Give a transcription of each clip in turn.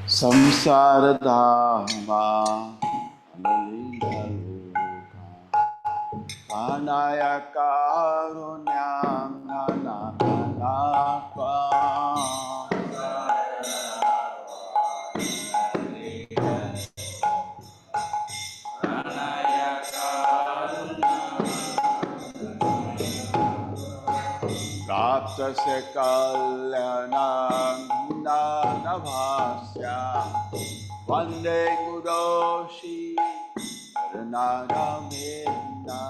Samsara Dhamma Anaya Karunyam Nananapa Rapta Sekalanam Nanavasya Vande Gudoshi Ranadamena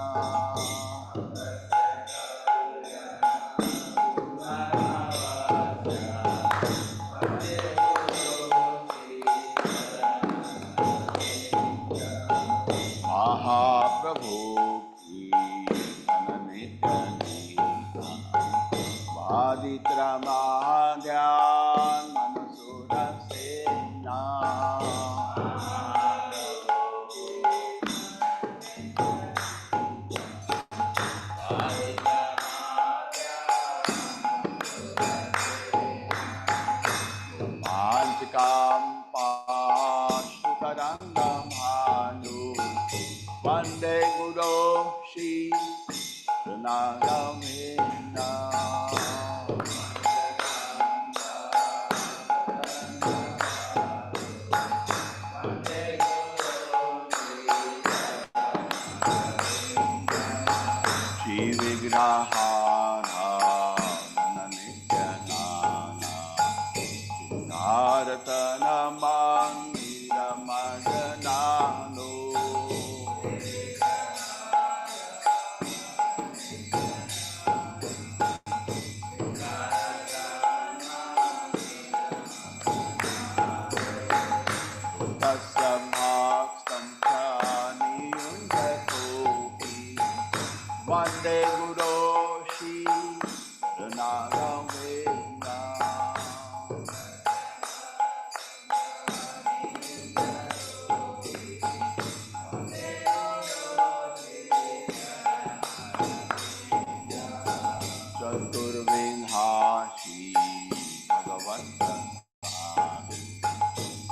Mahaprabhu ki Ananityanita Vaditramadyan Manasura Sena Manchikam Pashtutarangam Hanu Vande Guru Shri Ranadamena Shri Vigrahana Nananityanana Naratana Mangira Madanano Tasyamak Samchani Yunjatopi Vande Guru Shri Ranadamena Chaturvinhashi Bhagavanta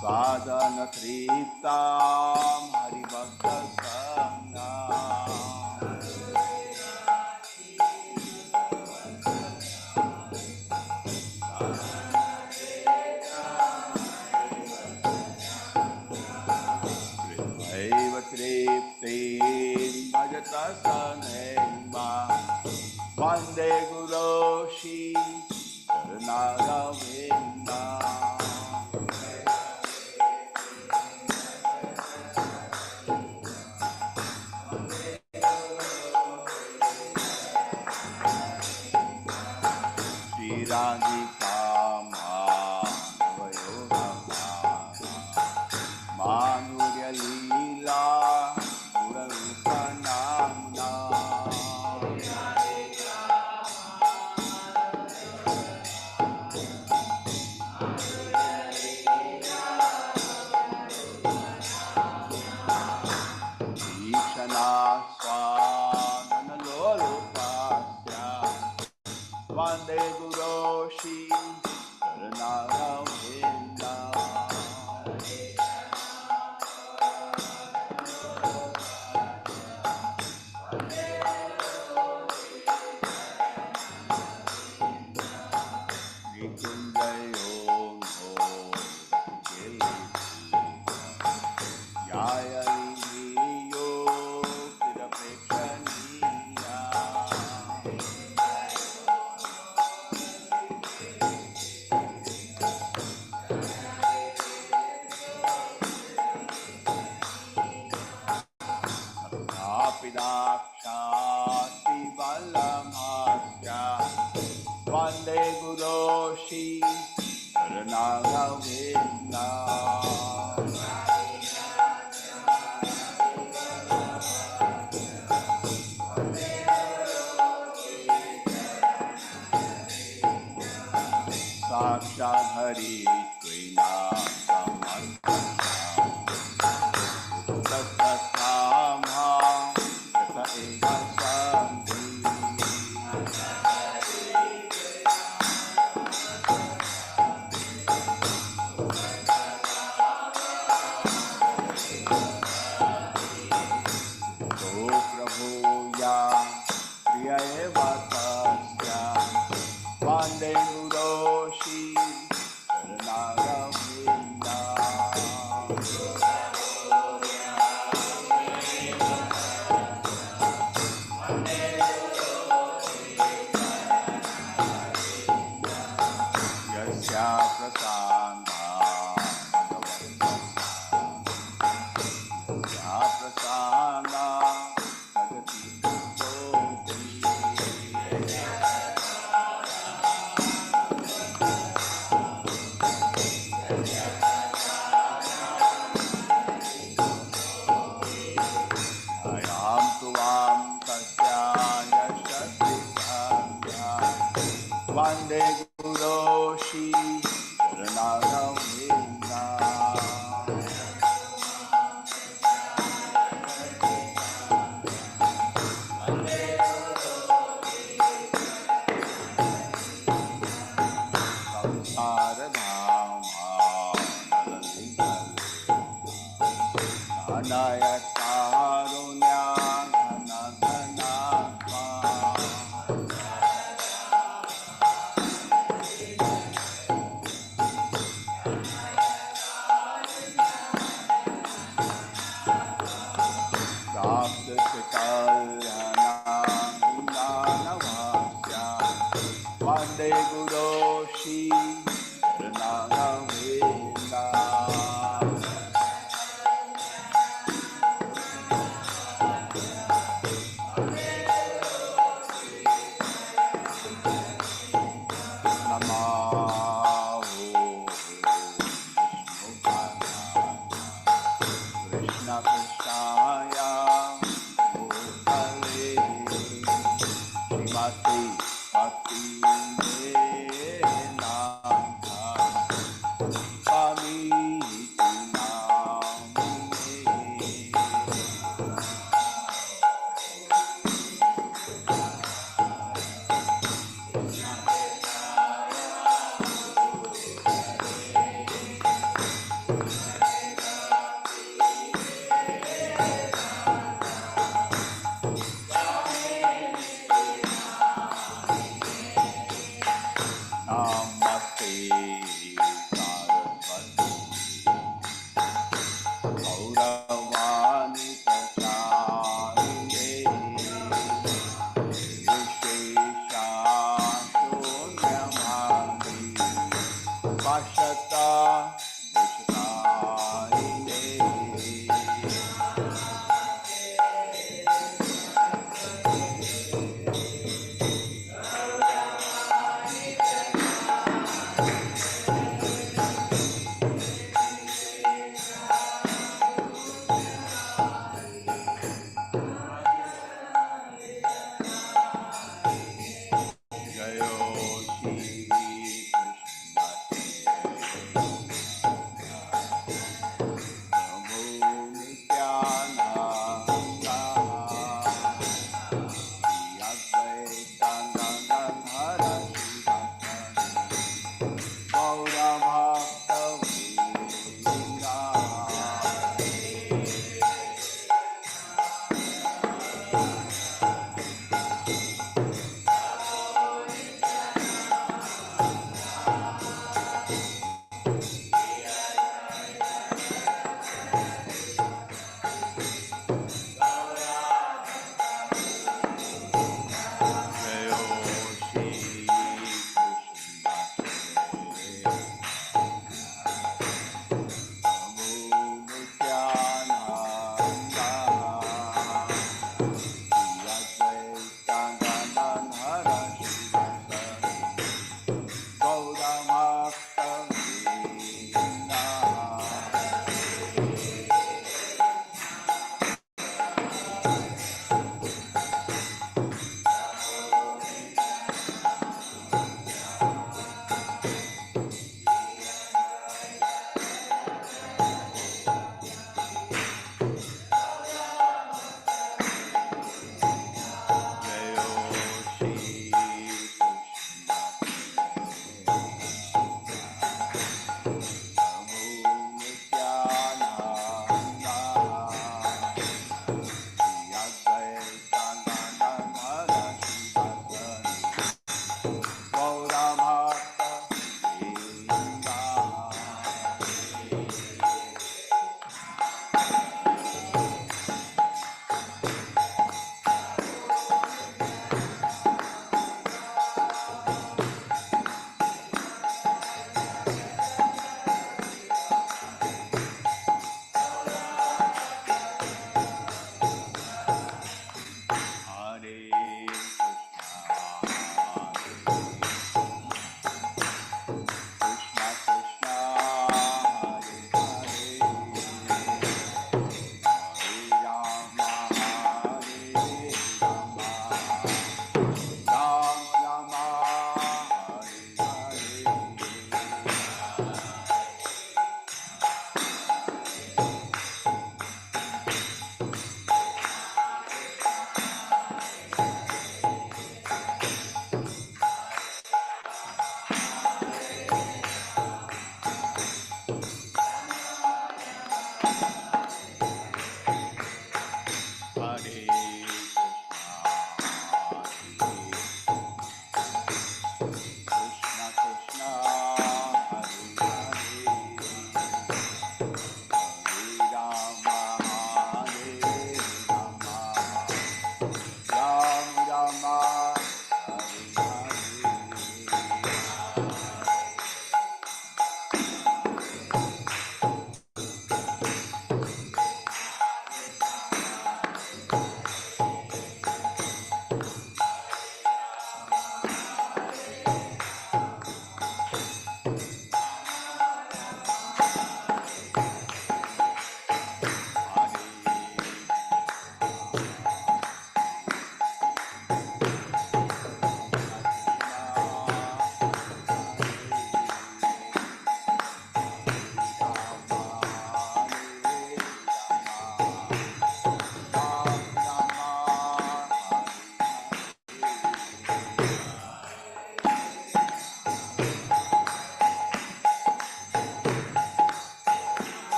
Sadhana Kritam Haribhakta Sangha Kripaiva Kriptim Bhajata Sanema Vande Guru Shri Ranadamena Radhika Madhavayoga Madhurya Leela Purarupa Namna Ishana Swadana Lolupasya Vande Guru Shri Ranadamena Nikunjayo Jaya Liyo Pirapekshaniya Apidakshati Valamasya Vande Guru Shri Ranadamena परित्वेना तत्तथामा तत एव सन्ति प्रभुया प्रिय एव तस्य वन्दे गुरोषि शरणागमेना यस्या प्रसादा प्रसादा Vande Guroshi Ranagavinda Samsaradhama Nanaya Karunya Ghanaghanatma Vande Guroshi Ranagavinda Namaho Krishna Krishnaya Bhutale Srimati Bhakti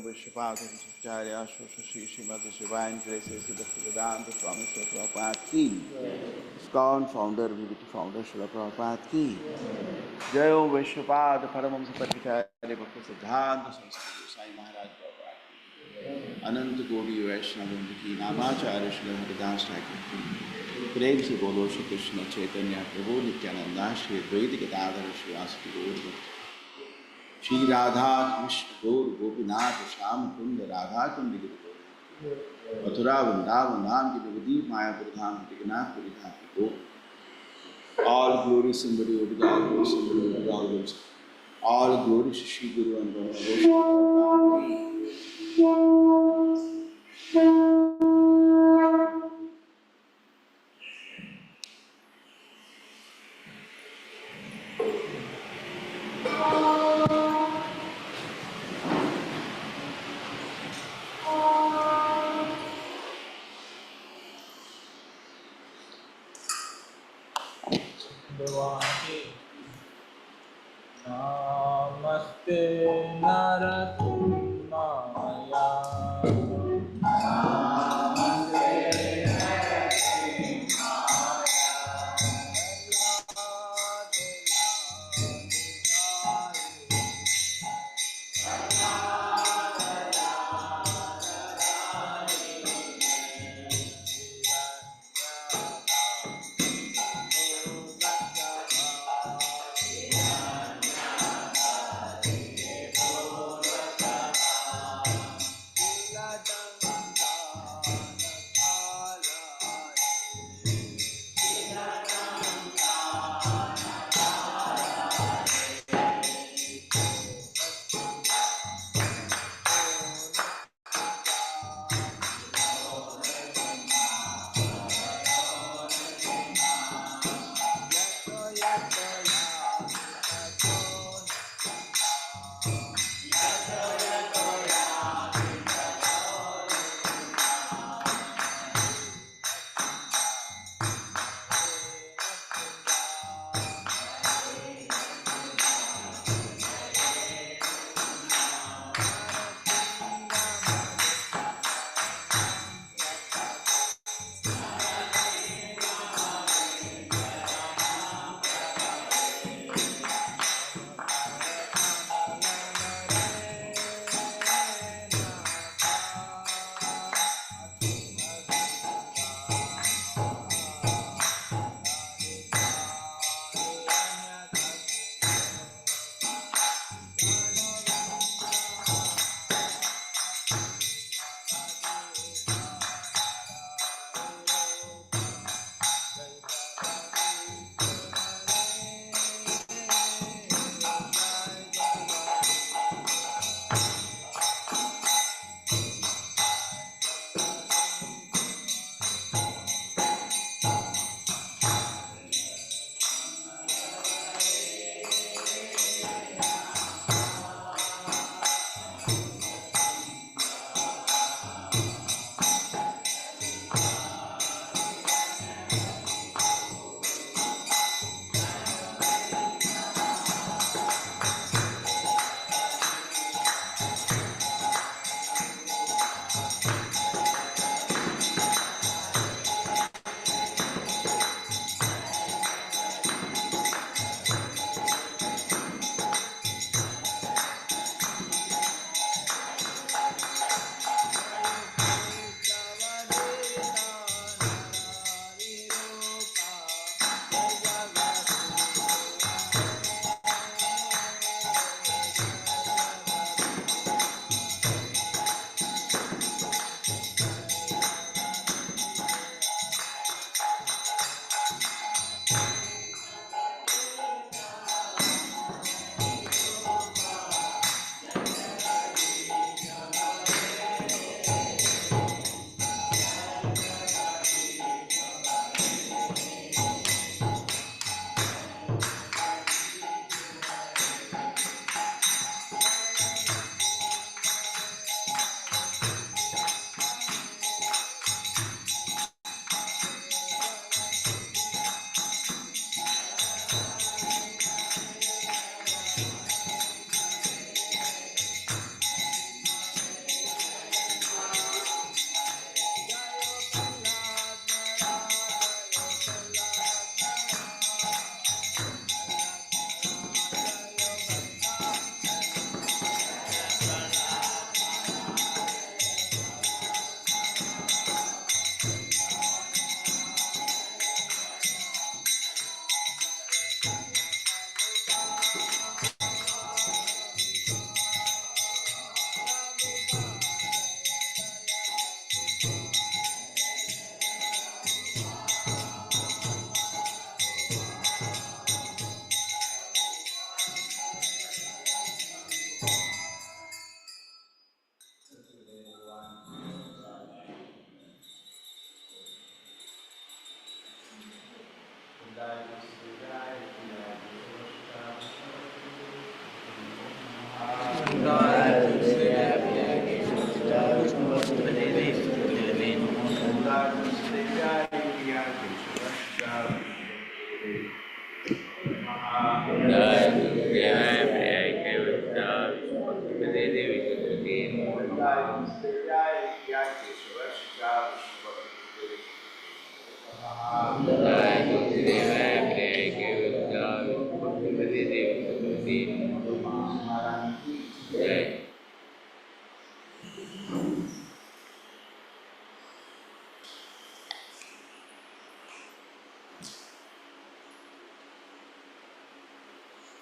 Vishwapada Acharya Shoshi Srimati Shivine Graces Siddhartha Vedanta Swami Srila Prabhupada Ki ISKCON founder Viviti founder Srila Prabhupada Ki Jai Om Vishwapada Paramamsa Patricharya Bhakti Siddhanta Saraswati Sai Maharaj Prabhupada Ki Ananta Gori Vaishnava Ki Namacharya Srila Haridas Thakur Ki प्रेम से बोलो श्री कृष्ण चैतन्य प्रभु नित्यानंदा श्री द्वैत गदाधर श्रीवासुदेव गौर श्री राधा कृष्ण गौर गोपीनाथ श्याम कुंद राधा कुंड गिरि मथुरा वृंदावन धाम की विविधि मायापुर धाम जगन्नाथपुरी धाम की गो all glory somebody over God, glory somebody over God, all glory to Shri Guru and Namaste Narasimhaya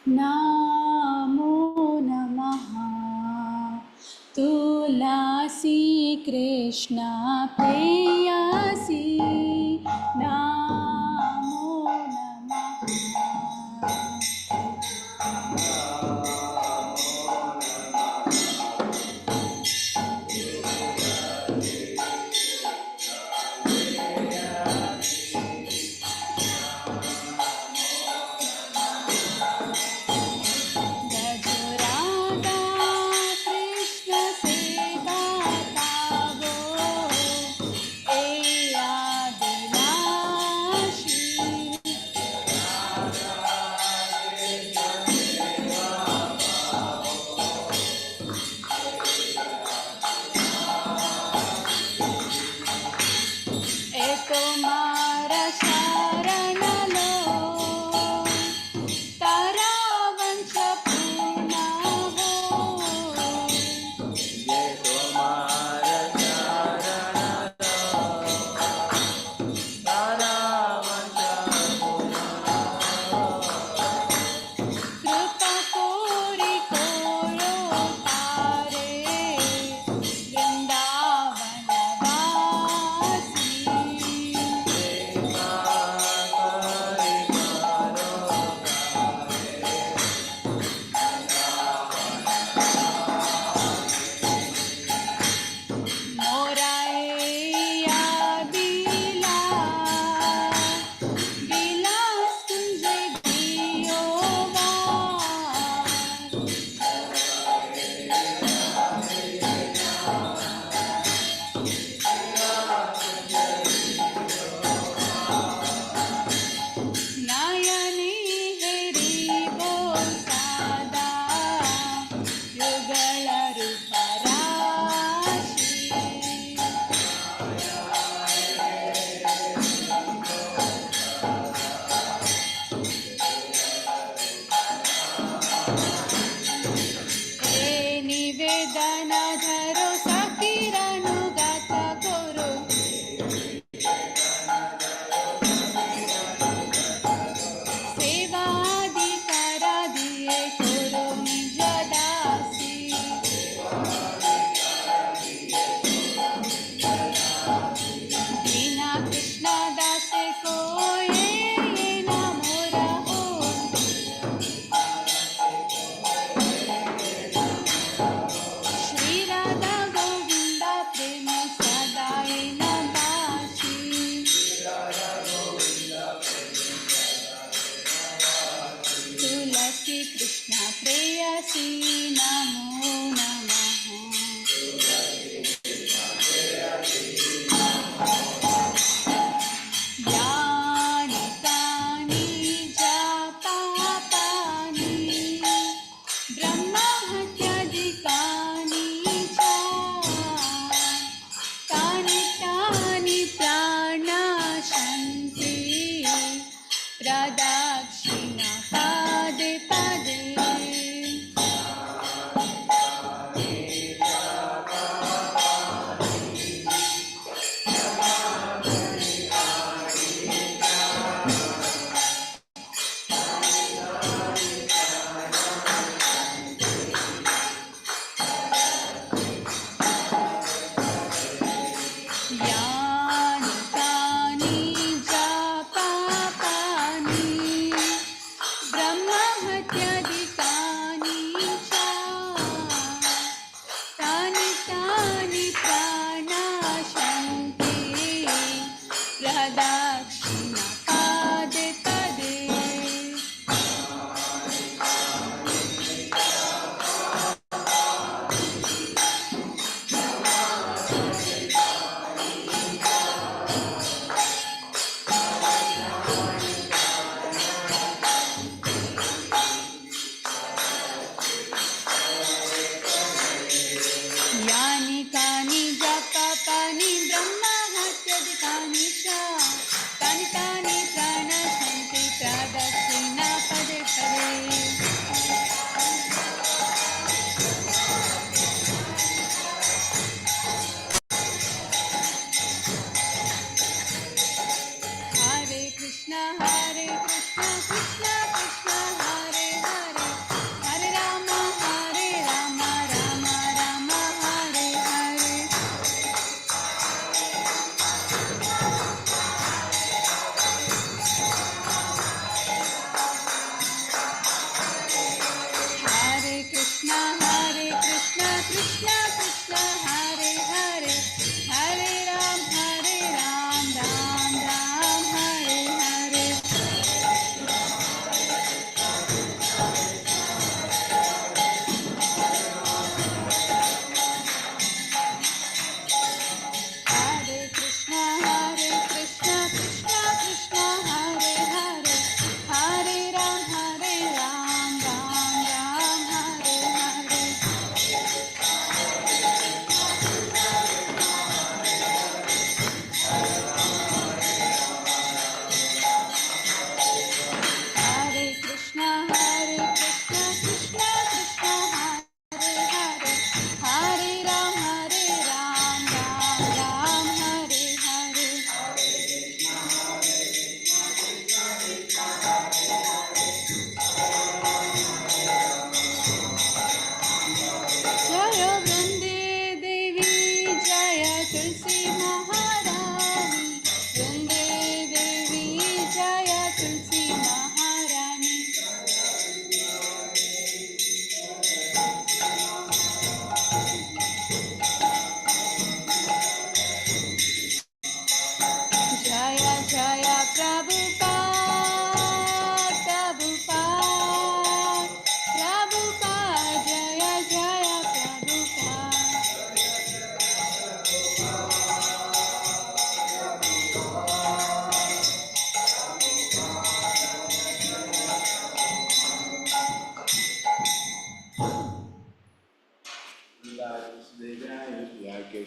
Namo Namaha Tulasi Krishna Preyasi Namo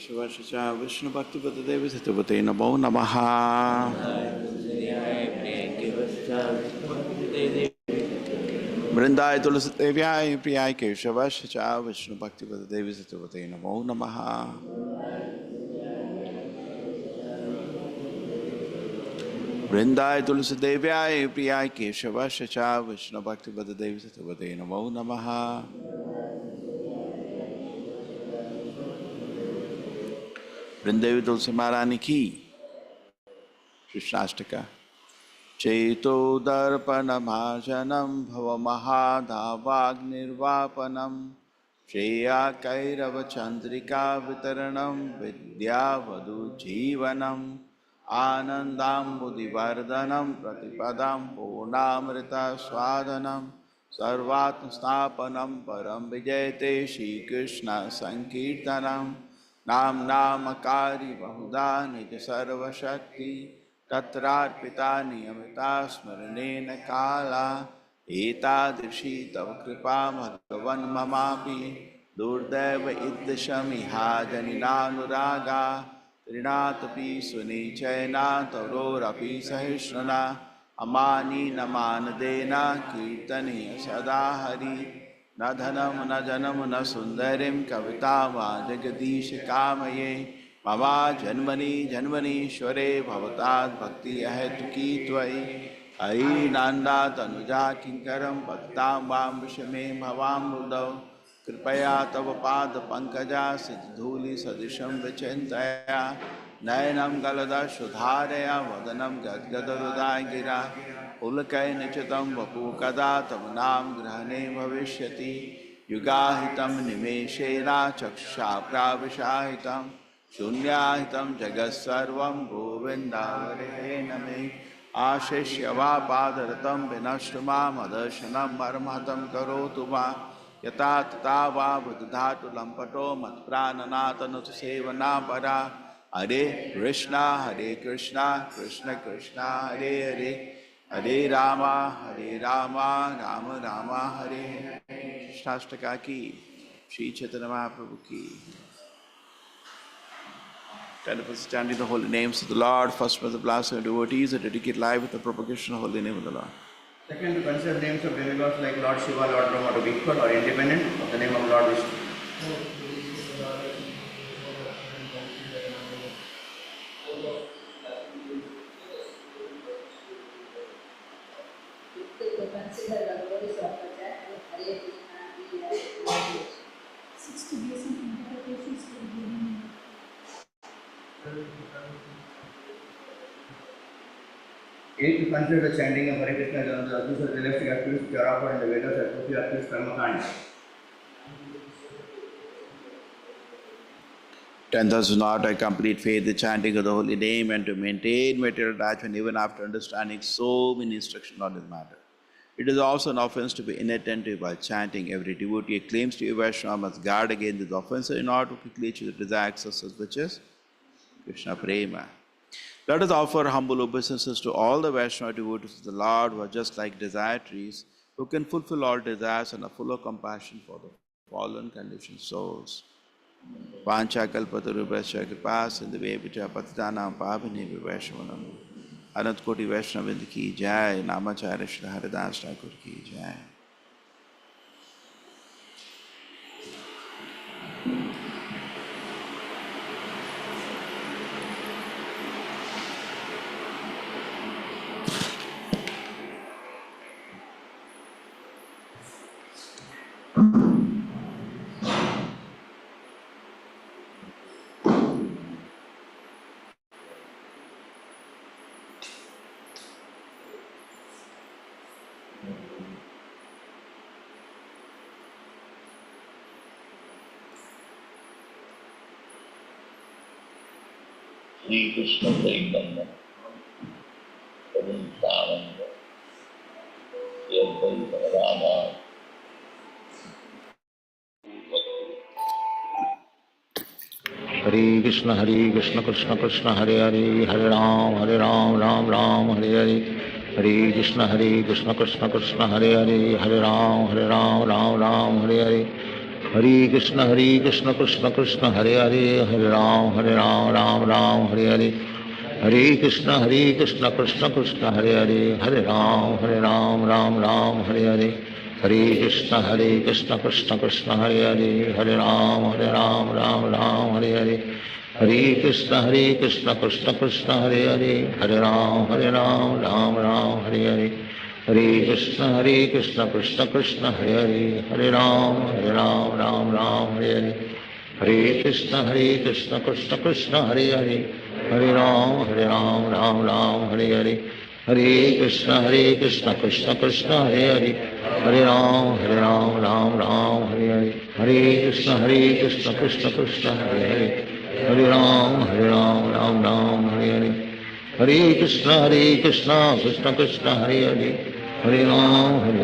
केशवस्य च विष्णुभक्तिपतदेवी सत्यवते नमो नमः। वृंदाय तुलसी देव्याय प्रियाय केशवस्य च विष्णुभक्तिपतदेवी सत्यवते नमो नमः। वृंदाय तुलसी देव्याय प्रियाय केशवस्य च विष्णुभक्तिपतदेवी सत्यवते नमो नमः। वृंदेवी तुलसी महारानी की कृष्णाष्टका। चेतो दर्पणमार्जनं भवमहाधावाग्निर्वापनं श्रेया कैरवचन्द्रिका वितरणं विद्यावधूजीवनम् आनन्दाम्बुधिवर्धनं प्रतिपदां पूर्णामृतस्वादनं सर्वात्मस्थापनं परं विजयते श्रीकृष्णसङ्कीर्तनं नामकारी बहुधा निज सर्वशक्ति तत्रार्पिता नियमिता स्मरणेन काला एतादृशी तव कृपा भगवन् ममापि दुर्दैव इद्दशमिहाजनिनानुरागा तृणातपि सुनिचयना तरोरपि सहिष्णुना अमानी न मानदेना कीर्तनीय सदा हरि न धनं न जनं न सुन्दरीं कविता वा जगदीश कामये ममा जन्मनि जन्मनीश्वरे भवतात् भक्ति अहेतुकी त्वयि अयि नान्दा तनुजा किङ्करं पतितां वां विषमे भवाम्बुधौ कृपया तव पाद पंकजा सिद्धूलि सदृशं विचिन्तया नयनं गलदशुधारया वदनं गद्गदरुदाय गिरा पुलकैर्निचितं वपु कदा तव नाम ग्रहणे भविष्यति युगाहितं निमेषेण चक्षुषा प्राविशाहितं शून्याहितं जगत्सर्वं गोविन्दावरेण मे आशिष्य वा पादरतं विनष्टु मामदर्शनं मर्महतं करोतु वा यथा तथा वा बुद्धातु लंपटो मत्प्राणनाथनुत सेवना परा हरे कृष्णा कृष्ण कृष्ण हरे हरे हरे राम राम राम हरे हरे। कृष्णाष्टका की श्री चैतन्य महाप्रभु की। 10 of us chanting the holy names of the Lord. First with the blessed devotees who dedicate life with the propagation of the holy name of the Lord. Second, to consider names of demigods like Lord Shiva, Lord Brahma to be equal or independent of the name of Lord Vishnu. Eight, to consider the chanting of Hare Krishna and the abuse of realistic activities which are offered in the Vedas as Puthi Activities Karma Kanda. 10, thus do not I complete faith, the chanting of the holy name, and to maintain material attachment even after understanding so many instructions on this matter. It is also an offense to be inattentive while chanting. Every devotee claims to be Vaishnava must guard against this offense in order to quickly achieve the desired success, which is Krishna Prema. Let us offer humble obeisances to all the Vaishnava devotees of the Lord who are just like desire trees, who can fulfill all desires and are full of compassion for the fallen conditioned souls. Vancha kalpatarubhasya kripa sindhuvepicha patitanam pavanebhyo Vaishnavanam. Anant Koti Vaishnavind ki jai, Namacharya Shri Haridas Thakur ki jai. Shri Krishna Chaitanya Nityanand Shri Advaita Gadadhar Hare Krishna Krishna Krishna Hare Hare Hare Ram Ram Ram Hare Hare Hare Krishna Krishna Krishna Hare Hare Hare Ram Ram Ram Hare Hare Hare Krishna Krishna Krishna Hare Hare, Hare Ram Ram Ram Hare Hare, Hare Krishna Krishna Krishna Hare Hare, Hare Ram Ram Ram Hare Hare, Hare Krishna Krishna Krishna Hare Hare, Hare Ram Ram Ram Hare Hare, Hare Krishna Krishna Krishna Hare Hare, Hare Ram Ram Ram Hare Hare, Hare Krishna Krishna Krishna Hare Hare, Hare Ram Ram Ram Hare Hare, Hare Krishna Krishna Krishna Hare Hare, Hare Ram Ram Ram Hare Hare, Hare Krishna Krishna Krishna Hare Hare, Hare Ram Ram Hare Hare, Hare Krishna Krishna Krishna Hare Hare, Hare Ram Ram Hare Hare, Hare Krishna Krishna Krishna Hare Hare, Hare Ram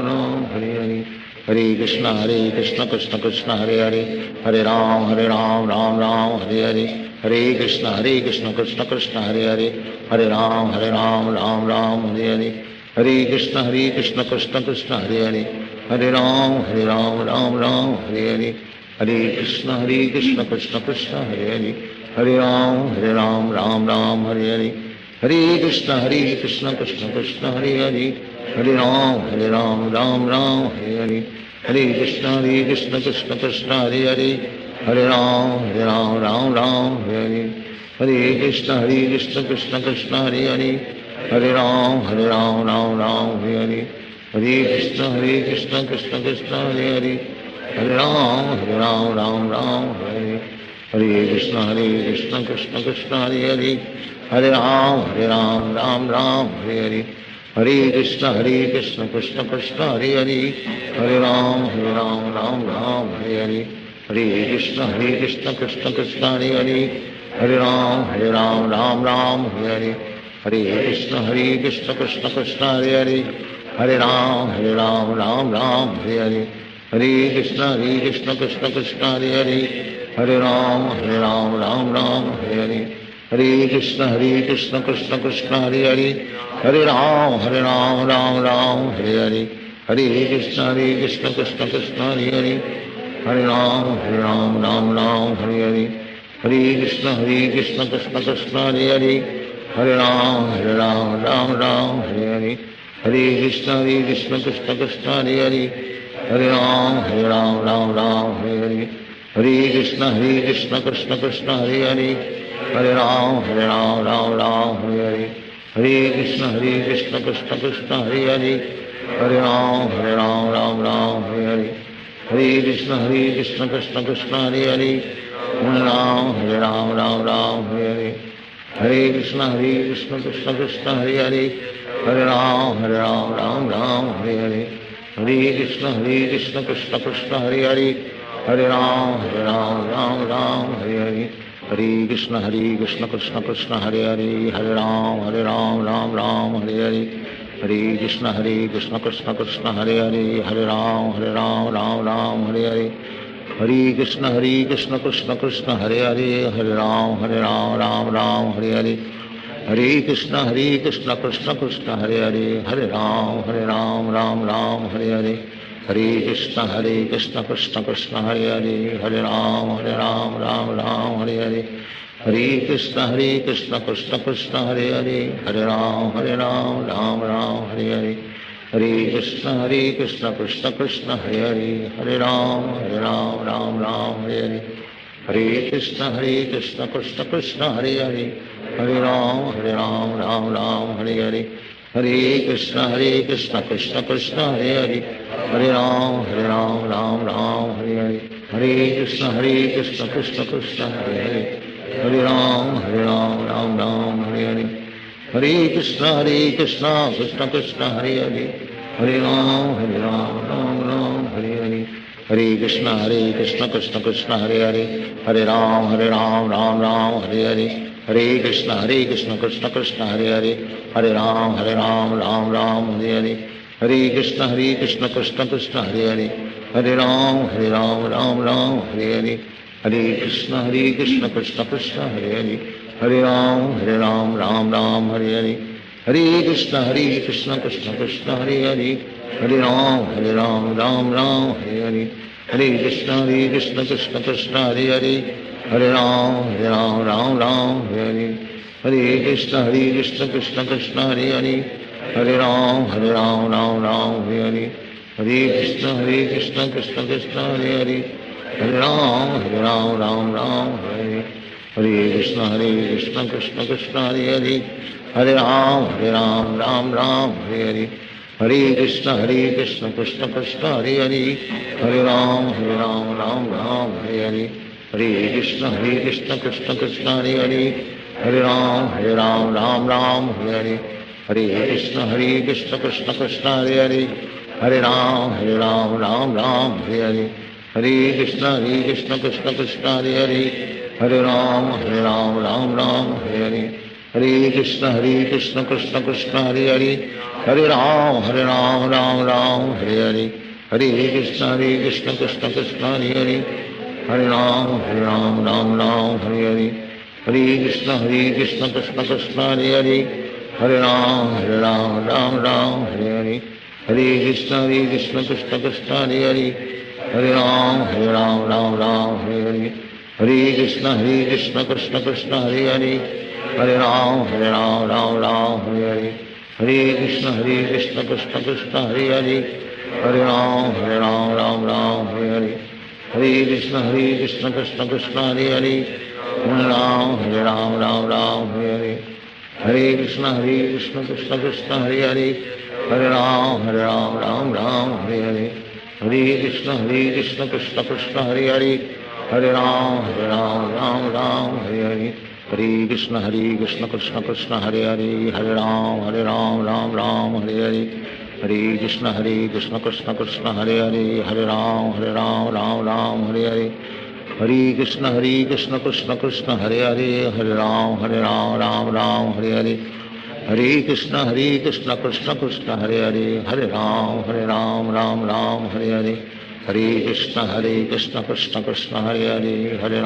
Ram Hare Hare, Hare Krishna Krishna Krishna Hare Hare, Hare Ram Ram Ram Hare Hare, Hare Krishna Krishna Krishna Hare Hare, Hare Ram Ram Ram Hare Hare, Hare Krishna Krishna Krishna Hare Hare, Hare Ram Ram Hare Hare, Hare Krishna Krishna Krishna Hare Hare, Hare Ram Ram Hare Hare, Hare Krishna Krishna Krishna Hare Hare, Hare Ram Ram Hare Hare, Hare Krishna Krishna Krishna Hare Hare, Hare Ram Ram Hare Hare, Hare Krishna Krishna Krishna Hare Hare, Hare Ram Ram Hare Hare, Hare Krishna Krishna Krishna Hare Hare, Hare Ram Ram Hare Hare, Hare Krishna Krishna Krishna Hare Hare, Hare Ram Ram Hare Hare, Hare Krishna Krishna Krishna Hare Hare, Hare Ram Ram Hare Hare, Hare Krishna Krishna Krishna Hare Hare, Hare Ram Ram Hare Hare, Hare Krishna Krishna Krishna Hare Hare, Hare Ram Ram Hare Hare, Hare Krishna Krishna Krishna Hare Hare, Hare Ram Ram Hare Hare, Hare Krishna Krishna Krishna Hare Hare, Hare Ram Ram Hare Hare, Hare Krishna Krishna Krishna Hare Hare, Hare Ram Ram Hare Hare, Hare Krishna Krishna Krishna Hare Hare, Hare Ram Ram Hare Hare, Hare Krishna Krishna Krishna Hare Hare, Hare Ram Ram Hare Hare, Hare Krishna Krishna Krishna Hare Hare, Hare Ram Ram Hare Hare, Hare Krishna Krishna Krishna Hare Hare, Hare Ram Ram Hare Hare, Hare Krishna Krishna Krishna Hare Hare, Hare Ram Hare Hare, Hare Krishna Krishna Krishna Hare Hare, Hare Ram Ram Hare Hare, Hare Krishna Krishna Krishna Hare Hare, Hare Ram Ram Hare Hare, Hare Krishna Krishna Krishna Hare Hare, Hare Ram Ram Hare Hare, Hare Krishna Krishna Krishna Hare Hare, Hare Ram Ram Hare Hare, Hare Krishna Krishna Krishna Hare Hare, Hare Ram Ram Hare Hare, Hare Krishna Krishna Krishna Hare Hare, Hare Ram Ram Hare Hare, Hare Krishna Krishna Krishna Hare Hare, Hare Ram Ram Hare Hare, Hare Krishna Krishna Krishna Hare Hare, Hare Ram Ram Hare Hare, Hare Krishna Krishna Krishna Hare Hare, Hare Ram Ram Hare Hare, Hare Krishna Krishna Krishna Hare Hare, Hare Ram Ram Hare Hare, Hare Krishna Krishna Krishna Hare Hare, Hare Ram Ram Hare Hare, Hare Krishna Krishna Krishna Hare Hare, Hare Ram Ram Hare Hare, Hare Krishna Krishna Krishna Hare Hare, Hare Ram Hare Hare, Hare Krishna Krishna Krishna Hare Hare, Hare Ram Ram Hare Hare, Hare Krishna Krishna Krishna Hare Hare, Hare Ram Ram Hare Hare, Hare Krishna Krishna Krishna Hare Hare, Hare Ram Hare Hare, Hare Krishna Krishna Krishna Hare Hare, Hare Ram Ram Hare Hare, Hare Krishna Krishna Krishna Krishna Hare Hare, Hare Ram Ram Hare Hare, Hare Krishna Krishna Krishna Hare Hare Hare Ram Ram Ram Hare Hare Krishna Krishna Krishna Hare Hare Hare Ram Ram Ram Hare Hare Krishna Krishna Krishna Hare Hare Hare Ram Ram Hare Hare Krishna Krishna Krishna Hare Hare Hare Ram Ram Hare Hare Hare Krishna Krishna Krishna Hare Hare Hare Ram Ram Hare Hare Hare Krishna Krishna Krishna Hare Hare Hare Ram Ram Hare Hare Hare Krishna Krishna Krishna Hare Hare Hare Ram Ram Hare Hare Hare Krishna Krishna Krishna Hare Hare Hare Ram Ram Hare Hare Hare Krishna Krishna Krishna Hare Hare Hare Ram Ram Hare Hare Hare Krishna Krishna Krishna Hare Hare Hare Ram Ram Hare Hare Hare Krishna Krishna Krishna Hare Hare Hare Ram Ram Hare Hare Hare Krishna Krishna Krishna Hare Hare Hare Ram Ram Hare Hare Hare Krishna Krishna Krishna Hare Hare Hare Ram Ram Hare Hare Hare Krishna Krishna Krishna Hare Hare Hare Ram Ram Hare Hare Hare Krishna Krishna Krishna Hare Hare Hare Ram Hare Hare Hare Krishna Krishna Krishna Hare Hare Hare Ram Hare Hare Hare Krishna Krishna Krishna Hare Hare Hare Ram Hare Hare Hare Krishna Krishna Krishna Hare Hare Hare Ram Hare Hare Hare Krishna Krishna Krishna Hare Hare Hare Ram Hare Hare Hare Krishna Krishna Krishna Hare Hare Hare Ram Ram Hare Hare Hare Krishna Krishna Krishna Hare Hare Hare Ram Ram Hare Hare Hare Krishna Krishna Krishna Hare Hare Hare Ram Ram Hare Hare Hare Krishna Krishna Krishna Hare Hare Hare Ram Ram Hare Hare Hare Krishna Krishna Krishna Hare Hare Hare Ram Ram Hare Hare Hare Krishna Krishna Krishna Hare Hare Hare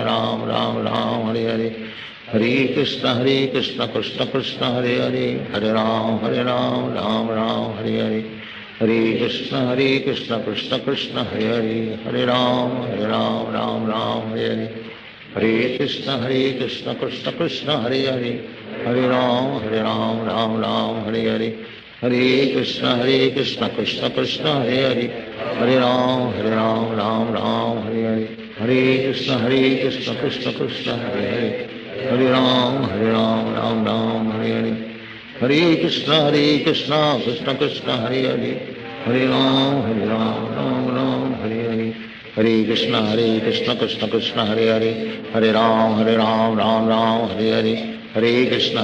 Ram Ram Hare Hare Hare Krishna Krishna Krishna Hare Hare Hare Ram Ram Hare Hare Hare Krishna Krishna Krishna Hare Hare Hare Ram Ram Hare Hare Hare Krishna Krishna Krishna Hare Hare Hare Ram Hare Hare Hare Krishna Krishna Krishna Hare Hare Hare Ram Ram Hare Hare Hare Krishna Krishna Krishna Hare Hare Hare Ram Ram Hare Hare Hare Krishna Krishna Krishna Hare Hare Hare Ram Ram Hare Hare Hare Krishna Krishna Krishna Hare Hare Hare Ram Ram Hare Hare Hare Krishna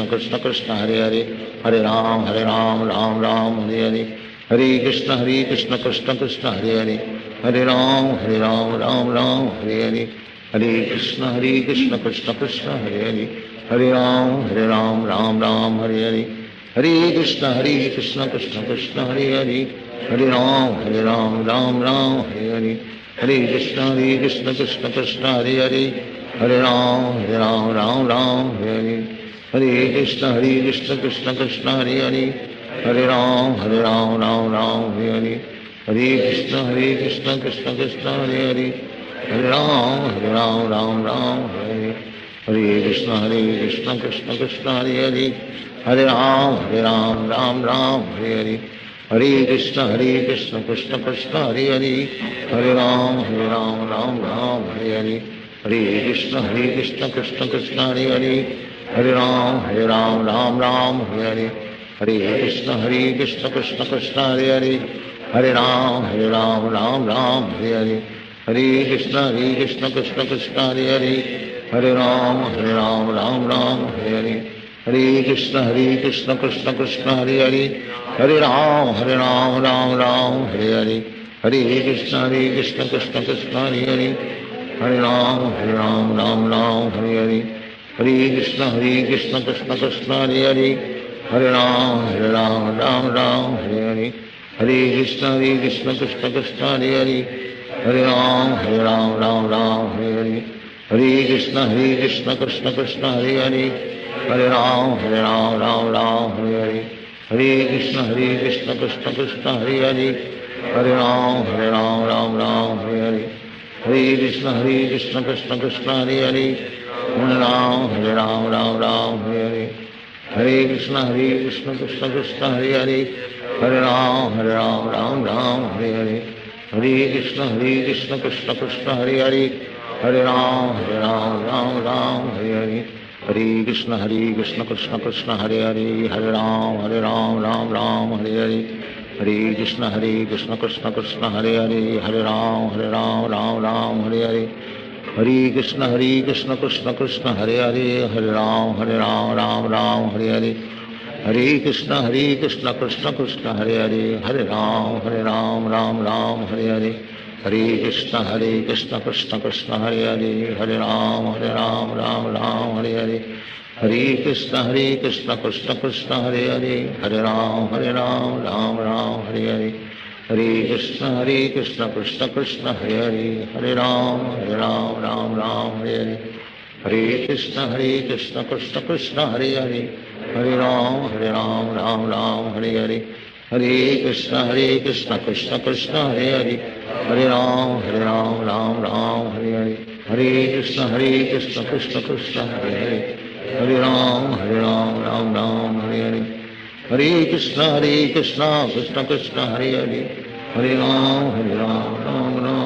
Krishna Krishna Hare Hare Hare Ram Ram Hare Hare Hare Krishna Krishna Krishna Hare Hare Hare Ram Ram Hare Hare Hare Krishna Krishna Krishna Hare Hare Hare Ram Ram Hare Hare Hare Krishna Krishna Krishna Hare Hare Hare Ram Ram Hare Hare Hare Krishna Krishna Krishna Hare Hare Hare Ram Ram Hare Hare Hare Krishna Krishna Krishna Hare Hare Hare Ram Ram Hare Hare Hare Krishna Krishna Krishna Hare Hare Hare Ram Ram Hare Hare Hare Krishna Krishna Krishna Hare Hare Hare Ram Ram Hare Hare Hare Krishna Krishna Krishna Hare Hare Hare Ram Ram Hare Hare Hare Krishna Krishna Krishna Hare Hare Hare Ram Ram Hare Hare Hare Krishna Krishna Krishna Hare Hare Hare Ram Ram Hare Hare Hare Krishna Krishna Krishna Hare Hare Hare Ram Hare Hare Hare Krishna Krishna Krishna Hare Hare Hare Ram Hare Hare Hare Krishna Krishna Krishna Hare Hare Hare Ram Ram Hare Hare Hare Krishna Krishna Krishna Hare Hare Hare Ram Ram Ram Hare Hare Krishna Krishna Hare Hare Hare Ram Ram Hare Hare Krishna Krishna Krishna Hare Hare Hare Ram Ram Hare Hare Krishna Krishna Krishna Hare Hare Hare Ram Ram Hare Hare Krishna Krishna Krishna Hare Hare Hare Ram Ram Hare Hare Hare Krishna Krishna Krishna Hare Hare Hare Ram Ram Hare Hare Hare Krishna Krishna Krishna Hare Hare Hare Ram Ram Hare Hare Hare Krishna Krishna Krishna Hare Hare Hare Ram Ram Hare Hare Hare Krishna Krishna Krishna Hare Hare Hare Ram Ram Hare Hare Hare Krishna Krishna Krishna Hare Hare Hare Ram Ram Hare Hare Hare Krishna Krishna Krishna Hare Hare Hare Ram Ram Hare Hare Hare Krishna Krishna Krishna Hare Hare Hare Ram Hare Hare Hare Krishna Krishna Krishna Hare Hare Hare Ram Hare Hare Hare Krishna Krishna Krishna Hare Hare Hare Ram Hare Hare Hare Krishna Krishna Krishna Hare Hare Hare Ram Hare Hare Hare Krishna Krishna Krishna Hare Hare Hare Ram Ram Hare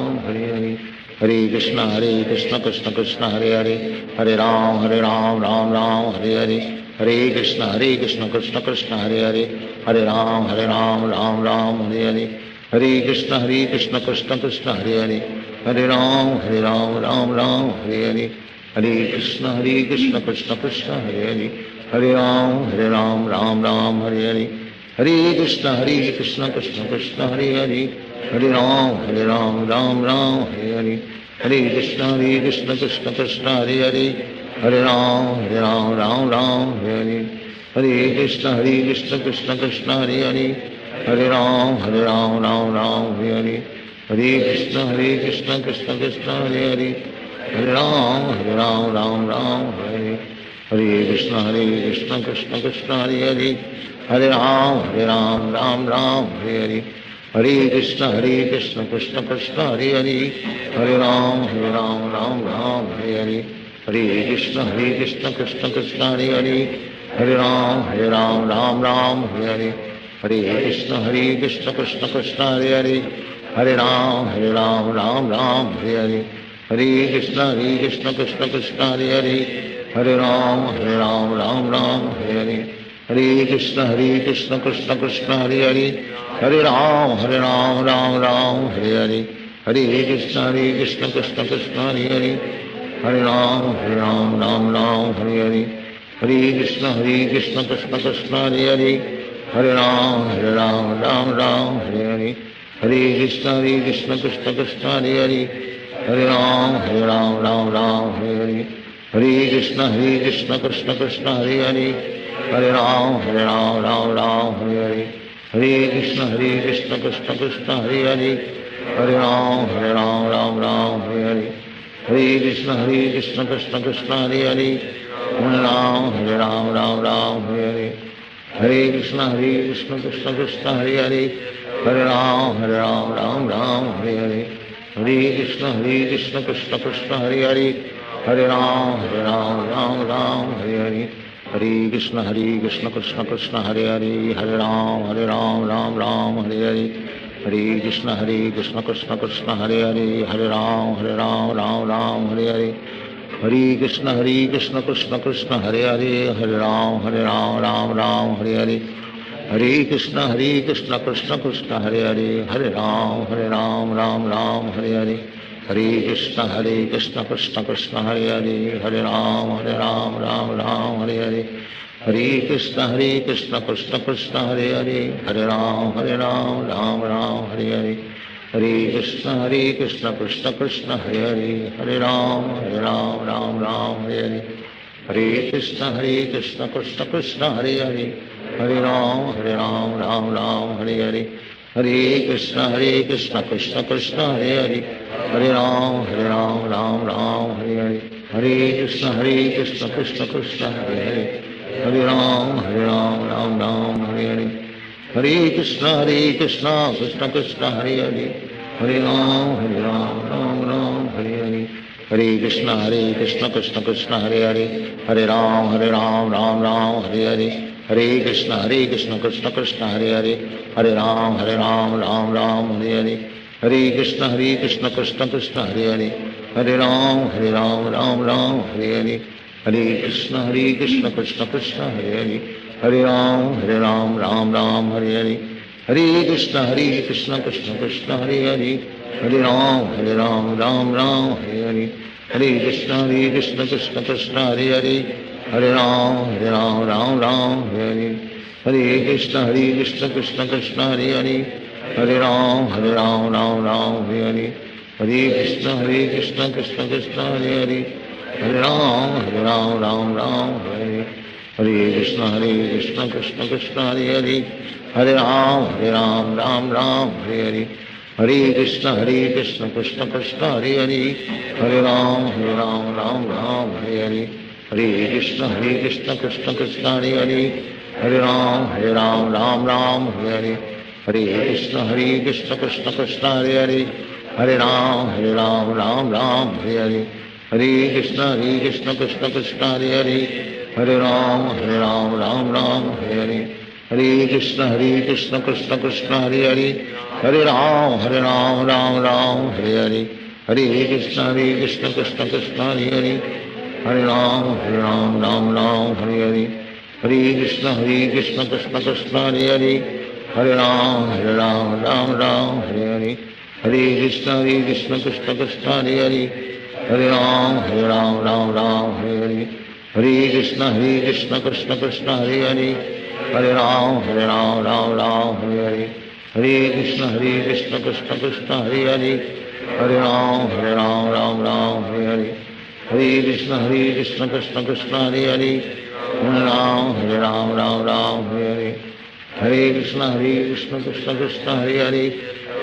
Hare Hare Krishna Krishna Krishna Hare Hare Hare Ram Ram Hare Hare Hare Krishna Krishna Krishna Hare Hare Hare Ram Hare Hare Hare Krishna Krishna Krishna Hare Hare Hare Ram Hare Hare Hare Krishna Krishna Krishna Hare Hare Hare Ram Hare Hare Hare Krishna Krishna Krishna Hare Hare Hare Ram Hare Hare Hare Krishna Krishna Krishna Hare Hare Hare Ram Hare Hare Hare Krishna Krishna Krishna Hare Hare Hare Ram Hare Hare Hare Krishna Krishna Krishna Hare Hare Hare Ram Hare Hare Hare Krishna Krishna Krishna Hare Hare Hare Ram Hare Hare Hare Krishna Krishna Krishna Hare Hare Hare Ram Hare Hare Hare Krishna Krishna Krishna Hare Hare Hare Ram Hare Hare Hare Krishna Krishna Krishna Hare Hare Hare Ram Hare Hare Hare Krishna Krishna Krishna Hare Hare Hare Ram Hare Hare Hare Krishna Krishna Krishna Hare Hare Hare Ram Hare Hare Hare Krishna Krishna Krishna Hare Hare Hare Ram Hare Hare Hare Krishna Krishna Krishna Hare Hare Hare Ram Hare Hare Hare Krishna Krishna Krishna Hare Hare Hare Ram Hare Hare Hare Krishna Krishna Krishna Hare Hare Hare Ram Hare Hare Hare Krishna Krishna Krishna Hare Hare Hare Ram Hare Hare Hare Krishna Krishna Krishna Hare Hare Hare Ram Hare Hare Hare Krishna Krishna Krishna Hare Hare Hare Ram Hare Hare Hare Krishna Krishna Krishna Hare Hare Hare Ram Hare Hare Hare Krishna Krishna Krishna Hare Hare Hare Ram Hare Hare Hare Krishna Krishna Krishna Hare Hare Hare Ram Hare Hare Hare Krishna Krishna Krishna Hare Hare Hare Ram Hare Hare Hare Krishna Krishna Krishna Hare Hare Hare Ram Hare Hare Hare Krishna Krishna Krishna Hare Hare Hare Ram Hare Hare Hare Krishna Krishna Krishna Hare Hare Hare Ram Hare Hare Hare Krishna Krishna Krishna Hare Hare Hare Ram Hare Hare Hare Krishna Krishna Krishna Hare Hare Hare Ram Hare Hare Hare Krishna Krishna Krishna Hare Hare Hare Ram Hare Hare Hare Krishna Krishna Krishna Hare Hare, Hare Ram Ram Ram Hare Hare. Hare Krishna Krishna Krishna Hare Hare, Hare Ram Ram Ram Hare Hare. Hare Krishna Krishna Krishna Hare Hare, Hare Ram Ram Ram Hare Hare. Hare Krishna Krishna Krishna Hare Hare, Hare Ram Ram Ram Hare Hare. Hare Krishna Krishna Krishna Hare Hare, Hare Ram Ram Ram Hare Hare. Hare Krishna Krishna Krishna Hare Hare, Hare Ram Ram Ram Hare Hare. Hare Krishna Krishna Krishna Hare Hare, Hare Ram Ram Ram Hare Hare. Hare Krishna Krishna Krishna Hare Hare, Hare Ram Ram Ram Hare Hare. Hare Krishna Krishna Krishna Hare Hare, Hare Ram Ram Ram Hare Hare. Hare Krishna Krishna Krishna Hare Hare, Hare Ram Ram Ram Hare Hare. Hare Krishna Krishna Krishna Hare Hare, Hare Ram Ram Ram Hare Hare. Hare Krishna Krishna Krishna Hare Hare, Hare Ram Ram Ram Hare Hare. Hare Krishna Krishna Krishna Hare Hare, Hare Ram Ram Ram Hare Hare. Hare Krishna Krishna Krishna Hare Hare, Hare Ram Ram Ram Hare Hare. Hare Krishna Krishna Krishna Hare Hare, Hare Ram Ram Ram Hare Hare. Hare Krishna Krishna Krishna Hare Hare, Hare Ram Ram Ram Hare Hare. Hare Krishna Krishna Krishna Hare Hare, Hare Ram Ram Ram Hare Hare. Hare Krishna Krishna Krishna Hare Hare, Hare Ram Ram Ram Hare Hare. Hare Krishna Krishna Krishna Hare Hare, Hare Ram Ram Ram Hare Hare. Hare Krishna Krishna Krishna Hare Hare, Hare Ram Ram Ram Hare Hare. Hare Krishna Krishna Krishna Hare Hare, Hare Ram Ram Ram Hare Hare. Hare Krishna Krishna Krishna Hare Hare, Hare Ram Ram Ram Hare Hare. Hare Krishna Krishna Krishna Hare Hare,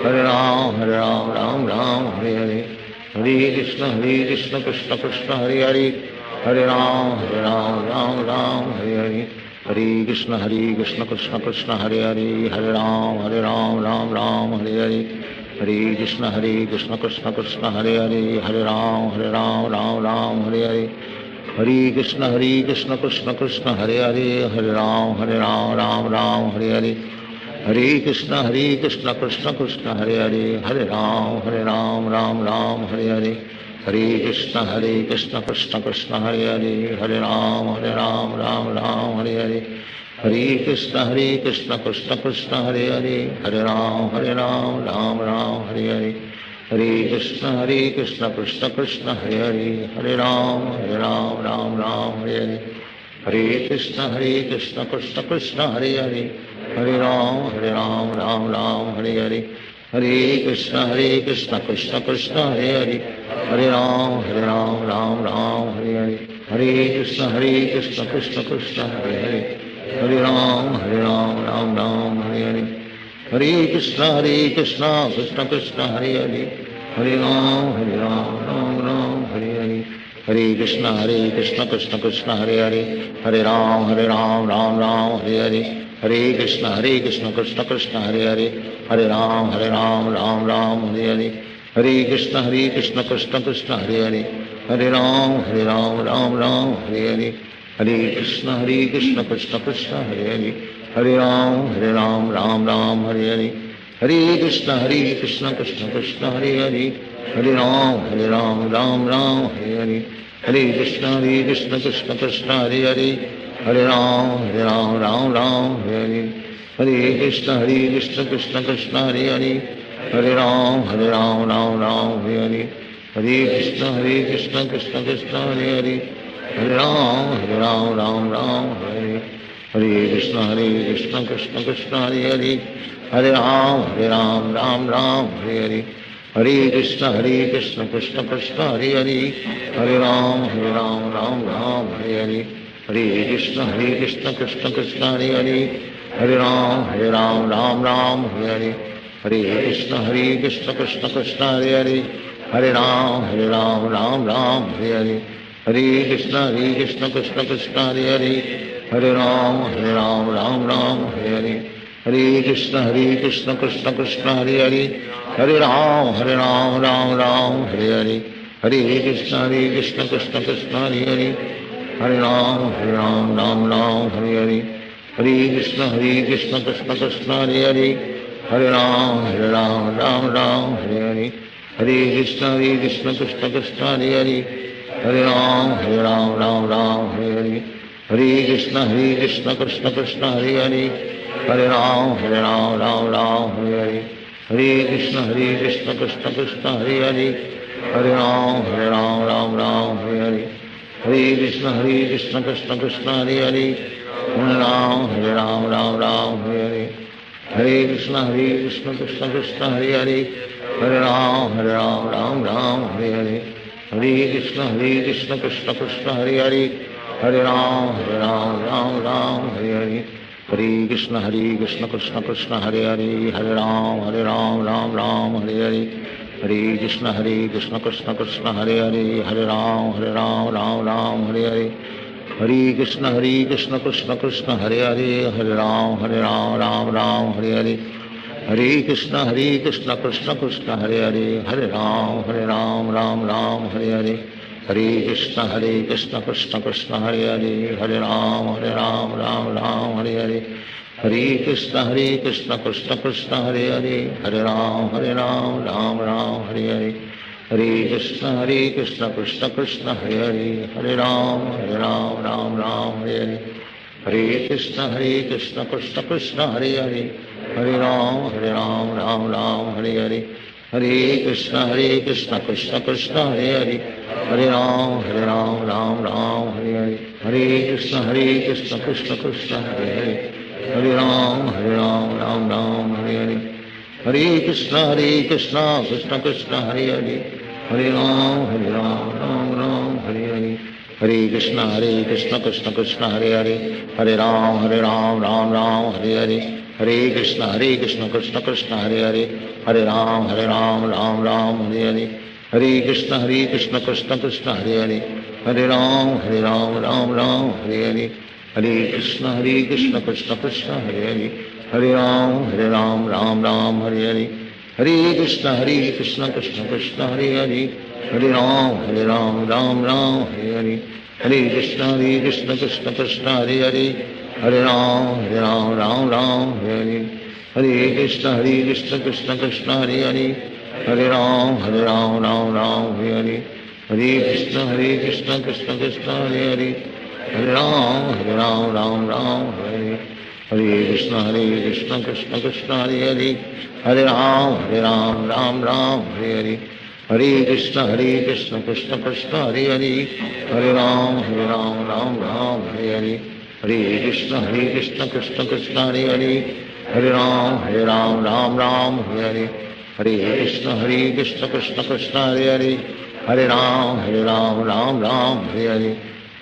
Hare Ram Ram Hare Hare. Hare Krishna Krishna Krishna Hare Hare, Hare Ram Ram Hare Hare. Hare Krishna Krishna Krishna Hare Hare, Hare Ram Ram Hare Hare. Hare Krishna Krishna Krishna Hare Hare, Hare Ram Ram Hare Hare. Hare Krishna Krishna Krishna Hare Hare, Hare Ram Ram Hare Hare. Hare Krishna Krishna Krishna Hare Hare, Hare Ram Ram Hare Hare. Hare Krishna Krishna Krishna Hare Hare, Hare Ram Ram Hare Hare. Hare Krishna Krishna Krishna Hare Hare, Hare Ram Ram Hare Hare. Hare Krishna Krishna Krishna Hare Hare, Hare Ram Ram Hare Hare. Hare Krishna Krishna Krishna Hare Hare, Hare Ram Ram Hare Hare. Hare Krishna Krishna Krishna Hare Hare, Hare Ram Ram Hare Hare. Hare Krishna Krishna Krishna Hare Hare, Hare Ram Ram Hare Hare. Hare Krishna Krishna Krishna Hare Hare, Hare Ram Ram Hare Hare. Hare Krishna Krishna Krishna Hare Hare, Hare Ram Ram Hare Hare. Hare Krishna Krishna Krishna Hare Hare, Hare Ram Ram Hare Hare. Hare Krishna Krishna Krishna Hare Hare, Hare Ram Ram Hare Hare. Hare Krishna Krishna Krishna Hare Hare, Hare Ram Ram Hare Hare. Hare Krishna Krishna Krishna Hare Hare, Hare Ram Ram Hare Hare. Hare Krishna Krishna Krishna Hare Hare, Hare Ram Ram Hare Hare. Hare Krishna Krishna Krishna Hare Hare, Hare Ram Ram Hare Hare. Hare Krishna Krishna Krishna Hare Hare, Hare Ram Ram Hare Hare. Hare Krishna Krishna Krishna Hare Hare, Hare Ram Ram Hare Hare. Hare Krishna Krishna Krishna Hare Hare, Hare Ram Ram Hare Hare. Hare Krishna Krishna Krishna Hare Hare, Hare Ram Ram Hare Hare. Hare Krishna Krishna Krishna Hare Hare, Hare Ram Ram Hare Hare. Hare Krishna Krishna Krishna Hare Hare Hare Ram Ram Ram Hare Hare Hare Krishna Krishna Krishna Hare Hare Hare Ram Ram Ram Hare Hare Hare Krishna Krishna Krishna Hare Hare Hare Ram Ram Hare Hare Hare Krishna Krishna Krishna Hare Hare Hare Ram Ram Hare Hare Hare Krishna Krishna Krishna Hare Hare Hare Ram Ram Hare Hare Hare Krishna Krishna Krishna Hare Hare Hare Ram Ram Hare Hare Hare Krishna Krishna Krishna Hare Hare Hare Ram Hare Hare Hare Krishna Krishna Krishna Hare Hare Hare Ram Hare Hare Hare Krishna Krishna Krishna Hare Hare Hare Ram Hare Hare Hare Krishna Krishna Krishna Hare Hare Hare Ram Ram Hare Hare Hare Krishna Krishna Krishna Hare Hare Hare Ram Hare Hare Hare Krishna Krishna Krishna Hare Hare Hare Ram Hare Hare Hare Krishna Krishna Krishna Hare Hare Hare Ram Ram Hare Hare Hare Krishna Krishna Krishna Hare Hare Hare Ram Ram Hare Hare Hare Krishna Krishna Krishna Hare Hare Hare Ram Ram Hare Hare Hare Krishna Krishna Krishna Hare Hare Hare Ram Ram Hare Hare Hare Krishna Krishna Krishna Hare Hare Hare Ram Ram Hare Hare Hare Krishna Krishna Krishna Hare Hare Hare Ram Ram Hare Hare Hare Krishna Krishna Krishna Hare Hare Hare Ram Ram Hare Hare Hare Krishna Krishna Krishna Hare Hare Hare Ram Hare Hare Hare Krishna Krishna Krishna Hare Hare Hare Ram Ram Hare Hare Hare Krishna Krishna Krishna Hare Hare Hare Ram Ram Hare Hare Hare Krishna Krishna Krishna Hare Hare Hare Ram Ram Hare Hare Hare Krishna Krishna Krishna Hare Hare Hare Ram Ram Hare Hare Hare Krishna Krishna Krishna Hare Hare Hare Ram Ram Hare Hare Hare Krishna Krishna Krishna Hare Hare Hare Ram Ram Hare Hare Hare Krishna Krishna Krishna Hare Hare Hare Ram Ram Hare Hare Hare Krishna Krishna Krishna Hare Hare Hare Ram Ram Hare Hare Hare Krishna Krishna Krishna Hare Hare Hare Ram Ram Hare Hare Hare Krishna Krishna Krishna Hare Hare Hare Ram Ram Hare Hare Hare Krishna Krishna Krishna Hare Hare Hare Ram Ram Hare Hare Hare Krishna Krishna Krishna Hare Hare Hare Ram Ram Hare Hare Hare Krishna Krishna Krishna Hare Hare Hare Ram Ram Hare Hare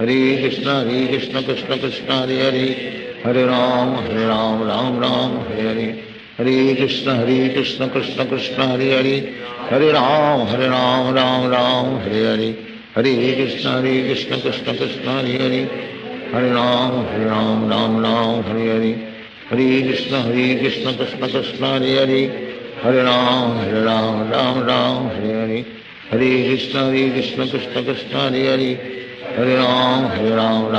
Hare Krishna Krishna Krishna Hare Hare Hare Ram Hare Hare Hare Krishna Krishna Krishna Hare Hare Hare Ram Hare Hare Hare Krishna Krishna Krishna Hare Hare Hare Ram Hare Hare Hare Krishna Krishna Krishna Hare Hare Hare Ram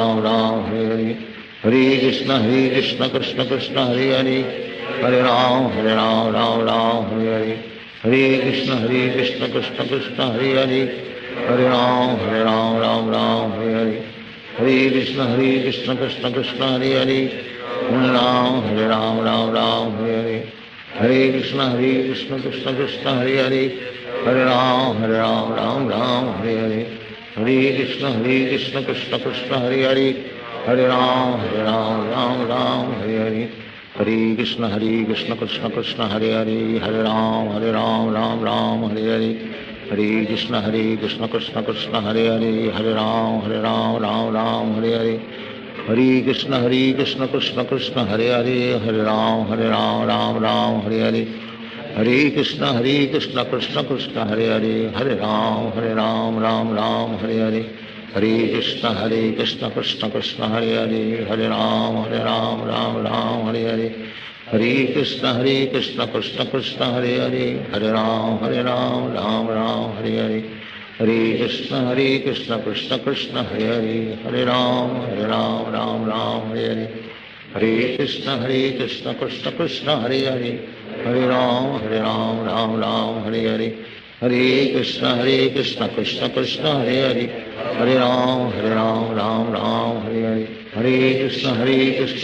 Hare Hare Hare Krishna Krishna Krishna Hare Hare Hare Ram Hare Hare Hare Krishna Krishna Krishna Hare Hare Hare Ram Hare Hare Hare Krishna Krishna Krishna Hare Hare Hare Ram Hare Hare Hare Krishna Krishna Krishna Hare Hare Hare Ram Hare Hare Hare Krishna Krishna Krishna Hare Hare Hare Ram Hare Hare Hare Krishna Krishna Krishna Hare Hare Hare Ram Hare Hare Hare Krishna Krishna Krishna Hare Hare Hare Ram Hare Hare Hare Krishna Krishna Krishna Hare Hare Hare Ram Hare Hare Hare Krishna Krishna Krishna Hare Hare Hare Ram Hare Hare Hare Krishna Krishna Krishna Hare Hare Hare Ram Ram Hare Hare Hare Krishna Krishna Krishna Hare Hare, Hare Ram Ram Ram Hare Hare, Hare Krishna Krishna Krishna Hare Hare, Hare Ram Ram Ram Hare Hare, Hare Krishna Krishna Krishna Hare Hare, Hare Ram Ram Ram Hare Hare, Hare Krishna Krishna Krishna Hare Hare, Hare Ram Ram Ram Hare Hare, Hare Krishna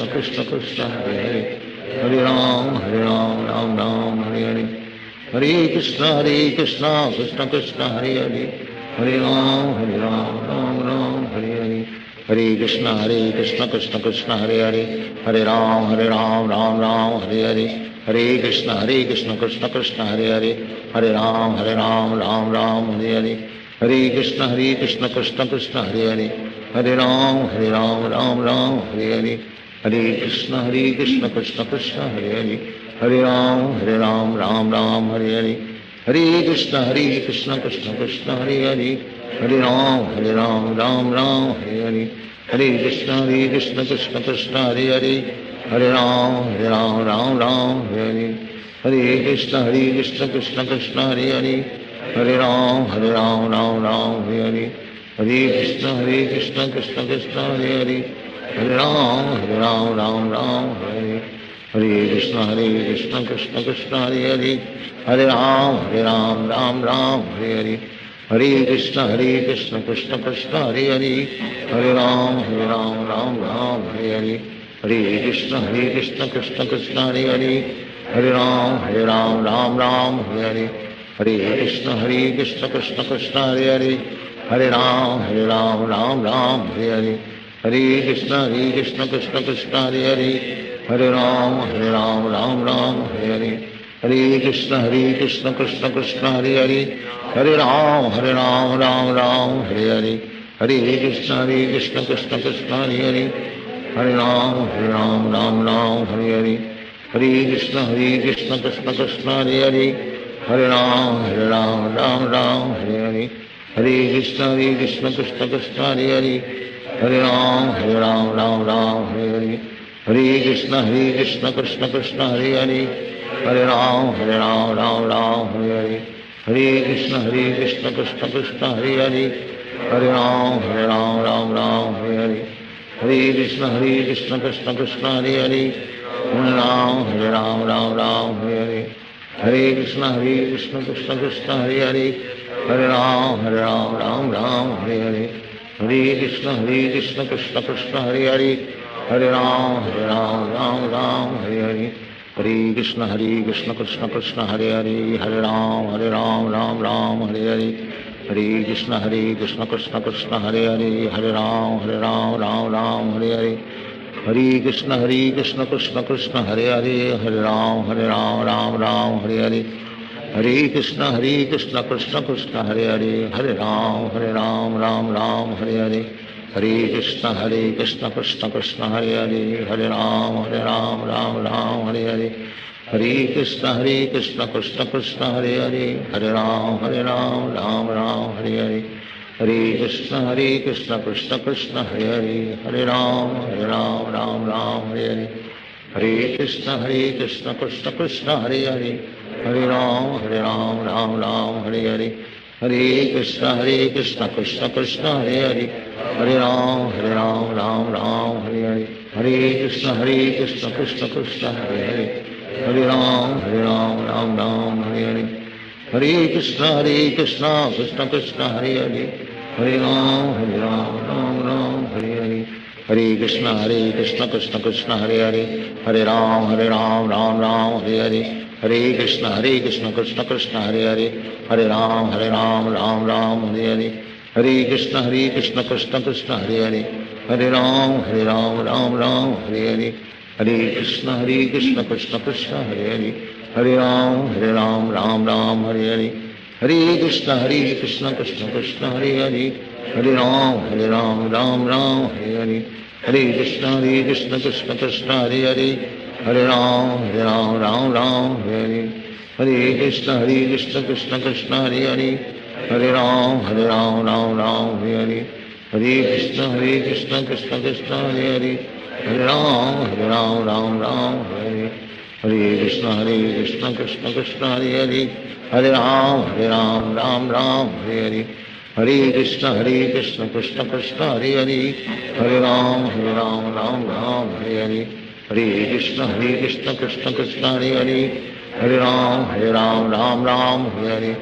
Krishna Krishna Hare Hare, Hare Ram Ram Ram Hare Hare, Hare Krishna Krishna Krishna Hare Hare, Hare Ram Ram Ram Hare Hare, Hare Krishna Krishna Krishna Hare Hare, Hare Ram Ram Ram Hare Hare, Hare Krishna Krishna Krishna Hare Hare, Hare Ram Ram Ram Hare Hare, Hare Krishna Krishna Krishna Hare Hare, Hare Ram Ram Ram Hare Hare, Hare Krishna Krishna Krishna Hare Hare, Hare Ram Ram Hare Hare, Hare Krishna Krishna Krishna Hare Hare, Hare Ram Ram Hare Hare, Hare Krishna Krishna Krishna Hare Hare, Hare Ram Ram Hare Hare, Hare Krishna Krishna Krishna Hare Hare, Hare Ram Ram Hare Hare, Hare Krishna Krishna Krishna Hare Hare, Hare Ram Ram Hare Hare, Hare Krishna Krishna Krishna Hare Hare, Hare Ram Ram Hare Hare, Hare Krishna Krishna Krishna Hare Hare, Hare Ram Ram Hare Hare, Hare Krishna Krishna Krishna Hare Hare, Hare Ram Ram Hare Hare, Hare Krishna Krishna Krishna Hare Hare, Hare Ram Ram Hare Hare, Hare Krishna Krishna Krishna Hare Hare, Hare Ram Ram Hare Hare, Hare Krishna Krishna Krishna Hare Hare, Hare Ram Ram Hare Hare, Hare Krishna Krishna Krishna Hare Hare, Hare Ram Ram Hare Hare, Hare Krishna Krishna Krishna Hare Hare, Hare Ram Ram Hare Hare, Hare Krishna Krishna Krishna Hare Hare, Hare Ram Ram Hare Hare, Hare Krishna Krishna Krishna Hare Hare, Hare Ram Ram Hare Hare, Hare Krishna Krishna Krishna Hare Hare, Hare Ram Ram Hare Hare, Hare Krishna Krishna Krishna Hare Hare, Hare Ram Ram Hare Hare, Hare Krishna Krishna Krishna Hare Hare, Hare Ram Ram Hare Hare, Hare Krishna Krishna Krishna Hare Hare, Hare Ram Ram Hare Hare, Hare Krishna Krishna Krishna Hare Hare, Hare Ram Ram Hare Hare, Hare Krishna Krishna Krishna Hare Hare, Hare Ram Ram Hare Hare, Hare Krishna Krishna Krishna Hare Hare, Hare Ram Ram Hare Hare, Hare Krishna Krishna Krishna Hare Hare, Hare Ram Ram Hare Hare, Hare Krishna Krishna Krishna Hare Hare, Hare Ram Ram Hare Hare, Hare Krishna Krishna Krishna Hare Hare, Hare Ram Ram Hare Hare, Hare Krishna Krishna Krishna Hare Hare, Hare Ram Ram Hare Hare, Hare Krishna Krishna Krishna Hare Hare, Hare Ram Ram Hare Hare, Hare Krishna Krishna Krishna Hare Hare, Hare Ram Ram Hare Hare, Hare Krishna Krishna Krishna Hare Hare, Hare Ram Ram Hare Hare, Hare Krishna Krishna Krishna Hare Hare, Hare Ram Ram Hare Hare, Hare Krishna Krishna Krishna Hare Hare, Hare Ram Ram Hare Hare, Hare Krishna Krishna Krishna Hare Hare, Hare Ram Ram Hare Hare, Hare Krishna Krishna Krishna Hare Hare, Hare Ram Hare Hare, Hare Krishna Krishna Krishna Hare Hare, Hare Ram Ram Hare Hare, Hare Krishna Krishna Krishna Hare Hare, Hare Ram Ram Hare Hare, Hare Krishna Krishna Krishna Hare Hare, Hare Ram Ram Hare Hare, Hare Krishna Krishna Krishna Hare Hare, Hare Ram Ram Hare Hare, Hare Krishna Krishna Krishna Krishna Hare Hare, Hare Ram Ram Hare Hare, Hare Krishna Krishna Krishna Hare Hare Hare Ram Ram Ram Hare Hare Hare Krishna Krishna Krishna Hare Hare Hare Ram Ram Ram Hare Hare Hare Krishna Krishna Krishna Hare Hare Hare Ram Ram Ram Hare Hare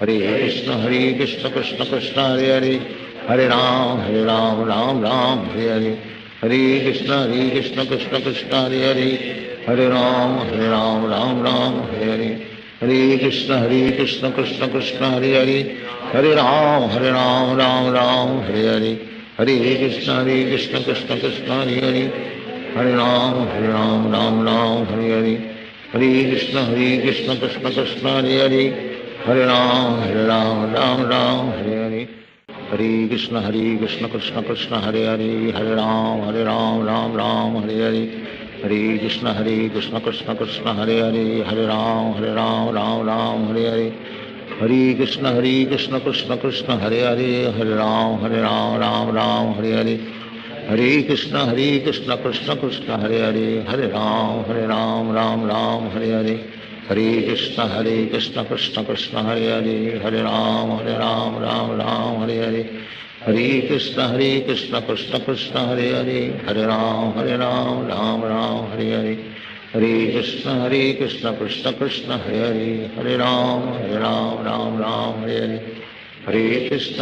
Hare Krishna Krishna Krishna Hare Hare Hare Ram Ram Ram Hare Hare Hare Krishna Krishna Krishna Hare Hare Hare Ram Ram Ram Hare Hare Hare Krishna Krishna Krishna Hare Hare Hare Ram Ram Ram Hare Hare Hare Krishna Krishna Krishna Hare Hare Hare Ram Ram Ram Hare Hare Hare Krishna Krishna Krishna Hare Hare Hare Ram Ram Ram Hare Hare Hare Krishna Krishna Krishna Hare Hare Hare Ram Ram Ram Hare Hare Hare Krishna Krishna Krishna Hare Hare Hare Ram Ram Ram Hare Hare Hare Krishna Krishna Krishna Hare Hare Hare Ram Ram Ram Hare Hare Hare Krishna Krishna Krishna Hare Hare Hare Ram Ram Ram Hare Hare Hare Krishna Krishna Krishna Hare Hare Hare Ram Ram Ram Hare Hare Hare Krishna Krishna Krishna Hare Hare Hare Ram Ram Ram Hare Hare Hare Krishna Krishna Krishna Hare Hare Hare Ram Ram Ram Hare Hare Hare Krishna Krishna Krishna Hare Hare Hare Ram Ram Ram Hare Hare Hare Krishna Krishna Krishna Hare Hare Hare Ram Ram Ram Hare Hare Hare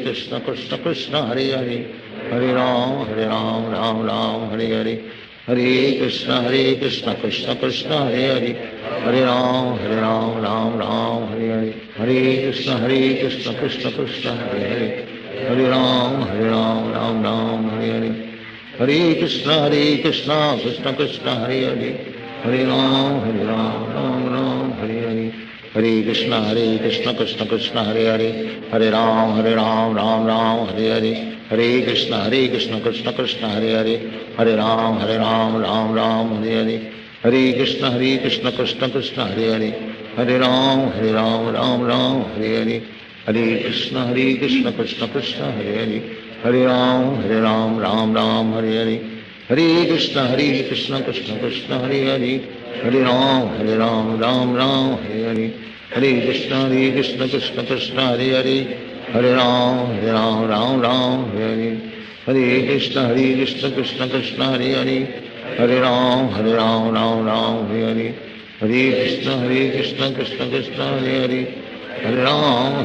Krishna Krishna Krishna Hare Hare Hare Ram Ram Ram Hare Hare Hare Krishna Krishna Krishna Hare Hare Hare Ram Ram Ram Hare Hare Hare Krishna Krishna Krishna Hare Hare Hare Ram Ram Ram Hare Hare Hare Krishna Krishna Krishna Hare Hare Hare Ram Ram Ram Hare Hare Hare Krishna Krishna Krishna Hare Hare Hare Ram Ram Ram Hare Hare Hare Krishna Krishna Krishna Hare Hare Hare Ram Ram Ram Hare Hare Hare Krishna Krishna Krishna Hare Hare Hare Ram Ram Ram Hare Hare Hare Krishna Krishna Krishna Hare Hare Hare Ram Ram Ram Hare Hare Hare Krishna Krishna Krishna Hare Hare Hare Ram Ram Ram Hare Hare Hare Krishna Krishna Krishna Hare Hare Hare Ram Ram Ram Hare Hare Hare Krishna Krishna Krishna Hare Hare Hare Ram Ram Ram Hare Hare Hare Krishna Krishna Krishna Hare Hare Hare Ram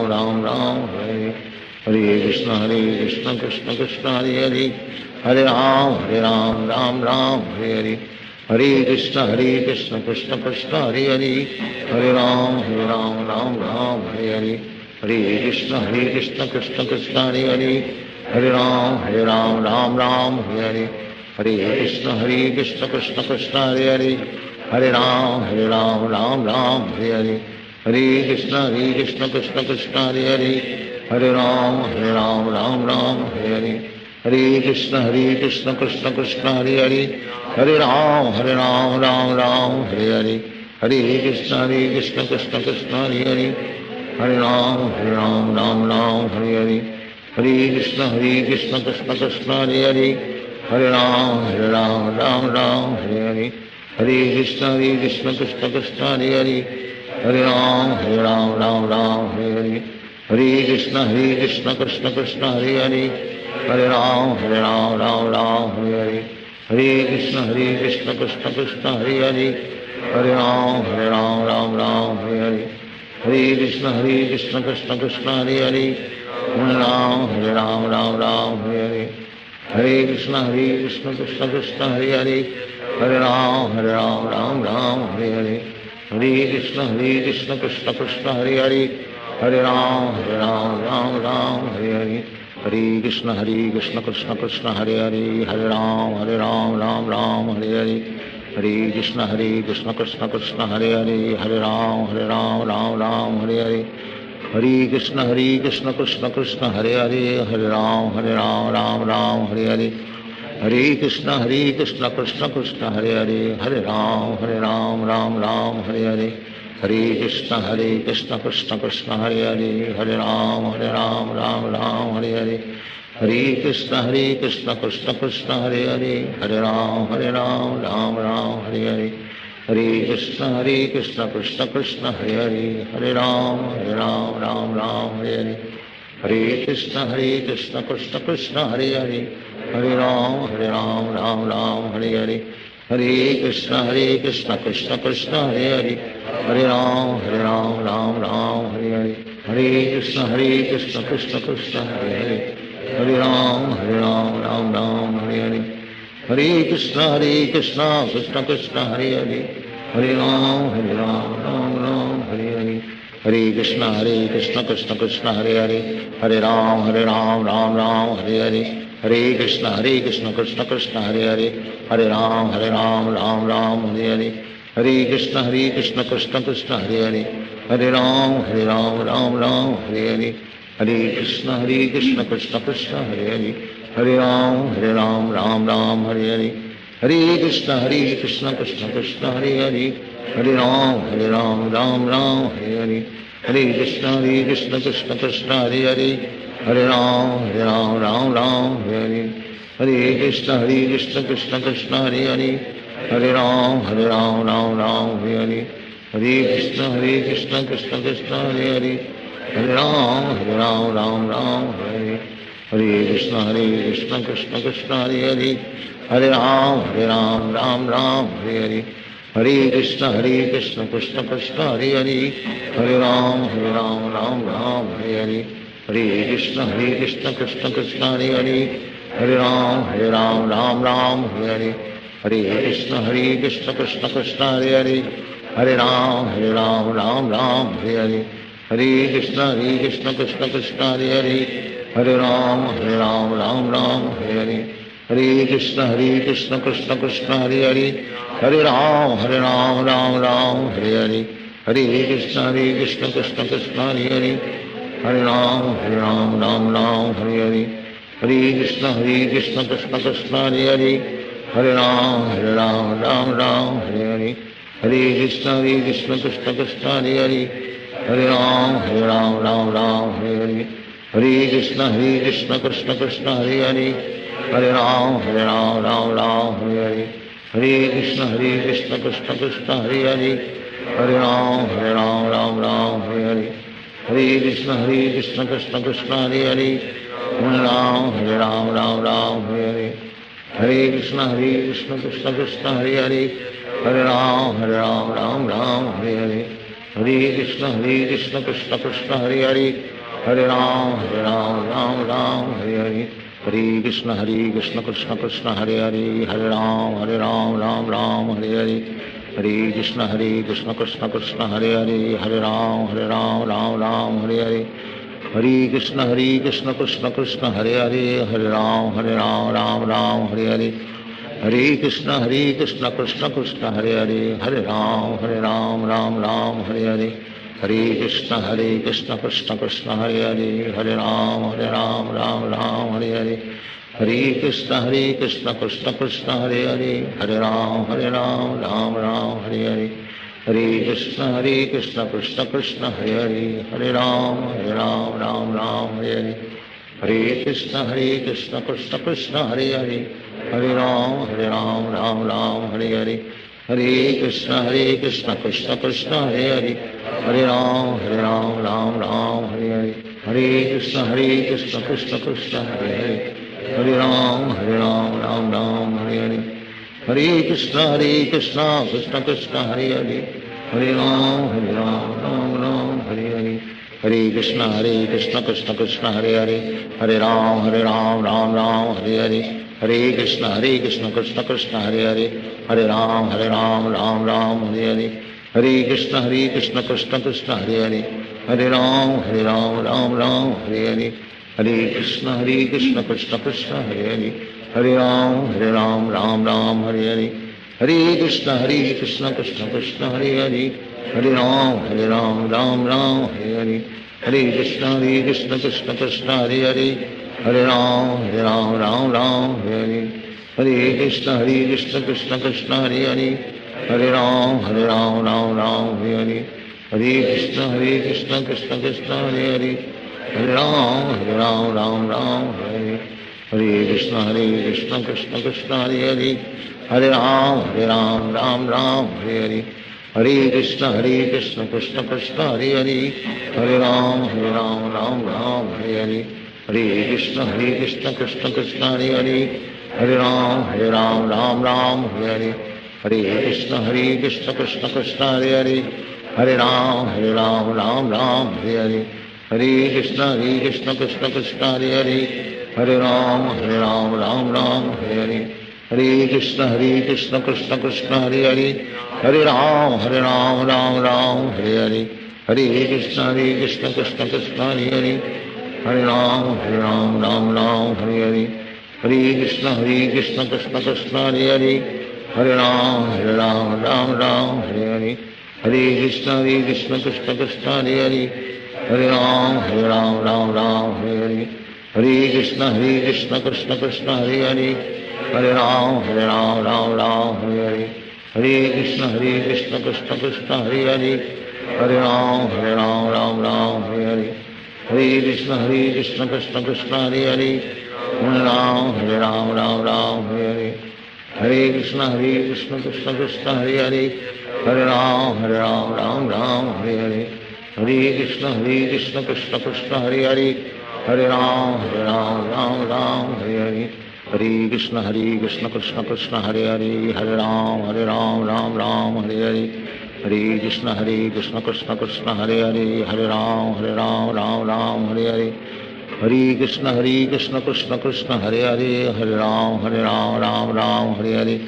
Ram Ram Hare Hare Hare Krishna Krishna Krishna Hare Hare Hare Ram Ram Ram Hare Hare Hare Krishna Krishna Krishna Hare Hare Hare Ram Ram Ram Hare Hare Hare Krishna Krishna Krishna Hare Hare Hare Ram Ram Ram Hare Hare Hare Krishna Krishna Krishna Hare Hare Hare Ram Ram Ram Hare Hare Hare Krishna Krishna Krishna Hare Hare Hare Ram Ram Ram Hare Hare Hare Krishna Krishna Krishna Hare Hare Hare Ram Ram Ram Hare Hare Hare Krishna Krishna Krishna Hare Hare Hare Ram Ram Ram Hare Hare Hare Krishna Krishna Krishna Hare Hare Hare Ram Ram Ram Hare Hare Hare Krishna Krishna Krishna Hare Hare Hare Ram Ram Ram Hare Hare Hare Krishna Krishna Krishna Hare Hare Hare Ram Ram Ram Hare Hare Hare Krishna Krishna Krishna Hare Hare Hare Ram Ram Ram Hare Hare Hare Krishna Krishna Krishna Hare Hare Hare Ram Ram Ram Hare Hare Hare Krishna Krishna Krishna Hare Hare Hare Ram Ram Ram Hare Hare Hare Krishna Krishna Krishna Hare Hare Hare Ram Ram Ram Hare Hare Hare Krishna Krishna Krishna Hare Hare Hare Ram Ram Ram Hare Hare Hare Krishna Krishna Krishna Hare Hare Hare Ram Ram Ram Hare Hare Hare Krishna Krishna Krishna Hare Hare Hare Ram Ram Ram Hare Hare Hare Krishna Krishna Krishna Hare Hare Hare Ram Ram Ram Hare Hare Hare Krishna Krishna Krishna Hare Hare Hare Ram Ram Ram Hare Hare Krishna Krishna Krishna Hare Hare Hare Ram Ram Hare Hare Hare Krishna Krishna Krishna Hare Hare Hare Ram Ram Hare Hare Hare Krishna Krishna Krishna Hare Hare Hare Ram Ram Hare Hare Hare Krishna Krishna Krishna Hare Hare Hare Ram Ram Hare Hare Hare Krishna Krishna Krishna Hare Hare Hare Ram Ram Hare Hare Hare Krishna Krishna Krishna Hare Hare Hare Ram Ram Hare Hare Hare Krishna Krishna Krishna Hare Hare Hare Ram Ram Hare Hare Hare Krishna Krishna Krishna Hare Hare Hare Ram Ram Hare Hare Hare Krishna Krishna Krishna Hare Hare Hare Ram Ram Hare Hare Hare Krishna Krishna Krishna Hare Hare Hare Ram Ram Hare Hare Hare Krishna Krishna Krishna Hare Hare Hare Ram Ram Hare Hare Hare Krishna Krishna Krishna Hare Hare Hare Ram Ram Hare Hare Hare Krishna Krishna Krishna Hare Hare Hare Ram Ram Hare Hare Hare Krishna Krishna Krishna Hare Hare Hare Ram Ram Hare Hare Hare Krishna Krishna Krishna Hare Hare Hare Ram Ram Hare Hare Hare Krishna Krishna Krishna Hare Hare Hare Ram Ram Hare Hare Hare Krishna Krishna Krishna Hare Hare Hare Ram Ram Hare Hare Hare Krishna Krishna Krishna Hare Hare Hare Ram Ram Hare Hare Hare Krishna Krishna Krishna Hare Hare Hare Ram Ram Hare Hare Hare Krishna Krishna Krishna Hare Hare Hare Ram Ram Hare Hare Hare Krishna Krishna Krishna Hare Hare Hare Ram Ram Hare Hare Hare Krishna Krishna Krishna Hare Hare Hare Ram Ram Hare Hare Hare Krishna Krishna Krishna Hare Hare Hare Ram Ram Hare Hare Hare Krishna Krishna Krishna Hare Hare Hare Ram Ram Hare Hare Hare Krishna Krishna Krishna Hare Hare Hare Ram Ram Hare Hare Hare Krishna Krishna Krishna Hare Hare Hare Ram Ram Hare Hare Hare Krishna Krishna Krishna Hare Hare Hare Ram Ram Hare Hare Hare Krishna Krishna Krishna Hare Hare Hare Ram Ram Hare Hare Hare Krishna Krishna Krishna Hare Hare Hare Ram Ram Hare Hare Hare Krishna Krishna Krishna Hare Hare Hare Ram Ram Hare Hare Hare Krishna Krishna Krishna Hare Hare Hare Ram Ram Hare Hare Hare Krishna Krishna Krishna Hare Hare Hare Ram Ram Hare Hare Hare Krishna Krishna Krishna Hare Hare Hare Ram Ram Hare Hare Hare Krishna Krishna Krishna Hare Hare Hare Ram Ram Hare Hare Hare Krishna Krishna Krishna Hare Hare Hare Ram Ram Hare Hare Hare Krishna Krishna Krishna Hare Hare Hare Ram Ram Hare Hare Hare Krishna Krishna Krishna Hare Hare Hare Ram Ram Hare Hare Hare Krishna Krishna Krishna Hare Hare Hare Ram Ram Hare Hare Hare Krishna Krishna Krishna Hare Hare Hare Ram Ram Hare Hare Hare Krishna Krishna Krishna Hare Hare Hare Ram Ram Hare Hare Hare Krishna Krishna Krishna Hare Hare Hare Ram Ram Hare Hare Hare Krishna Krishna Krishna Hare Hare Hare Ram Ram Hare Hare Hare Krishna Krishna Krishna Hare Hare Hare Ram Ram Hare Hare Hare Krishna Krishna Krishna Hare Hare Hare Ram Ram Hare Hare Hare Krishna Krishna Krishna Hare Hare Hare Ram Ram Hare Hare Hare Krishna Krishna Krishna Hare Hare Hare Ram, Ram Ram, Hare Hare. Hare Krishna, Krishna Krishna, Hare Hare. Hare Ram, Ram Ram, Hare Hare. Hare Krishna, Krishna Krishna, Hare Hare. Hare Ram, Ram Hare Hare. Hare Krishna, Krishna Krishna, Hare Hare. Hare Ram, Ram Hare Hare. Hare Krishna, Krishna Krishna, Hare Hare. Hare Ram, Ram Hare Hare. Hare Krishna, Krishna Krishna, Hare Hare. Hare Ram, Ram Hare Hare. Hare Krishna, Krishna Krishna, Hare Hare. Hare Ram, Ram Hare Hare. Hare Krishna, Krishna Krishna, Hare Hare. Hare Ram, Ram Hare Hare. Hare Krishna, Krishna Krishna, Hare Hare. Hare Ram, Hare Hare. Hare Krishna, Krishna Krishna, Hare Hare. Hare Ram, Hare Hare. Hare Krishna, Krishna Krishna, Hare Hare. Hare Ram, Hare Hare. Hare Krishna, Krishna Krishna, Hare Hare. Hare Ram, Hare Hare. Hare Krishna, Krishna Krishna, Hare Hare. Hare Ram, Hare Hare. Hare Krishna, Krishna Krishna, Hare Hare. Hare Ram, Hare Hare. Hare Krishna, Krishna Krishna, Hare Hare. Hare Ram, Hare Hare. Hare Krishna, Krishna Krishna, Hare Hare. Hare Ram, Hare Hare. Hare Krishna, Krishna Krishna, Hare Hare. Hare Ram, Hare Hare. Hare Krishna, Krishna Krishna, Hare Hare. Hare Ram, Hare Hare. Hare Krishna, Krishna Krishna, Hare Hare. Hare Ram, Hare Hare.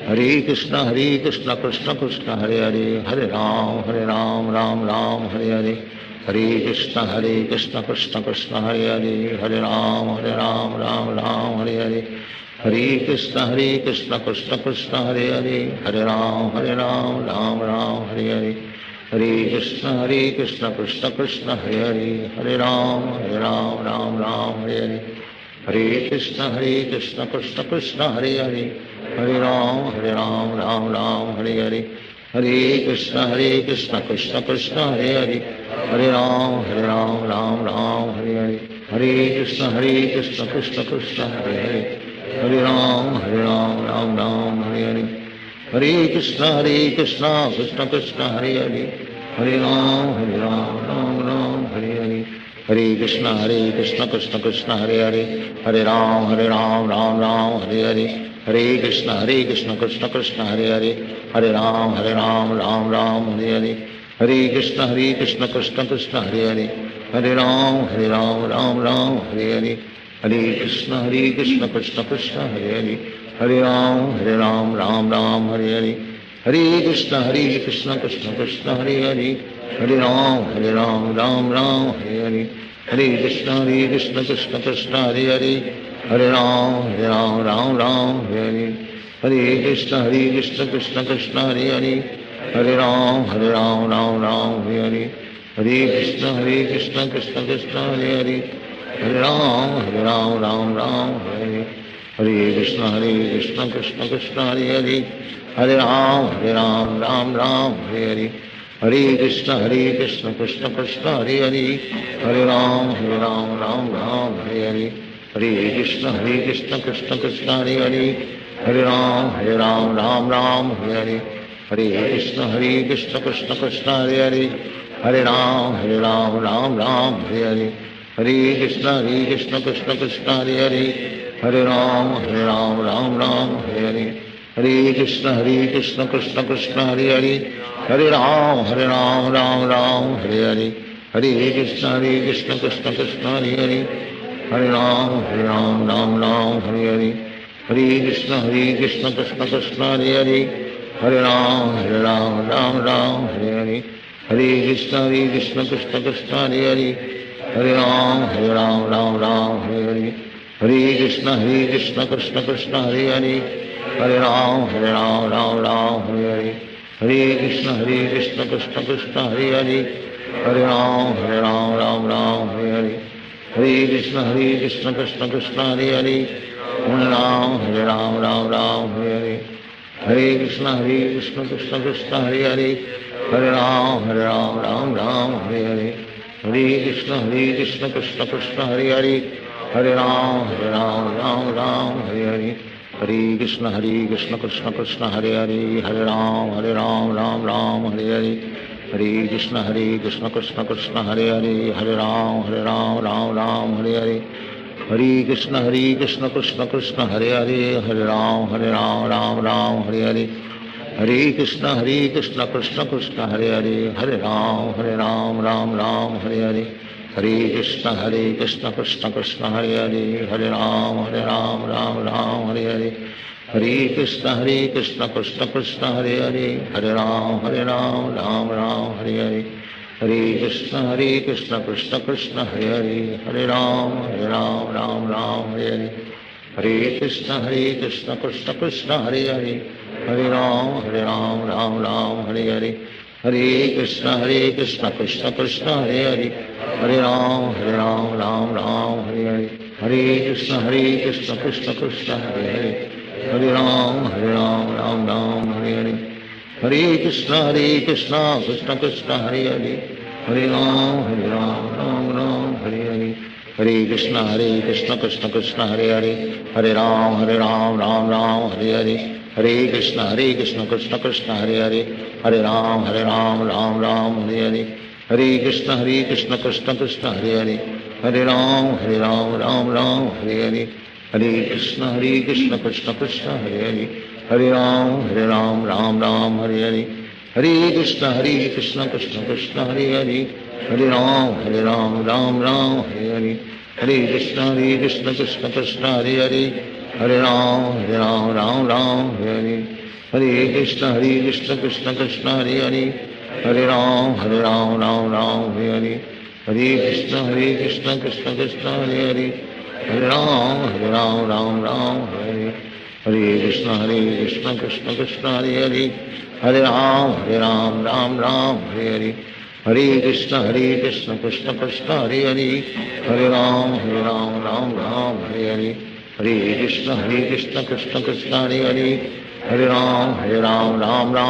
Hare Krishna, Krishna Krishna, Hare Hare. Hare Ram, Hare Hare. Hare Krishna, Krishna Krishna, Hare Hare. Hare Ram, Hare Hare. Hare Krishna, Krishna Krishna, Hare Hare. Hare Ram, Hare Hare. Hare Krishna, Krishna Krishna, Hare Hare. Hare Ram, Hare Hare. Hare Krishna, Krishna Krishna, Hare Hare. Hare Ram, Hare Hare. Hare Krishna, Krishna Krishna, Hare Hare. Hare Ram, Hare Hare. Hare Krishna, Krishna Krishna, Hare Hare. Hare Ram, Hare Hare. Hare Krishna, Krishna Krishna, Hare Hare. Hare Ram, Hare Hare. Hare Krishna, Krishna Krishna, Hare Hare. Hare Ram, Hare Hare. Hare Krishna, Krishna Krishna, Hare Hare. Hare Ram, Hare Hare. Hare Krishna, Krishna Krishna, Hare Hare. Hare Ram, Hare Hare. Hare Krishna, Krishna Krishna, Hare Hare. Hare Ram, Hare Hare. Hare Krishna, Krishna Krishna, Hare Hare. Hare Ram, Hare Hare. Hare Krishna, Krishna Krishna, Hare Hare. Hare Ram, Hare Hare. Hare Krishna, Krishna Krishna, Hare Hare. Hare Ram, Hare Hare. Hare Krishna, Krishna Krishna, Hare Hare. Hare Ram, Hare Hare. Hare Krishna, Krishna Krishna, Hare Hare. Hare Ram, Hare Hare. Hare Krishna, Krishna Krishna, Hare Hare. Hare Ram, Hare Hare. Hare Krishna, Krishna Krishna, Hare Hare. Hare Ram, Hare Hare. Hare Krishna, Krishna Krishna, Hare Hare. Hare Ram, Hare Hare. Hare Krishna, Krishna Krishna, Hare Hare. Hare Ram, Hare Hare. Hare Krishna, Krishna Krishna, Hare Hare. Hare Ram, Hare Hare. Hare Krishna, Krishna Krishna, Hare Hare. Hare Ram, Hare Hare. Hare Krishna, Krishna Krishna, Hare Hare. Hare Ram, Hare Hare. Hare Krishna, Krishna Krishna, Hare Hare. Hare Ram, Hare Hare. Hare Krishna, Krishna Krishna, Hare Hare. Hare Ram, Hare Hare. Hare Krishna, Krishna Krishna, Hare Hare. Hare Ram, Hare Hare. Hare Krishna, Krishna Krishna, Hare Hare. Hare Ram, Hare Hare. Hare Krishna Krishna Krishna Hare Hare, Hare Ram Ram Ram Hare Hare, Hare Krishna Krishna Krishna Hare Hare, Hare Ram Ram Hare Hare, Hare Krishna Krishna Krishna Hare Hare, Hare Ram Ram Hare Hare, Hare Krishna Krishna Krishna Hare Hare, Hare Ram Ram Hare Hare, Hare Krishna Krishna Krishna Hare Hare, Hare Ram Ram Hare Hare, Hare Krishna Krishna Krishna Hare Hare, Hare Ram Ram Hare Hare, Hare Krishna Krishna Krishna Hare Hare, Hare Ram Ram Hare Hare, Hare Krishna Krishna Krishna Hare Hare, Hare Ram Ram Hare Hare, Hare Krishna Krishna Krishna Hare Hare, Hare Ram Ram Hare Hare, Hare Krishna Krishna Krishna Hare Hare, Hare Ram Ram Hare Hare, Hare Krishna Krishna Krishna Hare Hare, Hare Ram Ram Hare Hare, Hare Krishna Krishna Krishna Hare Hare, Hare Ram Ram Hare Hare, Hare Krishna Krishna Krishna Hare Hare, Hare Ram Ram Hare Hare, Hare Krishna Krishna Krishna Hare Hare, Hare Ram Ram Hare Hare, Hare Krishna Krishna Krishna Hare Hare, Hare Ram Ram Hare Hare, Hare Krishna Krishna Krishna Hare Hare, Hare Ram Ram Hare Hare, Hare Krishna Krishna Krishna Hare Hare, Hare Ram Ram Hare Hare, Hare Krishna Krishna Krishna Hare Hare, Hare Ram Ram Hare Hare, Hare Krishna Krishna Krishna Hare Hare, Hare Ram Ram Hare Hare, Hare Krishna Krishna Krishna Hare Hare, Hare Ram Ram Hare Hare, Hare Krishna Krishna Krishna Hare Hare, Hare Ram Ram Hare Hare, Hare Krishna Krishna Krishna Hare Hare, Hare Ram Ram Hare Hare, Hare Krishna Krishna Krishna Hare Hare, Hare Ram Ram Hare Hare, Hare Krishna Krishna Krishna Hare Hare, Hare Ram Ram Hare Hare, Hare Krishna Krishna Krishna Hare Hare, Hare Ram Ram Hare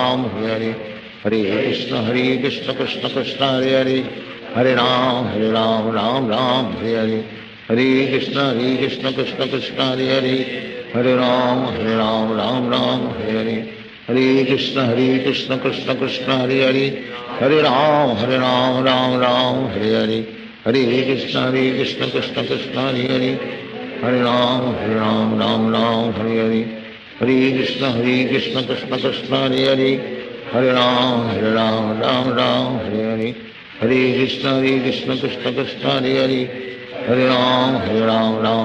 Hare, Hare Krishna Krishna Krishna Hare Hare, Hare Ram Ram Hare Hare, Hare Krishna Krishna Krishna Hare Hare, Hare Ram Ram Hare Hare, Hare Krishna Krishna Krishna Hare Hare, Hare Ram Ram Hare Hare, Hare Krishna Krishna Krishna Hare Hare, Hare Ram Ram Hare Hare, Hare Krishna Krishna Krishna Hare Hare, Hare Ram Ram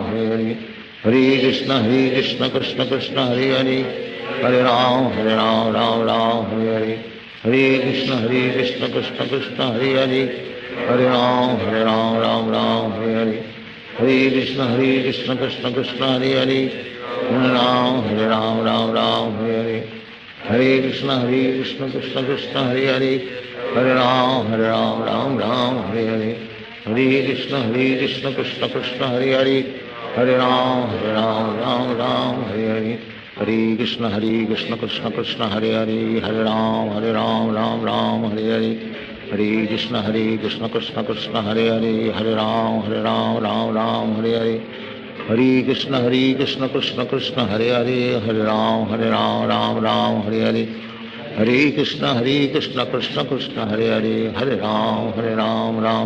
Hare Hare, Hare Krishna Krishna Krishna Hare Hare, Hare Ram Hare Hare, Hare Krishna Krishna Krishna Hare Hare, Hare Ram Ram Hare Hare, Hare Krishna Krishna Krishna Hare Hare, Hare Ram Ram Hare Hare, Hare Krishna Krishna Krishna Hare Hare, Hare Ram Ram Hare Hare, Hare Krishna Krishna Krishna Hare Hare, Hare Ram Ram Hare Hare, Hare Krishna Krishna Krishna Hare Hare, Hare Ram Ram Hare Hare, Hare Krishna Krishna Krishna Hare Hare, Hare Ram Ram Hare Hare, Hare Krishna Krishna Krishna Hare Hare, Hare Ram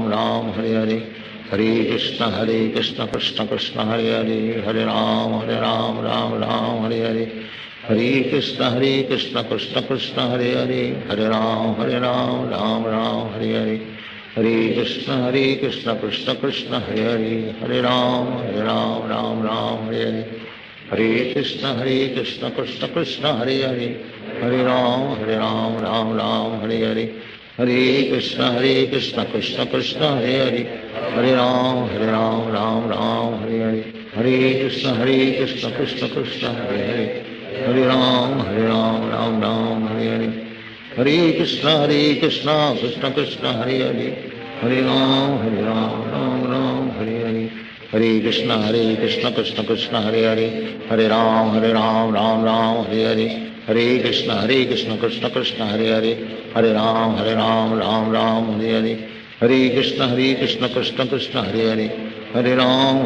Ram Hare Hare, Hare Krishna Krishna Krishna Hare Hare, Hare Ram Ram Hare Hare, Hare Krishna Krishna Krishna Hare Hare, Hare Ram Ram Hare Hare, Hare Krishna Krishna Krishna Hare Hare, Hare Ram Ram Hare Hare, Hare Krishna Krishna Krishna Hare Hare, Hare Ram Ram Hare Hare, Hare Krishna Krishna Krishna Hare Hare, Hare Ram Ram Hare Hare, Hare Krishna Krishna Krishna Hare Hare, Hare Ram Hare Hare, Hare Krishna Krishna Krishna Hare Hare, Hare Ram Ram Hare Hare, Hare Krishna Krishna Krishna Hare Hare, Hare Ram Ram Hare Hare, Hare Krishna Krishna Krishna Hare Hare, Hare Ram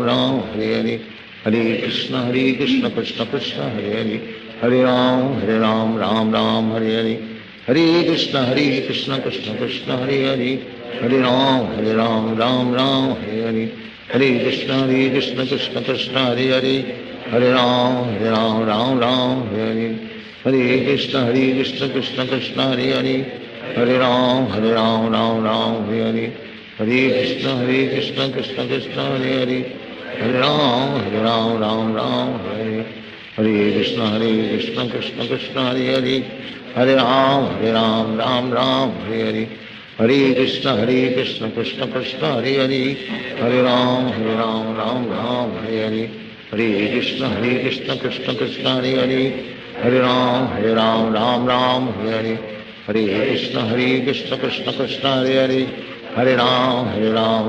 Ram Hare Hare, Hare Krishna Krishna Krishna Hare Hare Hare Ram Ram Ram Hare Hare Hare Krishna Krishna Krishna Hare Hare Hare Ram Ram Ram Hare Hare Hare Krishna Krishna Krishna Hare Hare Hare Ram Ram Ram Hare Hare Hare Krishna Krishna Krishna Hare Hare Hare Ram Ram Ram Hare Hare Hare Krishna Krishna Krishna Hare Hare Hare Ram Ram Ram Hare Hare Krishna Krishna Krishna Hare Hare Hare Ram Ram Ram Hare Hare Hare Krishna Krishna Krishna Hare Hare Hare Ram Ram Ram Hare Hare Hare Krishna Krishna Krishna Hare Hare Hare Ram Ram Ram Hare Hare Hare Krishna Krishna Krishna Hare Hare Hare Ram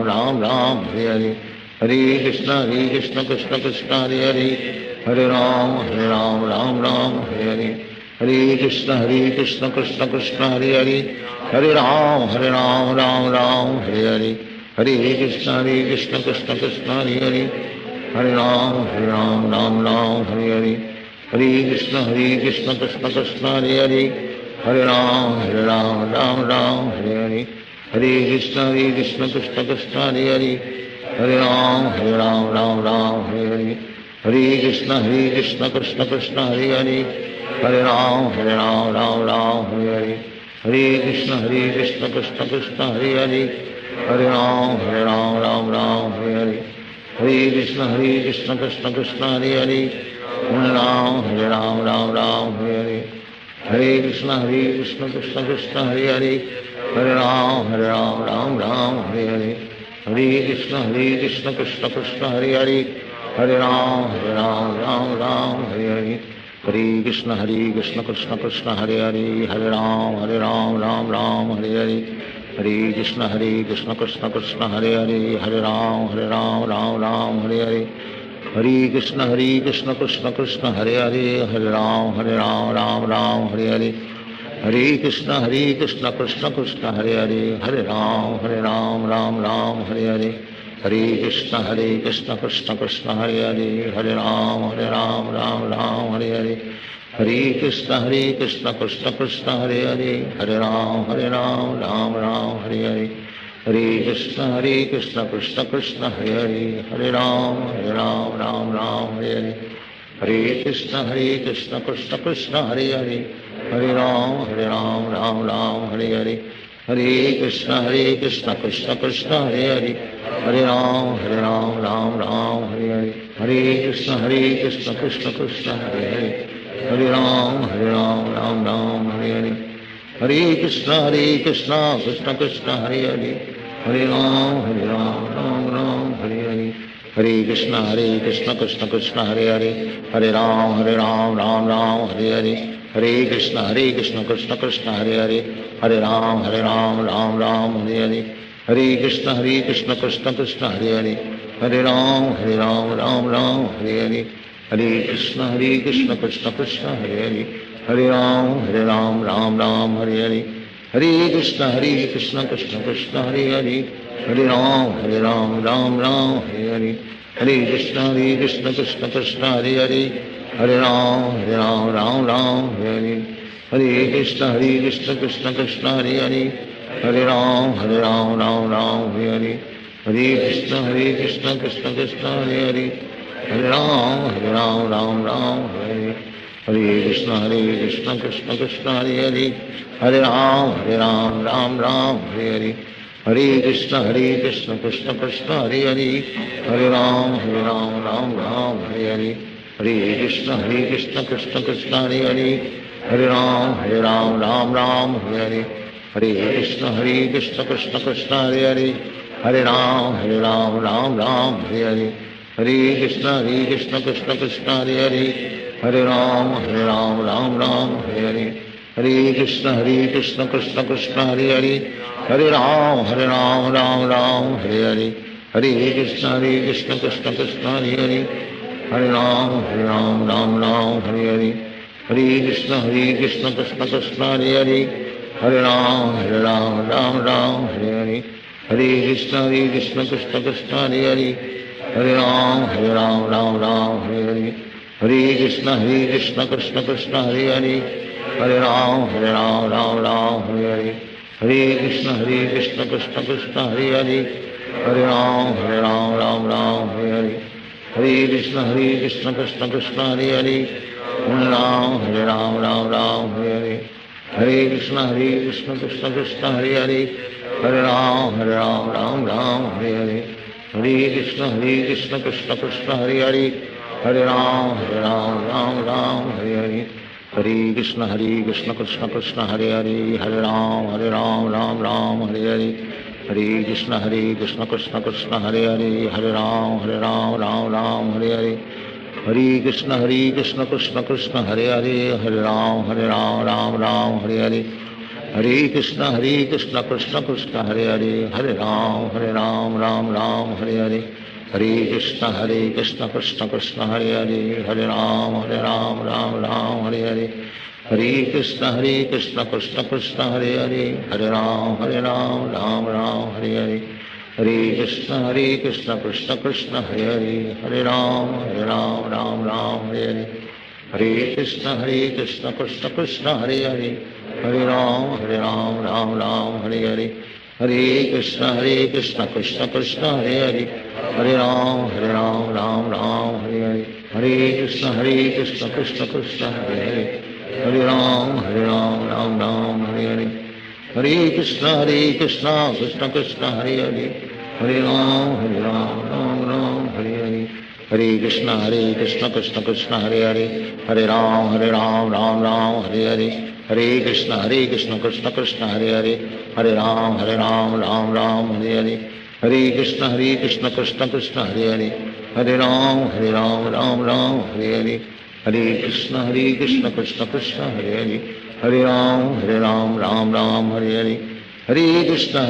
Ram Ram Hare Hare Hare Krishna Krishna Krishna Hare Hare Hare Ram Ram Ram Hare Hare Hare Krishna Krishna Krishna Hare Hare Hare Ram Ram Hare Hare Hare Krishna Krishna Krishna Hare Hare Hare Ram Ram Hare Hare Hare Krishna Krishna Krishna Hare Hare Hare Ram Ram Hare Hare Hare Krishna Krishna Krishna Hare Hare Hare Ram Ram Hare Hare Hare Krishna Krishna Krishna Hare Hare Hare Ram Ram Hare Hare Hare Krishna Krishna Krishna Hare Hare Hare Ram Ram Hare Hare Hare Krishna Krishna Krishna Hare Hare Hare Ram Ram Hare Hare Hare Krishna Krishna Krishna Hare Hare Hare Ram Ram Hare Hare Hare Krishna Krishna Krishna Hare Hare Hare Ram Ram Hare Hare Hare Krishna Krishna Krishna Hare Hare Hare Ram Ram Hare Hare Hare Krishna Krishna Krishna Hare Hare Hare Ram Ram Hare Hare Hare Krishna Krishna Krishna Hare Hare Hare Ram Ram Hare Hare Hare Krishna Krishna Krishna Hare Hare Hare Ram Ram Hare Hare Hare Krishna Krishna Krishna Hare Hare Hare Ram Ram Hare Hare Hare Krishna Krishna Krishna Hare Hare Hare Ram Ram Hare Hare Hare Krishna Krishna Krishna Hare Hare Hare Ram Ram Hare Hare Hare Krishna Krishna Krishna Hare Hare Hare Ram Ram Hare Hare Hare Krishna Krishna Krishna Hare Hare Hare Ram Ram Hare Hare Hare Krishna Krishna Krishna Hare Hare Hare Ram Ram Hare Hare Hare Krishna Krishna Krishna Hare Hare Hare Ram Ram Hare Hare Hare Krishna Krishna Krishna Hare Hare Hare Ram Ram Hare Hare Hare Krishna Krishna Krishna Hare Hare Hare Ram Ram Hare Hare Hare Krishna Krishna Krishna Hare Hare Hare Ram Ram Hare Hare Hare Krishna Krishna Krishna Hare Hare Hare Ram Ram Hare Hare Hare Krishna Krishna Krishna Hare Hare Hare Ram Ram Hare Hare Hare Krishna Krishna Krishna Hare Hare Hare Ram Ram Hare Hare Hare Krishna Krishna Krishna Hare Hare Hare Ram Ram Hare Hare Hare Krishna Krishna Krishna Hare Hare Hare Ram Ram Hare Hare Hare Krishna Krishna Krishna Hare Hare Hare Ram Ram Hare Hare Hare Krishna Krishna Krishna Hare Hare Hare Ram Ram Hare Hare Hare Krishna Krishna Krishna Hare Hare Hare Ram Ram Hare Hare Hare Krishna Krishna Krishna Hare Hare Hare Ram Ram Hare Hare Hare Krishna Krishna Krishna Hare Hare Hare Ram Ram Hare Hare Hare Krishna Krishna Krishna Hare Hare Hare Ram Ram Hare Hare Hare Krishna Krishna Krishna Hare Hare Hare Ram Hare Hare Hare Krishna Krishna Krishna Hare Hare Hare Ram Ram Hare Hare Hare Krishna Krishna Krishna Hare Hare Hare Ram Ram Ram Hare Hare Hare Krishna Krishna Krishna Hare Hare Hare Ram Ram Hare Hare Hare Krishna Krishna Krishna Hare Hare Hare Ram Ram Hare Hare Hare Krishna Krishna Krishna Hare Hare Hare Ram Ram Hare Hare Hare Krishna Krishna Krishna Hare Hare Hare Ram Ram Hare Hare Hare Krishna Krishna Krishna Hare Hare Hare Ram Ram Hare Hare Hare Krishna Krishna Krishna Hare Hare Hare Ram Ram Hare Hare Hare Krishna Krishna Krishna Hare Hare Hare Ram Ram Hare Hare Hare Krishna Krishna Krishna Hare Hare Hare Ram Hare Hare Hare Krishna Krishna Krishna Hare Hare Hare Ram Hare Hare Hare Krishna Krishna Krishna Hare Hare Hare Ram Hare Hare Hare Krishna Krishna Krishna Hare Hare Hare Ram Hare Hare Hare Krishna Krishna Krishna Hare Hare Hare Ram Hare Hare Hare Krishna Krishna Krishna Hare Hare Hare Ram Hare Hare Hare Krishna Krishna Krishna Hare Hare Hare Ram Hare Hare Hare Krishna Krishna Krishna Hare Hare Hare Ram Hare Hare Hare Krishna Krishna Krishna Hare Hare Hare Ram Hare Hare Hare Krishna Krishna Krishna Hare Hare Hare Ram Hare Hare Hare Krishna Krishna Krishna Hare Hare Hare Ram Hare Hare Hare Krishna Krishna Krishna Hare Hare Hare Ram Hare Hare Hare Krishna Krishna Krishna Hare Hare Hare Ram Hare Hare Hare Krishna Krishna Krishna Hare Hare Hare Ram Hare Hare Hare Krishna Krishna Krishna Hare Hare Hare Ram Hare Hare Hare Krishna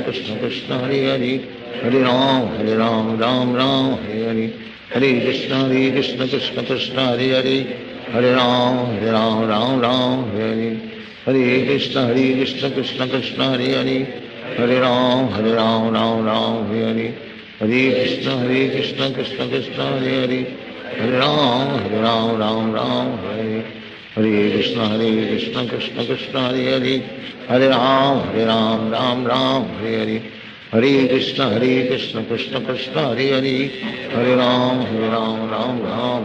Krishna Krishna Hare Hare Hare Ram Hare Hare Hare Krishna Krishna Krishna Hare Hare Hare Ram Hare Hare Hare Krishna Krishna Krishna Hare Hare Hare Ram Hare Hare Hare Krishna Krishna Krishna Hare Hare Hare Ram Hare Hare Hare Krishna Krishna Krishna Hare Hare Hare Ram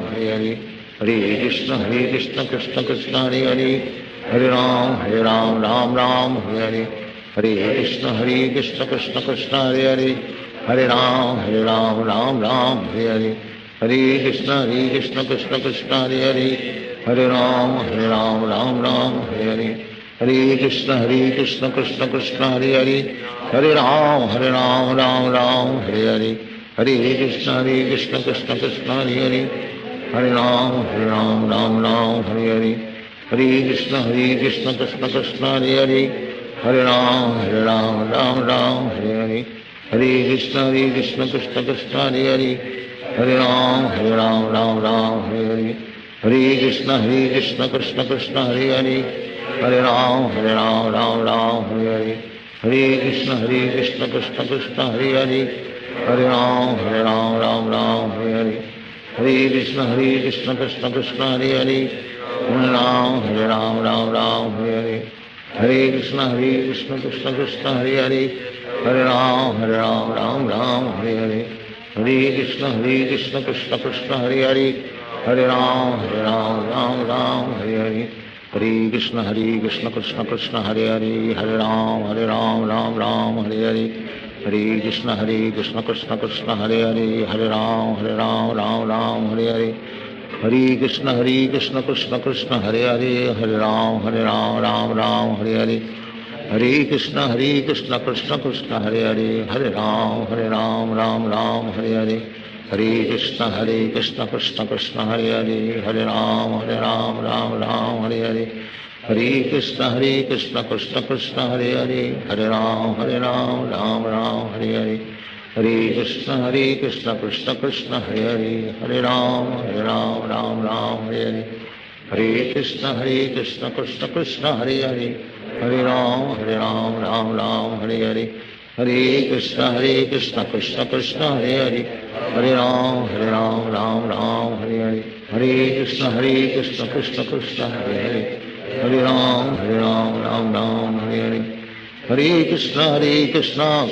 Hare Hare Hare Krishna Krishna Krishna Hare Hare Hare Ram Hare Hare Hare Krishna Krishna Krishna Hare Hare Hare Ram Hare Hare Hare Krishna Krishna Krishna Hare Hare Hare Ram Hare Hare Hare Krishna Krishna Krishna Hare Hare Hare Ram Hare Hare Hare Krishna Krishna Krishna Hare Hare Hare Ram Hare Hare Hare Krishna Krishna Krishna Hare Hare Hare Ram Hare Hare Hare Krishna Krishna Krishna Hare Hare Hare Ram Hare Hare Hare Krishna Krishna Krishna Hare Hare Hare Ram Hare Hare Hare Krishna Krishna Krishna Hare Hare Hare Ram Hare Hare Hare Krishna Krishna Krishna Hare Hare Hare Ram Hare Hare Hare Krishna Krishna Krishna Hare Hare Hare Ram Hare Hare Hare Krishna Krishna Krishna Hare Hare Hare Ram Hare Hare Hare Krishna Krishna Krishna Hare Hare Hare Ram Hare Hare Hare Krishna Krishna Krishna Hare Hare Hare Ram Hare Hare Hare Krishna Krishna Krishna Hare Hare Hare Ram Hare Hare Hare Krishna Krishna Krishna Hare Hare Hare Ram Hare Hare Hare Krishna Krishna Krishna Hare Hare Hare Ram Hare Hare Hare Krishna Krishna Krishna Hare Hare Hare Ram Hare Hare Hare Krishna Krishna Krishna Hare Hare Hare Ram Hare Hare Hare Hare Krishna Krishna Krishna Hare Hare Hare Ram Ram Ram Hare Hare Hare Krishna Krishna Krishna Hare Hare Hare Ram Ram Ram Hare Hare Hare Krishna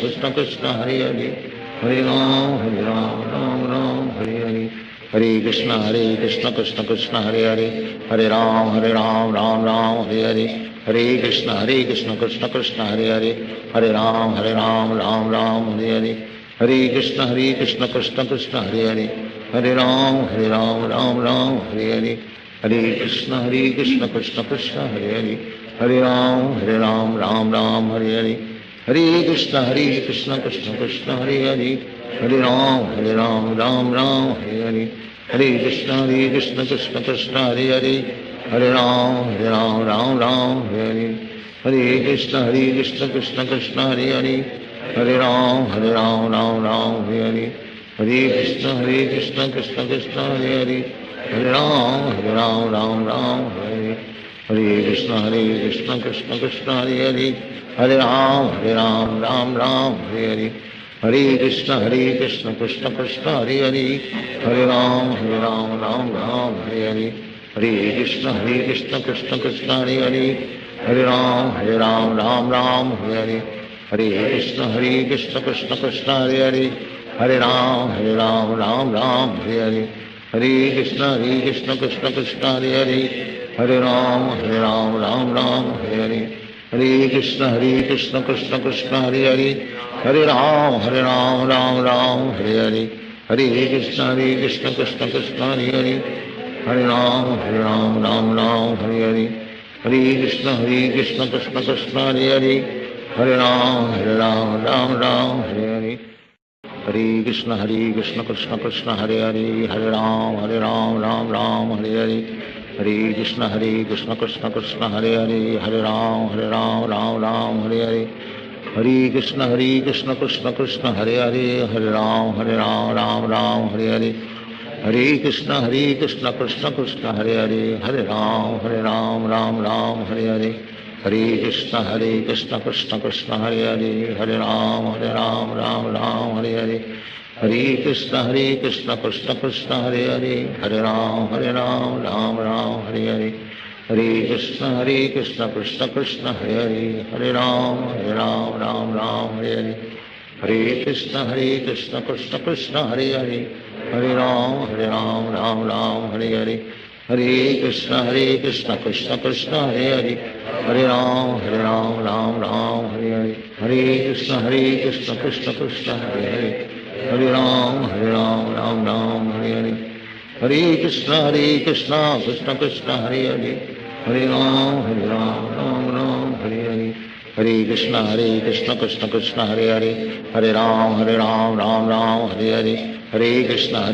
Krishna Krishna Hare Hare Hare Ram Ram Hare Hare Hare Krishna Krishna Krishna Hare Hare Hare Ram Ram Ram Hare Hare Hare Krishna Krishna Krishna Hare Hare Hare Ram Ram Ram Hare Hare Hare Krishna Krishna Krishna Hare Hare Hare Ram Ram Ram Hare Hare Hare Krishna Krishna Krishna Hare Hare Hare Ram Ram Hare Hare Hare Krishna Krishna Krishna Hare Hare Hare Ram Ram Hare Hare Hare Krishna Krishna Krishna Hare Hare Hare Ram Ram Hare Hare Hare Krishna Krishna Krishna Hare Hare Hare Ram Ram Hare Hare Hare Krishna Krishna Krishna Hare Hare Hare Ram Ram Hare Hare Hare Krishna Krishna Krishna Hare Hare Hare Ram Ram Hare Hare Hare Krishna Krishna Krishna Hare Hare Hare Ram Ram Hare Hare Hare Krishna Krishna Krishna Hare Hare Hare Ram Ram Hare Hare Hare Krishna Krishna Krishna Hare Hare Hare Ram Ram Hare Hare Hare Krishna Krishna Krishna Hare Hare Hare Ram Ram Hare Hare Hare Krishna Krishna Krishna Hare Hare Hare Ram Ram Hare Hare Hare Krishna Krishna Krishna Hare Hare Hare Ram Ram Hare Hare Hare Krishna Krishna Krishna Hare Hare Hare Ram Ram Hare Hare Hare Krishna Krishna Krishna Hare Hare Hare Ram Ram Hare Hare Hare Krishna Krishna Krishna Hare Hare Hare Ram Ram Hare Hare Hare Krishna Krishna Krishna Hare Hare Hare Ram Ram Hare Hare Hare Krishna Krishna Krishna Hare Hare Hare Ram Ram Hare Hare Hare Krishna Krishna Krishna Hare Hare Hare Ram Ram Hare Hare Hare Krishna Krishna Krishna Hare Hare Hare Ram Ram Hare Hare Hare Krishna Krishna Krishna Hare Hare Hare Ram Ram Hare Hare Hare Krishna Krishna Krishna Hare Hare Hare Ram Ram Hare Hare Hare Krishna Krishna Krishna Hare Hare Hare Ram Ram Hare Hare Hare Krishna Krishna Krishna Hare Hare Hare Ram Ram Hare Hare Hare Krishna Krishna Krishna Hare Hare Hare Ram Hare Hare Hare Krishna Krishna Krishna Hare Hare Hare Ram Ram Hare Hare Hare Krishna Krishna Krishna Hare Hare Hare Ram Ram Hare Hare Hare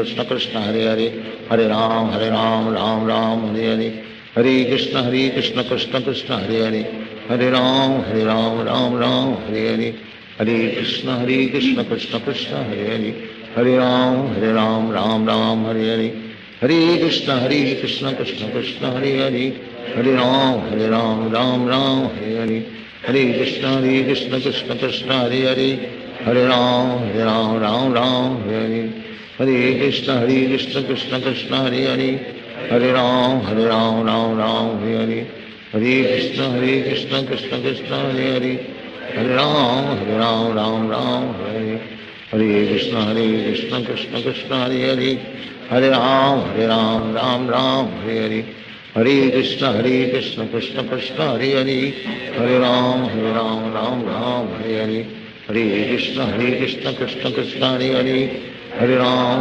Krishna Krishna Krishna Hare Hare Hare Ram Hare Hare Hare Krishna Krishna Krishna Hare Hare Hare Ram Ram Hare Hare Hare Krishna Krishna Krishna Hare Hare Hare Ram Hare Hare Hare Krishna Krishna Krishna Hare Hare Hare Ram Hare Hare Hare Krishna Krishna Krishna Hare Hare Hare Ram Hare Hare Hare Krishna Krishna Krishna Hare Hare Hare Ram Hare Hare Hare Krishna Krishna Krishna Hare Hare Hare Ram Hare Hare Hare Krishna Krishna Krishna Hare Hare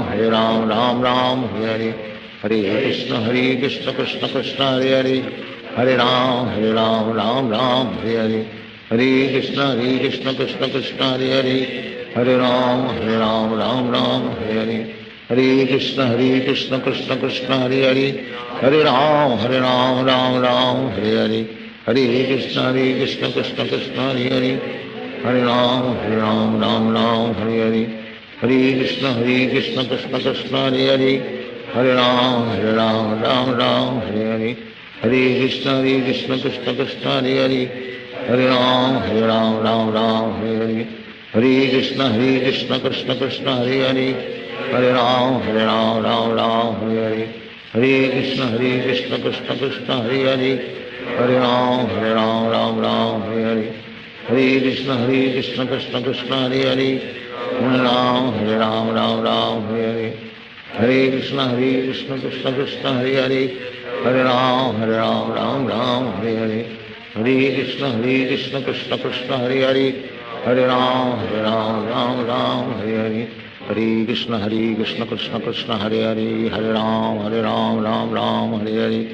Hare Ram Hare Hare Hare Krishna Krishna Krishna Hare Hare Hare Ram Hare Hare Hare Krishna Krishna Krishna Hare Hare Hare Ram Hare Hare Hare Krishna Krishna Krishna Hare Hare Hare Ram Hare Hare Hare Krishna Krishna Krishna Hare Hare Hare Ram Hare Hare Hare Krishna Krishna Krishna Hare Hare Hare Ram Hare Hare Hare Krishna Krishna Krishna Hare Hare Hare Ram Hare Hare Hare Krishna Krishna Krishna Hare Hare Hare Ram Ram Ram Hare Hare Hare Krishna Krishna Krishna Hare Hare Hare Ram Ram Ram Hare Hare Hare Krishna Krishna Krishna Hare Hare Hare Ram Ram Ram Hare Hare Hare Krishna Krishna Krishna Hare Hare Hare Ram Ram Hare Hare Hare Krishna Krishna Krishna Hare Hare Hare Ram Ram Hare Hare Hare Krishna Krishna Krishna Hare Hare Hare Ram Ram Hare Hare Hare Krishna Krishna Krishna Hare Hare Hare Ram Ram Hare Hare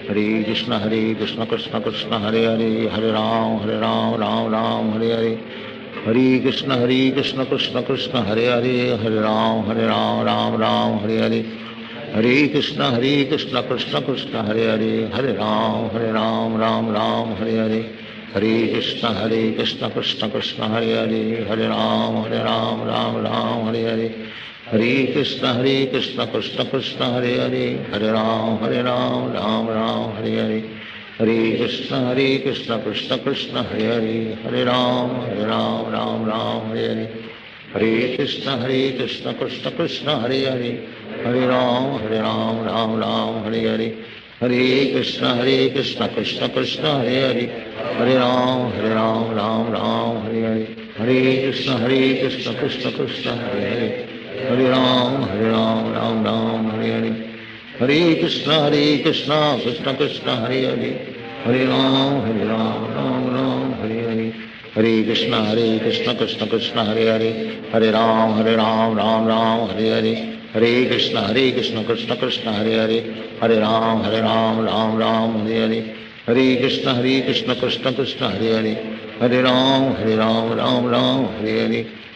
Hare Krishna Krishna Krishna Hare Hare Hare Ram Ram Hare Hare Hare Krishna Krishna Krishna Hare Hare Hare Ram Ram Hare Hare Hare Krishna Krishna Krishna Hare Hare Hare Ram Ram Hare Hare Hare Krishna Krishna Krishna Hare Hare Hare Ram Ram Hare Hare Hare Krishna Krishna Krishna Hare Hare Hare Ram Ram Hare Hare Hare Krishna Krishna Krishna Hare Hare Hare Ram Hare Hare Hare Krishna Krishna Krishna Hare Hare Hare Ram Hare Hare Hare Krishna Krishna Krishna Hare Hare Hare Ram Hare Hare Hare Krishna Krishna Krishna Hare Hare Hare Ram Hare Hare Hare Krishna Krishna Krishna Hare Hare Hare Ram Hare Hare Hare Krishna Krishna Krishna Hare Hare Hare Ram Hare Hare Hare Krishna Krishna Krishna Hare Hare Hare Ram Hare Hare Hare Krishna Krishna Krishna Hare Hare Hare Ram Hare Hare Hare Krishna Krishna Krishna Hare Hare Hare Ram Hare Hare Hare Krishna Krishna Krishna Hare Hare Hare Ram Hare Hare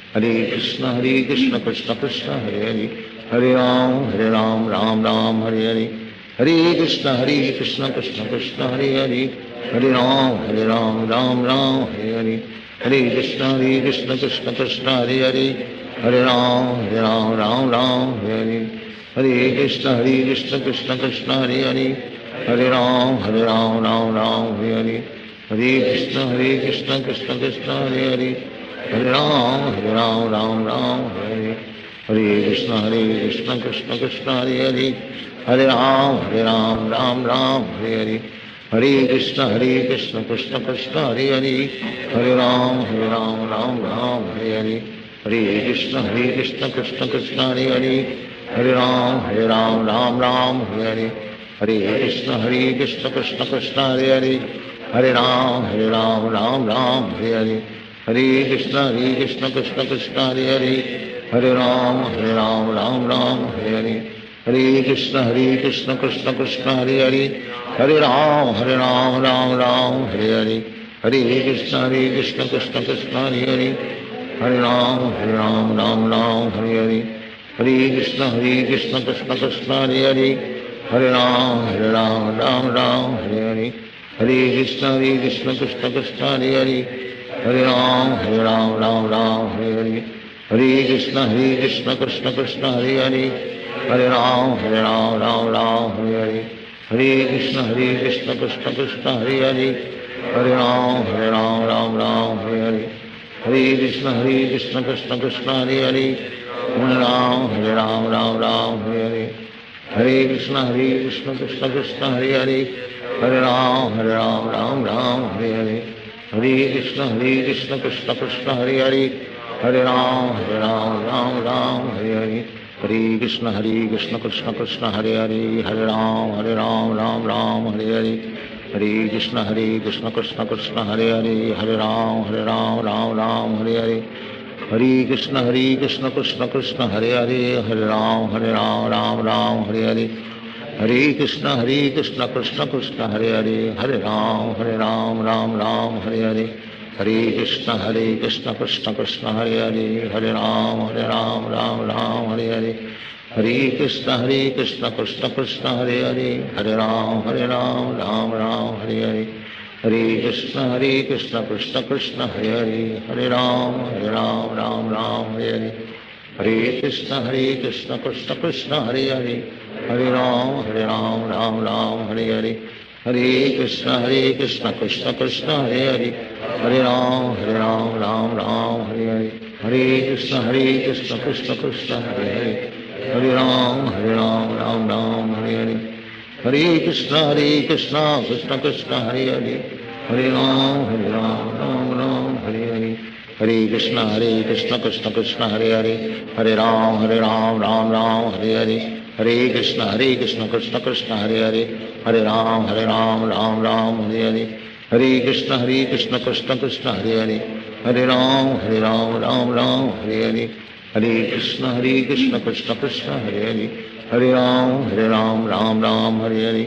Hare Krishna Krishna Krishna Hare Hare Hare Ram Hare Hare Hare Krishna Krishna Krishna Hare Hare Hare Ram Hare Hare Hare Krishna Krishna Krishna Hare Hare Hare Ram Hare Hare Hare Krishna Krishna Krishna Hare Hare Hare Ram Hare Hare Hare Krishna Krishna Krishna Hare Hare Hare Ram Hare Hare Hare Krishna Krishna Krishna Hare Hare Hare Ram Hare Hare Hare Krishna Krishna Krishna Hare Hare Hare Ram Hare Hare Hare Krishna Krishna Krishna Hare Hare Hare Ram Hare Hare Hare Krishna Krishna Krishna Hare Hare Hare Ram Hare Hare Hare Krishna Krishna Krishna Hare Hare Hare Ram Hare Hare Hare Krishna Krishna Krishna Hare Hare Hare Ram Hare Hare Hare Krishna Krishna Krishna Hare Hare Hare Ram Hare Hare Hare Krishna Krishna Krishna Hare Hare Hare Ram Hare Hare Hare Krishna Krishna Krishna Hare Hare Hare Ram Hare Hare Hare Krishna Krishna Krishna Hare Hare Hare Ram Hare Hare Hare Krishna Krishna Krishna Hare Hare Hare Ram Hare Hare Hare Krishna Krishna Krishna Hare Hare Hare Ram Hare Hare Hare Krishna Krishna Krishna Hare Hare Hare Ram Hare Hare Hare Krishna Krishna Krishna Hare Hare Hare Ram Hare Hare Hare Krishna Krishna Krishna Hare Hare Hare Ram Hare Hare Hare Krishna Krishna Krishna Hare Hare Hare Ram Hare Hare Hare Krishna Krishna Krishna Hare Hare Hare Ram Hare Hare Hare Krishna Krishna Krishna Hare Hare Hare Ram Hare Hare Hare Krishna Krishna Krishna Hare Hare Hare Ram Hare Hare Hare Krishna Krishna Krishna Hare Hare Hare Ram Hare Hare Hare Hare Krishna Krishna Krishna Hare Hare, Hare Ram Ram Ram Hare Hare, Hare Krishna Krishna Krishna Hare Hare, Hare Ram Ram Ram Hare Hare, Hare Krishna Krishna Krishna Hare Hare, Hare Ram Ram Hare Hare, Hare Krishna Krishna Krishna Hare Hare, Hare Ram Ram Ram Hare Hare, Hare Krishna Krishna Krishna Hare Hare, Hare Ram Ram Ram Hare Hare, Hare Krishna Krishna Krishna Hare Hare, Hare Ram Ram Ram Hare Hare, Hare Krishna Krishna Krishna Hare Hare, Hare Ram Ram Hare Hare,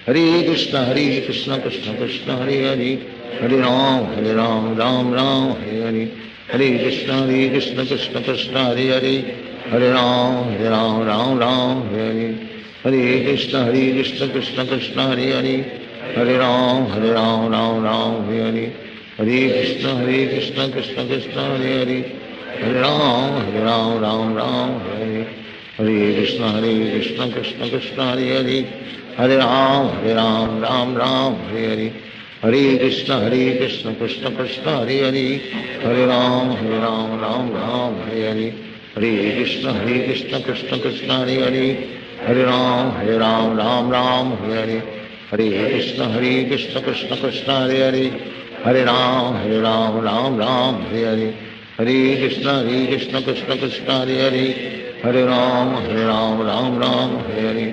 Hare Krishna Krishna Krishna Hare Hare, Hare Ram Ram Hare Hare, Hare Krishna Krishna Krishna Hare Hare, Hare Ram Ram Hare Hare, Hare Krishna Krishna Krishna Hare Hare, Hare Ram Ram Hare Hare, Hare Krishna Krishna Krishna Hare Hare, Hare Ram Ram Hare Hare, Hare Krishna Krishna Krishna Hare Hare, Hare Ram Ram Hare Hare, Hare Krishna Krishna Krishna Hare Hare, Hare Ram Ram Hare Hare, Hare Krishna Krishna Krishna Hare Hare, Hare Ram Ram Hare Hare, Hare Krishna Krishna Krishna Hare Hare, Hare Ram Ram Hare Hare, Hare Krishna Krishna Krishna Hare Hare, Hare Ram Ram Hare Hare, Hare Krishna Krishna Krishna Hare Hare, Hare Ram Ram Hare Hare, Hare Krishna Krishna Krishna Hare Hare, Hare Ram Ram Hare Hare,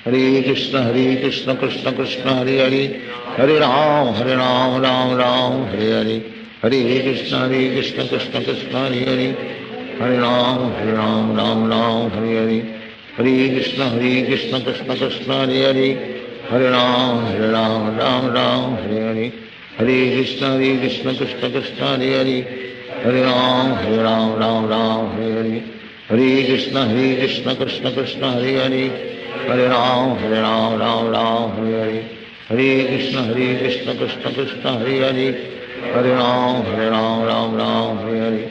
Hare Krishna Krishna Krishna Hare Hare, Hare Ram Ram Hare Hare, Hare Krishna Krishna Krishna Hare Hare, Hare Ram Ram Hare Hare, Hare Krishna Krishna Krishna Hare Hare, Hare Ram Ram Hare Hare, Hare Krishna Krishna Krishna Hare Hare, Hare Ram Ram Hare Hare, Hare Krishna Krishna Krishna Hare Hare, Hare Ram Ram Hare Hare, Hare Krishna Krishna Krishna Hare Hare, Hare Ram Ram Hare Hare,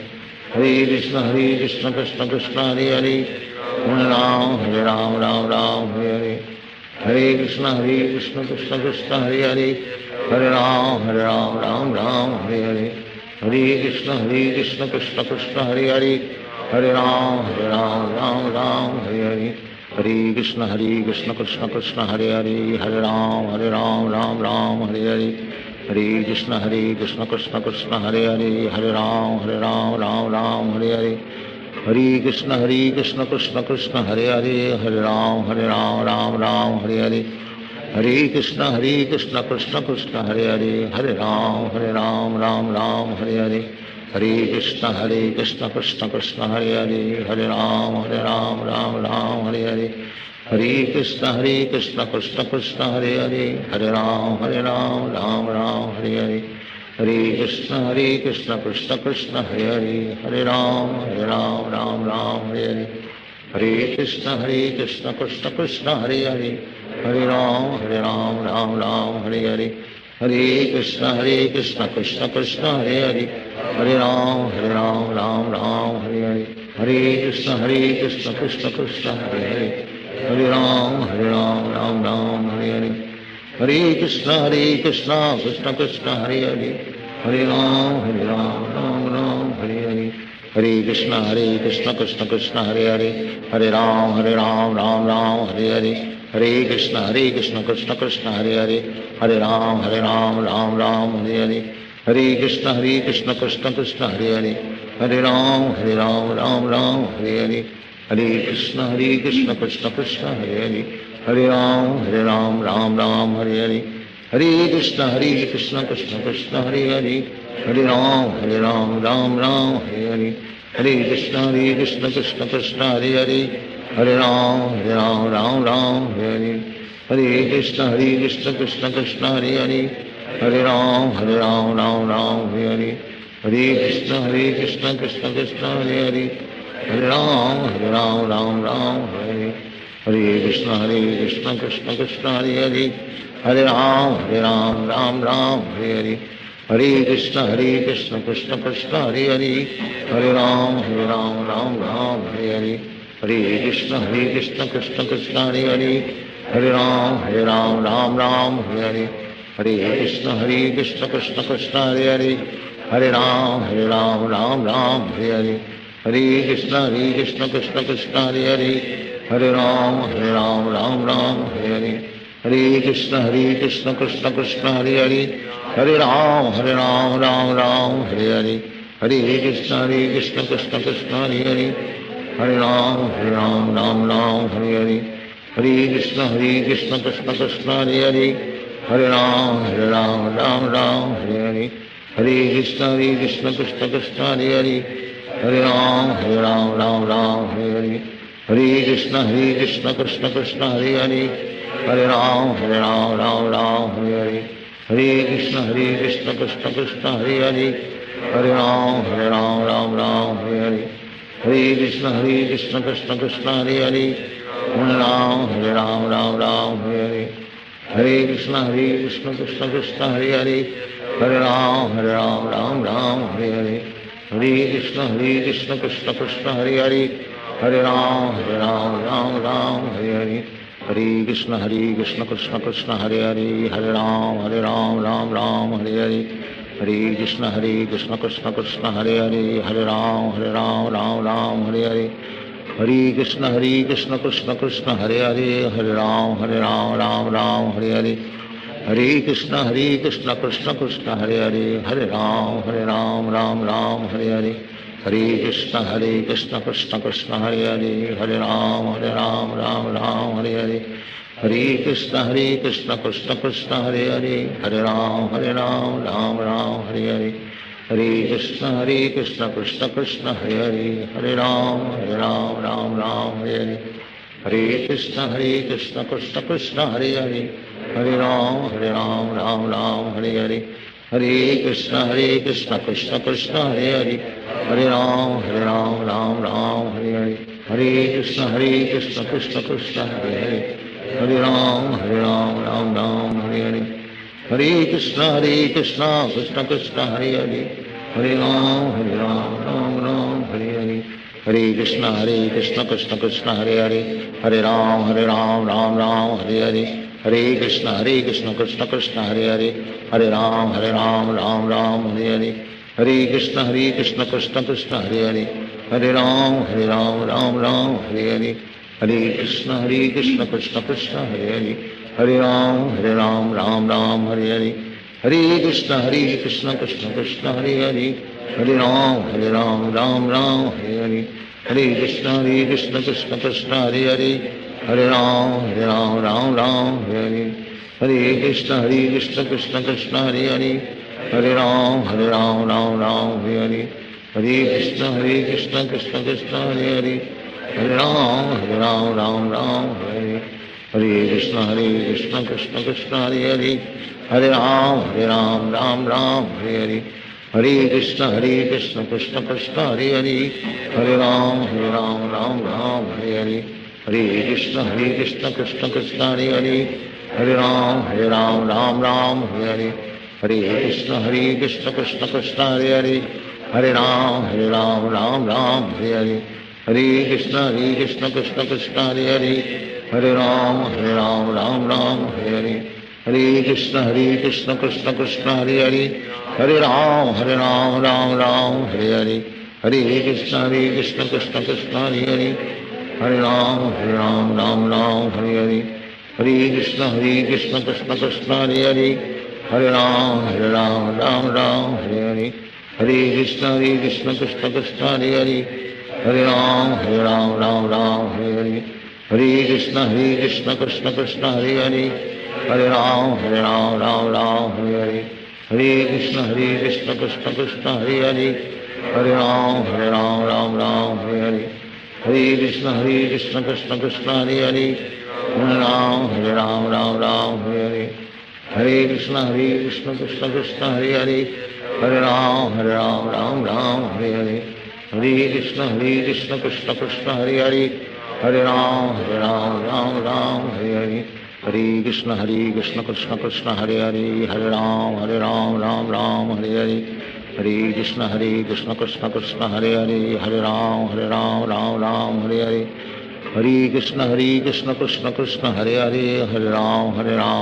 Hare Krishna Krishna Krishna Hare Hare, Hare Ram Ram Hare Hare, Hare Krishna Krishna Krishna Hare Hare, Hare Ram Ram Hare Hare, Hare Krishna Krishna Krishna Hare Hare, Hare Ram Ram Hare Hare, Hare Krishna Krishna Krishna Hare Hare, Hare Ram Ram Hare Hare, Hare Krishna Krishna Krishna Hare Hare, Hare Ram Ram Hare Hare, Hare Krishna Krishna Krishna Hare Hare, Hare Ram Ram Hare Hare, Hare Krishna Krishna Krishna Hare Hare, Hare Ram Ram Hare Hare, Hare Krishna Krishna Krishna Hare Hare, Hare Ram Ram Hare Hare, Hare Krishna Krishna Krishna Hare Hare, Hare Ram Ram Hare Hare, Hare Krishna Krishna Krishna Hare Hare, Hare Ram Ram Hare Hare, Hare Krishna Krishna Krishna Hare Hare, Hare Ram Ram Hare Hare, Hare Krishna Krishna Krishna Hare Hare, Hare Ram Ram Hare Hare, Hare Krishna Krishna Krishna Hare Hare, Hare Ram Ram Hare Hare, Hare Krishna Krishna Krishna Hare Hare, Hare Ram Ram Hare Hare, Hare Krishna Krishna Krishna Hare Hare, Hare Ram Ram Hare Hare, Hare Krishna Krishna Krishna Hare Hare, Hare Ram Ram Hare Hare, Hare Krishna Krishna Krishna Hare Hare, Hare Ram Ram Hare Hare, Hare Krishna Krishna Krishna Hare Hare, Hare Ram Ram Hare Hare, Hare Krishna Krishna Krishna Hare Hare, Hare Ram Ram Hare Hare, Hare Krishna Krishna Krishna Hare Hare, Hare Ram Ram Hare Hare, Hare Krishna Krishna Krishna Hare Hare, Hare Ram Hare Hare, Hare Krishna Krishna Krishna Hare Hare, Hare Ram Ram Hare Hare, Hare Krishna Krishna Krishna Hare Hare, Hare Ram Ram Ram Hare Hare, Hare Krishna Krishna Hare Hare, Hare Ram Ram Ram Hare Hare, Hare Krishna Krishna Krishna Hare Hare, Hare Ram Ram Hare Hare, Hare Krishna Krishna Krishna Hare Hare, Hare Ram Ram Hare Hare, Hare Krishna Krishna Krishna Hare Hare, Hare Ram Ram Hare Hare, Hare Krishna Krishna Krishna Hare Hare, Hare Ram Ram Hare Hare, Hare Krishna Krishna Krishna Hare Hare, Hare Ram Hare Hare, Hare Krishna Krishna Krishna Hare Hare, Hare Ram Hare Hare, Hare Krishna Krishna Krishna Hare Hare, Hare Ram Hare Hare, Hare Krishna Krishna Krishna Hare Hare, Hare Ram Hare Hare, Hare Krishna Krishna Krishna Hare Hare, Hare Ram Hare Hare, Hare Krishna Krishna Krishna Hare Hare, Hare Ram Hare Hare, Hare Krishna Krishna Krishna Hare Hare, Hare Ram Hare Hare, Hare Krishna Krishna Krishna Hare Hare, Hare Ram Hare Hare, Hare Krishna Krishna Krishna Hare Hare, Hare Ram Hare Hare, Hare Krishna Krishna Krishna Hare Hare, Hare Ram Hare Hare, Hare Krishna Krishna Krishna Hare Hare, Hare Ram Hare Hare, Hare Krishna Krishna Krishna Hare Hare, Hare Ram Hare Hare, Hare Krishna Krishna Krishna Hare Hare, Hare Ram Hare Hare, Hare Krishna Krishna Krishna Hare Hare, Hare Ram Hare Hare, Hare Krishna Krishna Krishna Hare Hare, Hare Ram Hare Hare, Hare Krishna Krishna Krishna Hare Hare, Hare Ram Hare Hare, Hare Krishna Krishna Krishna Hare Hare, Hare Ram Hare Hare, Hare Krishna Krishna Krishna Hare Hare, Hare Ram Hare Hare, Hare Krishna Krishna Krishna Hare Hare, Hare Ram Hare Hare, Hare Krishna Krishna Krishna Hare Hare, Hare Ram Hare Hare, Hare Krishna Krishna Krishna Hare Hare, Hare Ram Hare Hare, Hare Krishna Krishna Krishna Hare Hare, Hare Ram Hare Hare, Hare Krishna Krishna Krishna Hare Hare, Hare Ram Hare Hare, Hare Krishna Krishna Krishna Hare Hare, Hare Ram Hare Hare, Hare Krishna Krishna Krishna Hare Hare, Hare Ram Hare Hare, Hare Krishna Krishna Krishna Hare Hare, Hare Ram Hare Hare, Hare Krishna Krishna Krishna Hare Hare, Hare Ram Hare Hare, Hare Krishna Krishna Krishna Hare Hare, Hare Ram Hare Hare, Hare Krishna Krishna Krishna Hare Hare, Hare Ram Hare Hare, Hare Krishna Krishna Krishna Hare Hare, Hare Ram Hare Hare, Hare Krishna Krishna Krishna Hare Hare, Hare Ram Hare Hare, Hare Krishna Krishna Krishna Hare Hare, Hare Ram Hare Hare, Hare Krishna Krishna Krishna Hare Hare, Hare Ram Hare Hare, Hare Krishna Krishna Krishna Hare Hare, Hare Ram Hare Hare, Hare Krishna Krishna Krishna Hare Hare, Hare Ram Hare Hare, Hare Krishna Krishna Krishna Hare Hare, Hare Ram Hare Hare, Hare Krishna Krishna Krishna Hare Hare, Hare Ram Hare Hare, Hare Krishna Krishna Krishna Hare Hare, Hare Ram Hare Hare, Hare Krishna Krishna Krishna Hare Hare, Hare Ram Hare Hare, Hare Krishna Krishna Krishna Hare Hare, Hare Ram Hare Hare, Hare Krishna Krishna Krishna Hare Hare, Hare Ram Hare Hare, Hare Krishna Krishna Krishna Hare Hare, Hare Ram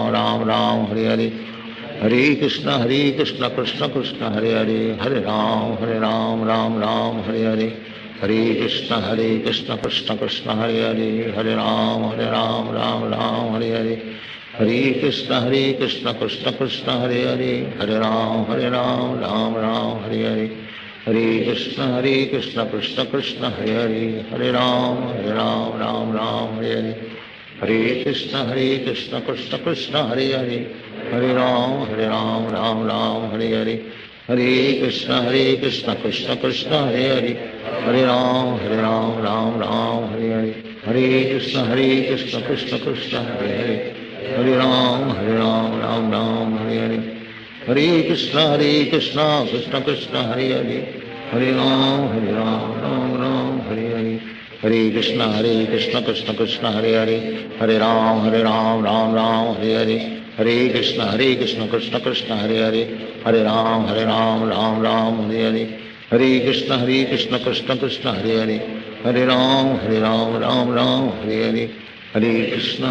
Ram Ram Hare Hare, Hare Krishna Krishna Krishna Hare Hare, Hare Ram Ram Ram Hare Hare, Hare Krishna Krishna Krishna Hare Hare, Hare Ram Ram Ram Hare Hare, Hare Krishna Krishna Krishna Hare Hare, Hare Ram Ram Ram Hare Hare, Hare Krishna Krishna Hare Hare, Hare Ram Ram Ram Hare Hare, Hare Krishna Krishna Krishna Hare Hare, Hare Ram Ram Ram Hare Hare, Hare Krishna Krishna Krishna Hare Hare, Hare Ram Ram Ram Hare Hare, Hare Krishna Krishna Krishna Hare Hare, Hare Ram Ram Ram Hare Hare, Hare Krishna Krishna Krishna Hare Hare, Hare Ram Ram Ram Hare Hare, Hare Krishna Krishna Krishna Hare Hare, Hare Ram Ram Ram Hare Hare, Hare Krishna Krishna Krishna Hare Hare, Hare Ram Ram Ram Hare Hare, Hare Krishna Krishna Krishna Hare Hare, Hare Ram Ram Ram Hare Hare, Hare Krishna Krishna Krishna Hare Hare, Hare Ram Ram Hare Hare, Hare Krishna Krishna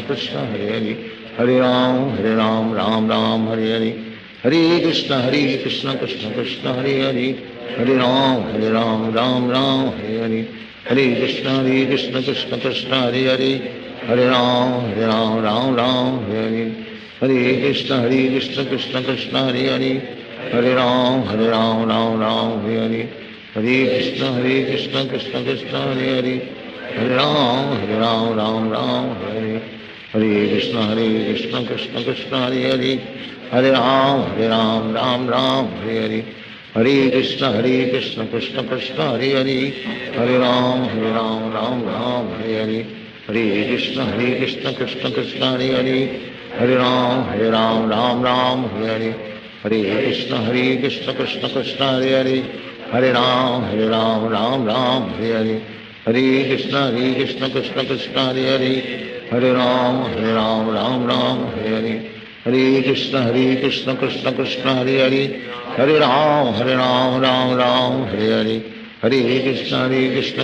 Krishna Hare Hare, Hare Ram Ram Ram Hare Hare, Hare Krishna Krishna Krishna Hare Hare, Hare Ram Ram Ram Hare Hare, Hare Krishna Krishna Krishna Hare Hare, Hare Ram Ram Ram Hare Hare, Hare Krishna Krishna Krishna Hare Hare, Hare Ram Ram Hare Hare, Hare Krishna Krishna Krishna Hare Hare, Hare Ram Ram Hare Hare, Hare Krishna Krishna Krishna Hare Hare, Hare Ram Ram Ram Hare Hare, Hare Krishna Krishna Krishna Hare Hare, Hare Ram Ram Hare Hare, Hare Krishna Krishna Krishna Hare Hare, Hare Ram Ram Hare Hare, Hare Krishna Krishna Krishna Hare Hare, Hare Ram Ram Ram Hare Hare, Hare Krishna Krishna Krishna Hare Hare, Hare Ram Ram Hare Hare, Hare Krishna Krishna Krishna Hare Hare, Hare Ram Ram Hare Hare, Hare Krishna Krishna Krishna Hare Hare, Hare Ram Ram Hare Hare, Hare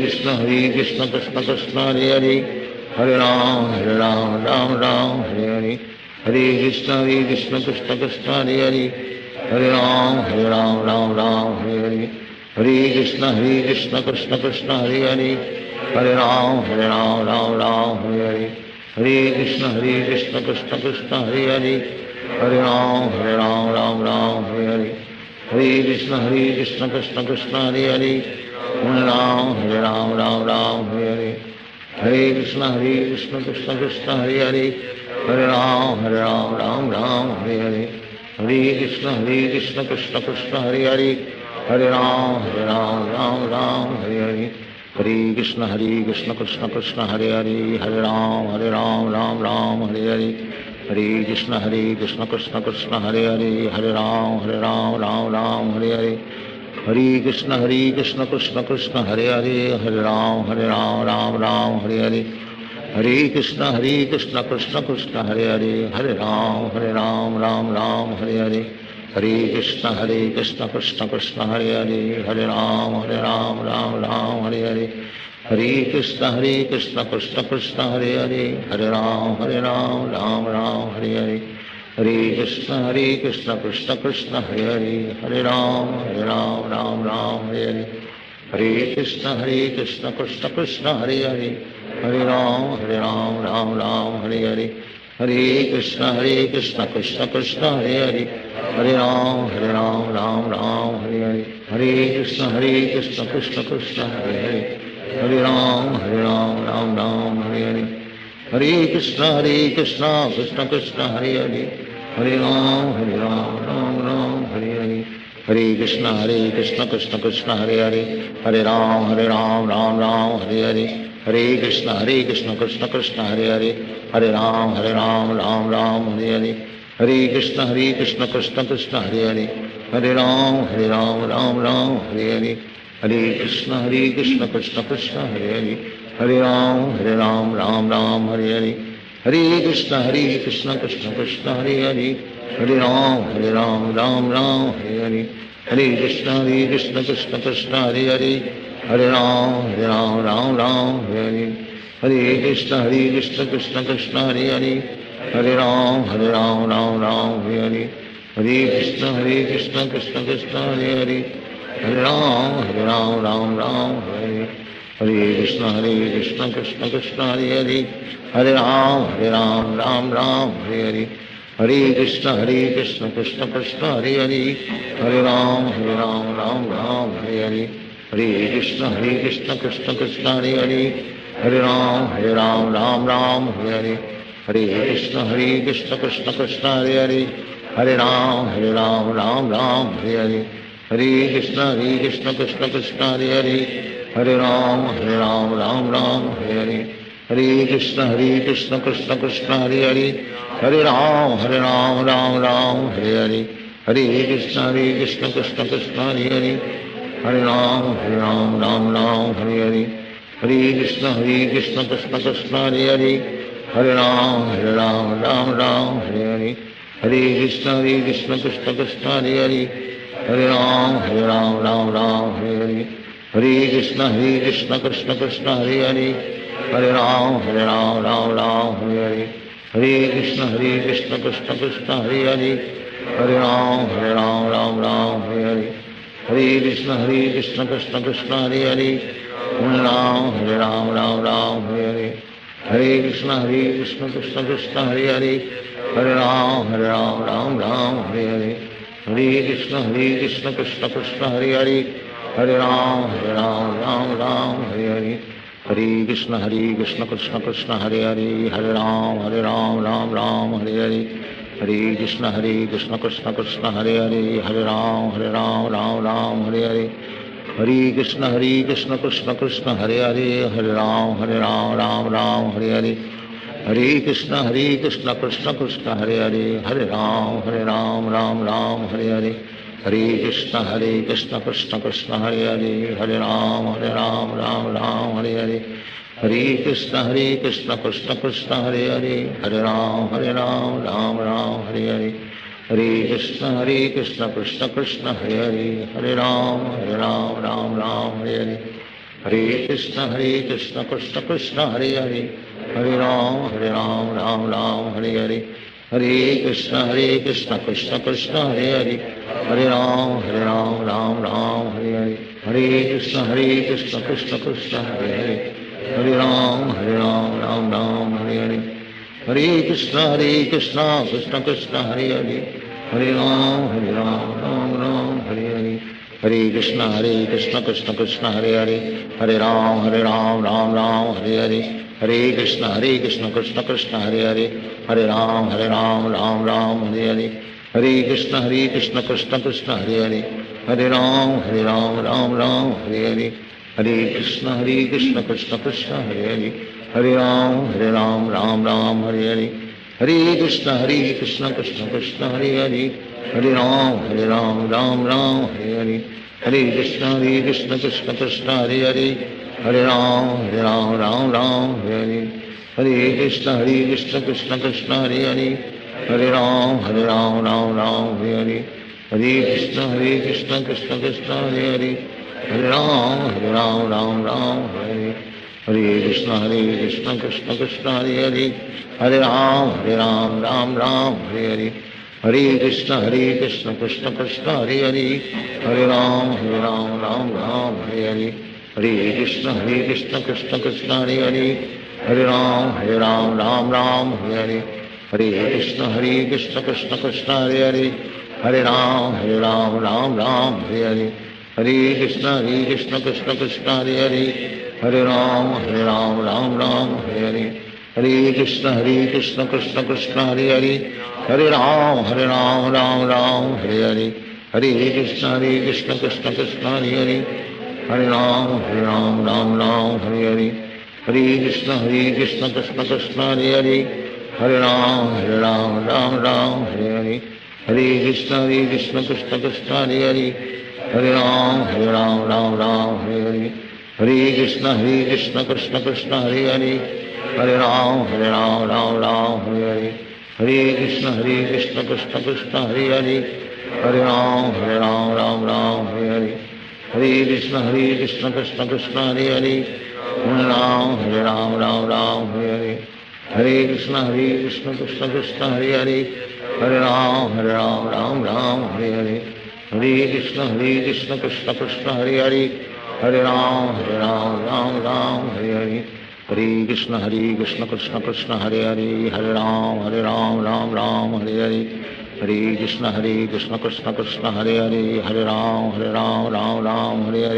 Krishna Krishna Krishna Hare Hare, Hare Ram Ram Hare Hare, Hare Krishna Krishna Krishna Hare Hare, Hare Ram Ram Hare Hare, Hare Krishna Krishna Krishna Hare Hare, Hare Ram Ram Hare Hare, Hare Krishna Krishna Krishna Hare Hare, Hare Ram Ram Hare Hare, Hare Krishna Krishna Krishna Hare Hare, Hare Ram Ram Hare Hare, Hare Krishna Krishna Krishna Hare Hare, Hare Ram Ram Hare Hare, Hare Krishna Krishna Krishna Hare Hare, Hare Ram Ram Hare Hare, Hare Krishna Krishna Krishna Hare Hare, Hare Ram Ram Hare Hare, Hare Krishna Krishna Krishna Hare Hare, Hare Ram Ram Hare Hare, Hare Krishna Krishna Krishna Hare Hare, Hare Ram Ram Hare Hare, Hare Krishna Krishna Krishna Hare Hare, Hare Ram Ram Hare Hare, Hare Krishna Krishna Krishna Hare Hare, Hare Ram Ram Hare Hare, Hare Krishna Krishna Krishna Hare Hare, Hare Ram Ram Hare Hare, Hare Krishna Krishna Krishna Hare Hare, Hare Ram Ram Hare Hare, Hare Krishna Krishna Krishna Hare Hare, Hare Ram Ram Hare Hare, Hare Krishna Krishna Krishna Hare Hare, Hare Ram Ram Hare Hare, Hare Krishna Krishna Krishna Hare Hare, Hare Ram Hare Hare, Hare Krishna Krishna Krishna Hare Hare, Hare Ram Ram Hare Hare, Hare Krishna Krishna Krishna Hare Hare, Hare Ram Ram Hare Hare, Hare Krishna Krishna Krishna Hare Hare, Hare Ram Ram Hare Hare, Hare Krishna Krishna Krishna Hare Hare, Hare Ram Ram Hare Hare, Hare Krishna Krishna Krishna Hare Hare, Hare Ram Ram Hare Hare, Hare Krishna Krishna Krishna Hare Hare Hare Ram Ram Ram Hare Hare Krishna Krishna Krishna Hare Hare Hare Ram Ram Ram Hare Hare Hare Krishna Krishna Krishna Hare Hare Hare Ram Ram Hare Hare Krishna Krishna Krishna Hare Hare Hare Ram Ram Hare Hare Hare Krishna Krishna Krishna Hare Hare Hare Ram Ram Ram Hare Hare Hare Krishna Krishna Krishna Hare Hare Hare Ram Ram Hare Hare Hare Krishna Krishna Krishna Hare Hare Hare Ram Ram Hare Hare Hare Krishna Krishna Krishna Hare Hare Hare Ram Ram Hare Hare Hare Krishna Krishna Krishna Hare Hare Hare Ram Ram Hare Hare Hare Krishna Krishna Krishna Hare Hare Hare Ram Ram Hare Hare Hare Krishna Krishna Krishna Hare Hare Hare Ram Ram Hare Hare Hare Krishna Krishna Krishna Hare Hare Hare Ram Ram Hare Hare Hare Krishna Krishna Krishna Hare Hare Hare Ram Ram Hare Hare Hare Krishna Krishna Krishna Hare Hare Hare Ram Ram Hare Hare Hare Krishna Krishna Krishna Hare Hare Hare Ram Ram Hare Hare Hare Krishna Krishna Krishna Hare Hare Hare Ram Ram Hare Hare Hare Krishna Krishna Krishna Hare Hare Hare Ram Ram Hare Hare Hare Krishna Krishna Krishna Hare Hare Hare Ram Ram Hare Hare Hare Krishna Krishna Krishna Hare Hare Hare Ram Ram Hare Hare Hare Krishna Krishna Krishna Hare Hare Hare Ram Ram Hare Hare Hare Krishna Krishna Krishna Hare Hare Hare Ram Ram Hare Hare Hare Krishna Krishna Krishna Hare Hare Hare Ram Ram Hare Hare Hare Krishna Krishna Krishna Hare Hare Hare Ram Ram Hare Hare Hare Krishna Krishna Krishna Hare Hare Hare Ram Ram Hare Hare Hare Krishna Krishna Krishna Hare Hare Hare Ram Ram Hare Hare Hare Krishna Krishna Krishna Hare Hare Hare Ram Ram Hare Hare Hare Krishna Krishna Krishna Hare Hare Hare Ram Ram Hare Hare Hare Krishna Krishna Krishna Hare Hare Hare Ram Hare Hare Hare Krishna Krishna Krishna Hare Hare Hare Ram Ram Hare Hare Hare Krishna Krishna Krishna Hare Hare Hare Ram Ram Hare Hare Hare Krishna Krishna Krishna Hare Hare Hare Ram Ram Hare Hare Hare Krishna Krishna Krishna Hare Hare Hare Ram Ram Hare Hare Hare Krishna Krishna Krishna Hare Hare Hare Ram Ram Hare Hare Hare Krishna Krishna Krishna Hare Hare Hare Ram Ram Hare Hare Hare Krishna Krishna Krishna Hare Hare Hare Ram Ram Hare Hare Hare Krishna Krishna Krishna Hare Hare Hare Ram Ram Hare Hare Hare Krishna Krishna Krishna Hare Hare Hare Ram Ram Hare Hare Hare Krishna Krishna Krishna Hare Hare Hare Ram Ram Hare Hare Hare Krishna Krishna Krishna Hare Hare Hare Ram Ram Hare Hare Hare Krishna Krishna Krishna Hare Hare Hare Ram Ram Hare Hare Hare Krishna Krishna Krishna Hare Hare Hare Ram Ram Hare Hare Hare Krishna Krishna Krishna Hare Hare Hare Ram Ram Hare Hare Hare Krishna Krishna Krishna Hare Hare Hare Ram Ram Hare Hare Hare Krishna Krishna Krishna Hare Hare Hare Ram Hare Hare Hare Krishna Krishna Krishna Hare Hare Hare Ram Hare Hare Hare Krishna Krishna Krishna Hare Hare Hare Ram Ram Hare Hare Hare Krishna Krishna Krishna Hare Hare Hare Ram Ram Ram Hare Krishna Krishna Krishna Hare Hare Hare Ram Ram Hare Hare Krishna Krishna Krishna Hare Hare Ram Ram Hare Hare Krishna Krishna Krishna Hare Hare Ram Ram Hare Hare Krishna Krishna Krishna Hare Hare Ram Ram Hare Hare Krishna Krishna Krishna Hare Hare Ram Ram Hare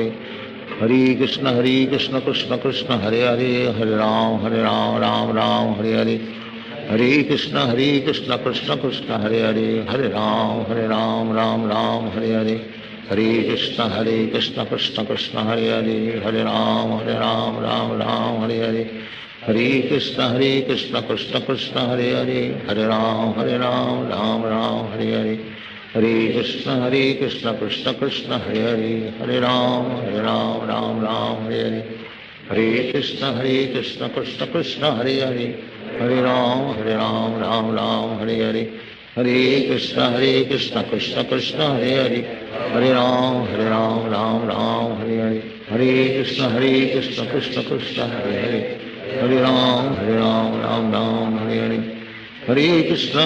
Hare Krishna Krishna Krishna Hare Hare Ram Ram Hare Hare Krishna Krishna Krishna Hare Hare Ram Ram Hare Hare Krishna Krishna Krishna Hare Hare Ram Ram Hare Hare Krishna Krishna Krishna Hare Hare Ram Ram Hare Hare Krishna Krishna Krishna Hare Hare Ram Ram Hare Hare Krishna Krishna Krishna Hare Hare Ram Ram Hare Hare Krishna Krishna Krishna Hare Hare Ram Ram Hare Hare Krishna Krishna Krishna Hare Hare Ram Ram Hare Hare Krishna Krishna Krishna Hare Hare Ram Hare Hare Krishna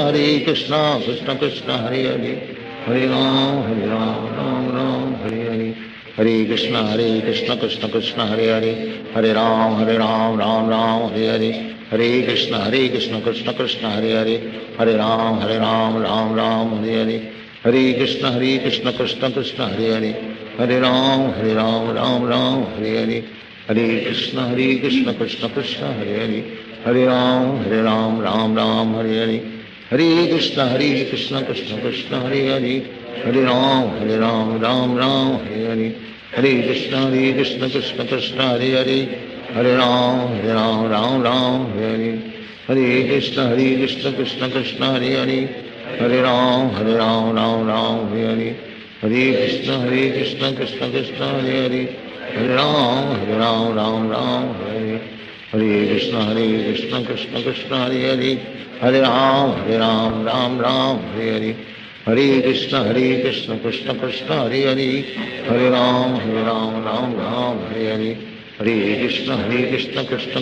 Krishna Krishna Hare Hare Ram Ram Hare Hare Krishna Krishna Krishna Hare Hare Ram Ram Hare Hare Krishna Krishna Krishna Hare Hare Ram Ram Hare Hare Krishna Krishna Krishna Hare Hare Ram Ram Hare Hare Krishna Krishna Krishna Hare Hare Ram Ram Hare Hare Krishna Krishna Krishna Hare Hare Ram Ram Hare Hare Krishna Krishna Krishna Hare Hare Ram Ram Hare Hare Krishna Krishna Krishna Hare Hare Ram Ram Hare Hare Krishna Krishna Krishna Hare Hare Ram Ram Hare Hare Krishna Krishna Krishna Hare Hare Ram Ram Hare Hare Krishna Krishna Krishna Hare Hare Ram Ram Hare Hare Krishna Krishna Krishna Hare Hare Ram Ram Hare Hare Krishna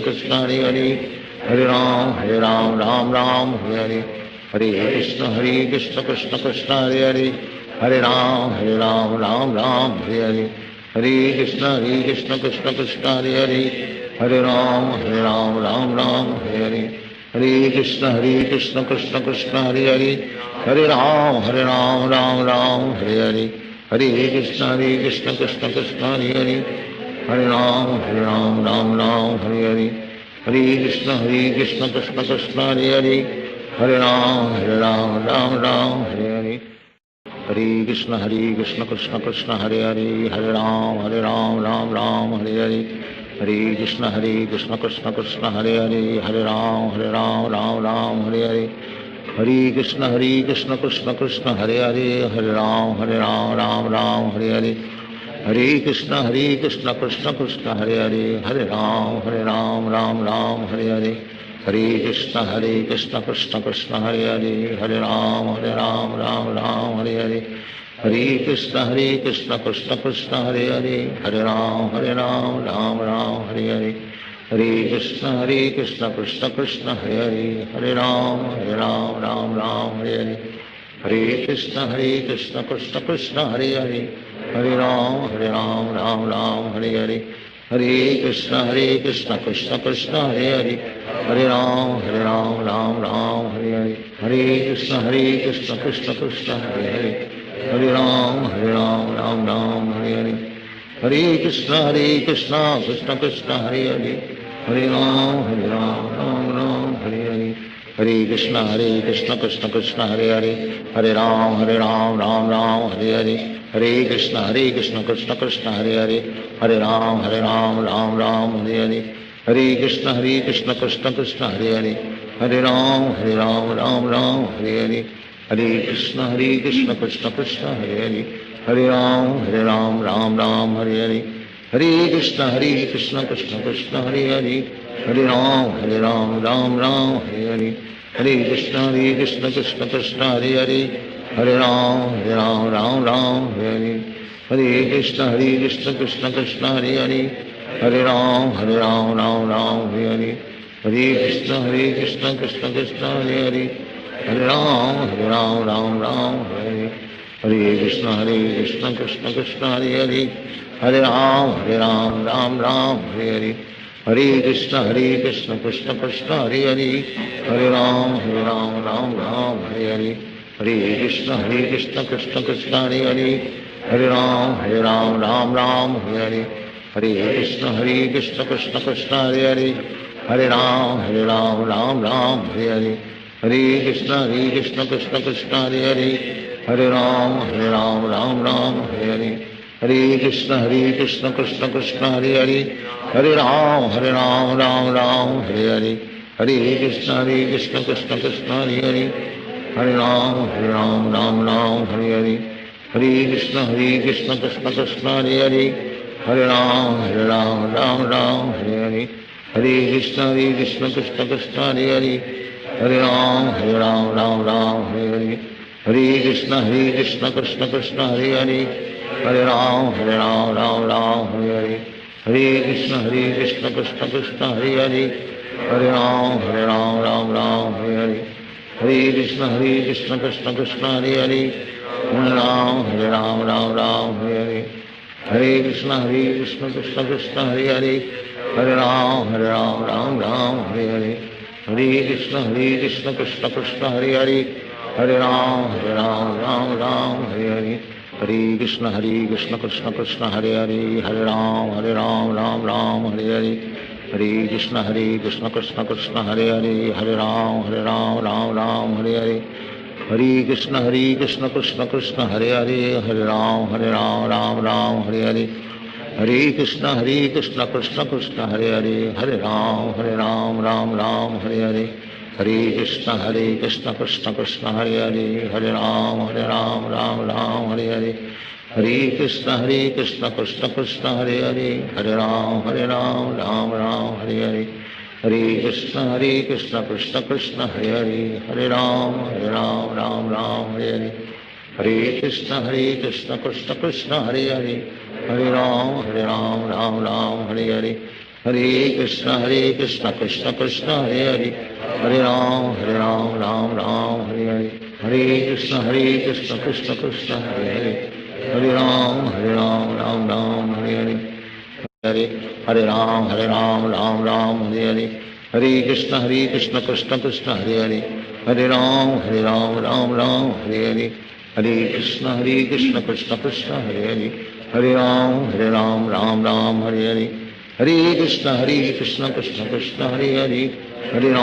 Krishna Krishna Hare Hare Ram Hare Hare Krishna Krishna Krishna Hare Hare Ram Hare Hare Krishna Krishna Krishna Hare Hare Ram Hare Hare Krishna Krishna Krishna Hare Hare Ram Hare Hare Krishna Krishna Krishna Hare Hare Ram Ram Hare Hare Krishna Krishna Krishna Hare Hare Ram Hare Hare Krishna Krishna Krishna Hare Hare Ram Hare Hare Krishna Krishna Krishna Hare Hare Ram Hare Hare Krishna Krishna Krishna Hare Hare Ram Hare Hare Krishna Krishna Krishna Hare Hare Ram Hare Hare Krishna Krishna Krishna Hare Hare Ram Hare Hare Krishna Krishna Krishna Hare Hare Ram Hare Hare Krishna Krishna Krishna Hare Hare Ram Hare Hare Krishna Krishna Krishna Hare Hare Ram Hare Hare Krishna Krishna Krishna Hare Hare Ram Hare Hare Krishna Krishna Krishna Hare Hare Ram Ram Hare Hare Krishna Krishna Krishna Hare Hare Ram Ram Hare Hare Krishna Krishna Krishna Hare Hare Ram Hare Hare Krishna Krishna Krishna Hare Hare Ram Hare Hare Krishna Krishna Krishna Hare Hare Ram Ram Hare Hare Krishna Krishna Krishna Hare Hare Ram Ram Ram Hare Hare Krishna Krishna Krishna Hare Hare Hare Ram Ram Ram Hare Hare Krishna Krishna Krishna Hare Hare Hare Ram Ram Hare Hare Krishna Krishna Krishna Hare Hare Hare Ram Ram Hare Hare Krishna Krishna Krishna Hare Hare Hare Ram Ram Hare Hare Krishna Krishna Krishna Hare Hare Hare Ram Ram Hare Hare Krishna Krishna Krishna Hare Hare Hare Ram Hare Hare Krishna Krishna Krishna Hare Hare Hare Ram Hare Hare Krishna Krishna Krishna Hare Hare Hare Ram Hare Hare Hare Krishna Krishna Krishna Hare Hare Hare Ram Hare Hare Hare Krishna Krishna Krishna Hare Hare Hare Ram Hare Hare Hare Krishna Krishna Krishna Hare Hare Hare Ram Hare Hare Hare Krishna Krishna Krishna Hare Hare Hare Ram Hare Hare Hare Krishna Krishna Krishna Hare Hare Hare Ram Hare Hare Hare Krishna Krishna Krishna Hare Hare Hare Ram Hare Hare Hare Krishna Krishna Krishna Hare Hare Hare Ram Hare Hare Hare Krishna Krishna Krishna Hare Hare Hare Ram Hare Hare Hare Krishna Krishna Krishna Hare Hare Hare Ram Hare Hare Hare Krishna Krishna Krishna Hare Hare Hare Ram Hare Hare Hare Krishna Krishna Krishna Hare Hare Hare Ram Hare Hare Hare Krishna Krishna Krishna Hare Hare Hare Ram Hare Hare Hare Krishna Krishna Krishna Hare Hare Hare Ram Hare Hare Hare Krishna Krishna Krishna Hare Hare Hare Ram Hare Hare Hare Krishna Krishna Krishna Hare Hare Hare Ram Hare Hare Hare Krishna Krishna Krishna Hare Hare Hare Ram Hare Hare Hare Krishna Krishna Krishna Hare Hare Hare Ram Hare Hare Hare Krishna Krishna Krishna Hare Hare Hare Ram Hare Hare Hare Ram Hare Hare Hare Krishna Krishna Krishna Hare Hare Hare Ram Hare Hare Hare Krishna Krishna Krishna Hare Hare Hare Ram Hare Hare Hare Krishna Krishna Krishna Hare Hare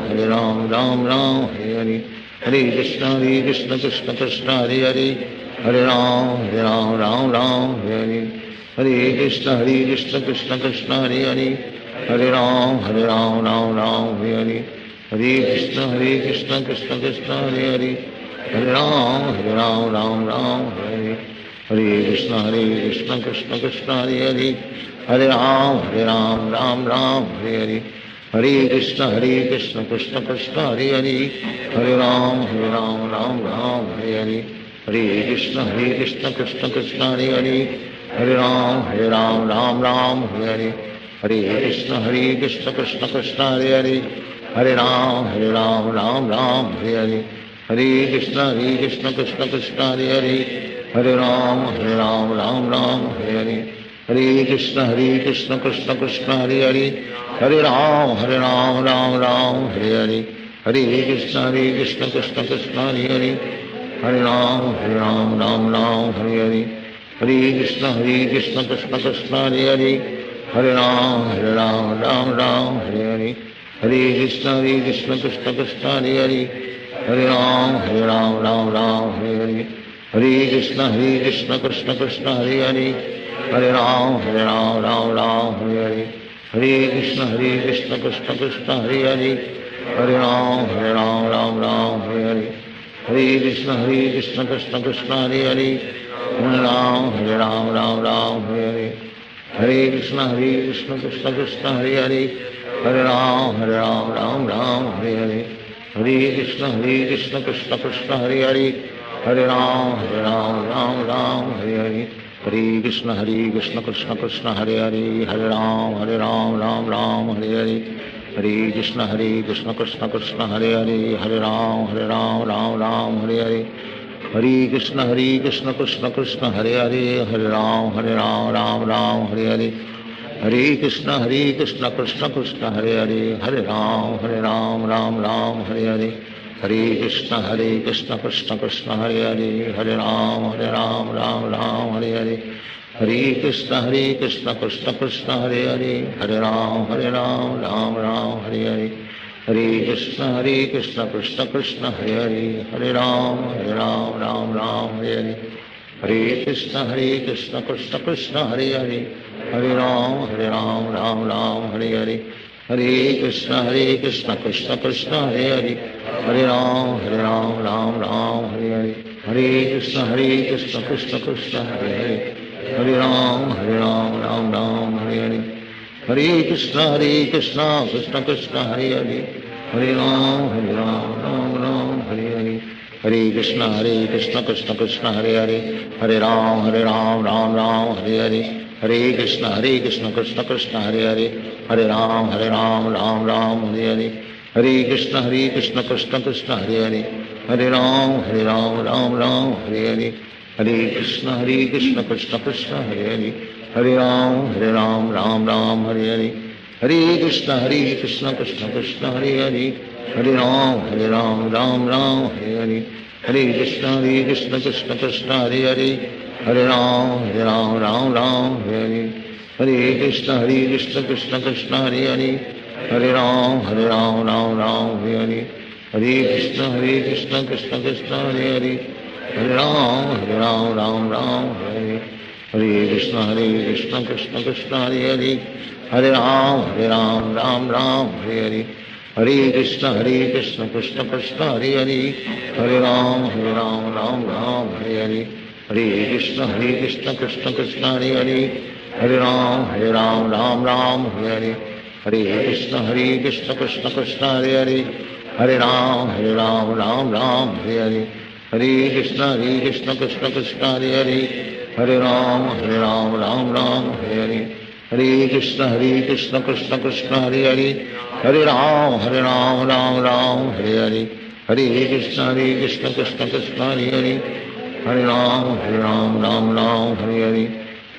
Hare Ram Hare Hare Hare Krishna Krishna Krishna Hare Hare Hare Ram Hare Hare Hare Krishna Krishna Krishna Hare Hare Hare Ram Hare Hare Hare Krishna Krishna Krishna Hare Hare Hare Ram Hare Hare Hare Krishna Krishna Krishna Hare Hare Hare Ram Hare Hare Hare Krishna Krishna Krishna Hare Hare Hare Ram Hare Hare Hare Krishna Krishna Krishna Hare Hare Hare Ram Hare Hare Hare Krishna Krishna Krishna Hare Hare Hare Ram Hare Hare Hare Krishna Krishna Krishna Hare Hare Hare Ram Hare Hare Hare Krishna Krishna Krishna Hare Hare Hare Ram Hare Hare Hare Krishna Krishna Krishna Hare Hare Hare Ram Hare Hare Hare Krishna Krishna Krishna Hare Hare Hare Ram Hare Hare Hare Krishna Krishna Krishna Hare Hare Hare Ram Hare Hare Hare Krishna Krishna Krishna Hare Hare Hare Ram Hare Hare Hare Krishna Krishna Krishna Hare Hare Hare Ram Hare Hare Hare Krishna Krishna Krishna Hare Hare Hare Ram Hare Hare Hare Krishna Krishna Krishna Hare Hare Hare Ram Hare Hare Hare Krishna Krishna Krishna Hare Hare Hare Ram, Ram Ram, Hare Hare. Hare Krishna Krishna Krishna Hare Hare, Hare Ram, Ram Ram, Hare Hare. Hare Krishna Krishna Krishna Hare Hare, Hare Ram, Ram Ram, Hare Hare. Hare Krishna Krishna Krishna Hare Hare, Hare Ram, Ram Ram, Hare Hare. Hare Krishna Krishna Krishna Hare Hare, Hare Ram, Ram Ram, Hare Hare. Hare Krishna Krishna Krishna Hare Hare, Hare Ram, Ram Ram, Hare Hare. Hare Krishna Krishna Krishna Hare Hare, Hare Ram, Ram Ram, Hare Hare. Hare Krishna Krishna Hare Hare, Hare Ram, Ram Ram, Hare Hare. Hare Krishna Krishna Hare Hare, Hare Ram, Ram Ram, Hare Hare. Hare Krishna Krishna Hare Hare, Hare Ram, Ram Ram, Hare Hare. Hare Krishna Krishna Hare Hare, Hare Ram, Ram Ram, Hare Hare. Hare Krishna Krishna Hare Hare, Hare Ram, Ram Hare Hare. Hare Krishna Krishna Hare Hare, Hare Ram, Ram Hare Hare. Hare Krishna Krishna Hare Hare, Hare Ram, Ram Hare Hare. Hare Krishna Krishna Hare Hare, Hare Ram, Ram Hare Hare. Hare Krishna Krishna Hare Hare, Hare Ram, Ram Hare Hare. Hare Krishna Krishna Hare Hare, Hare Ram, Ram Hare Hare. Hare Krishna Krishna Hare Hare, Hare Ram, Ram Hare Hare. Hare Krishna Krishna Hare Hare, Hare Ram, Ram Hare Hare. Hare Krishna Krishna Hare Hare, Hare Ram, Ram Hare Hare. Hare Krishna Krishna Hare Hare, Hare Ram, Ram Hare Hare. Hare Krishna Krishna Hare Hare, Hare Ram, Ram Hare Hare. Hare Krishna Krishna Hare Hare, Hare Ram, Ram Hare Hare. Hare Krishna Krishna Hare Hare, Hare Ram, Ram Hare Hare. Hare Krishna Krishna Hare Hare, Hare Ram, Ram Hare Hare. Hare Krishna Krishna Hare Hare, Hare Ram, Ram Hare Hare.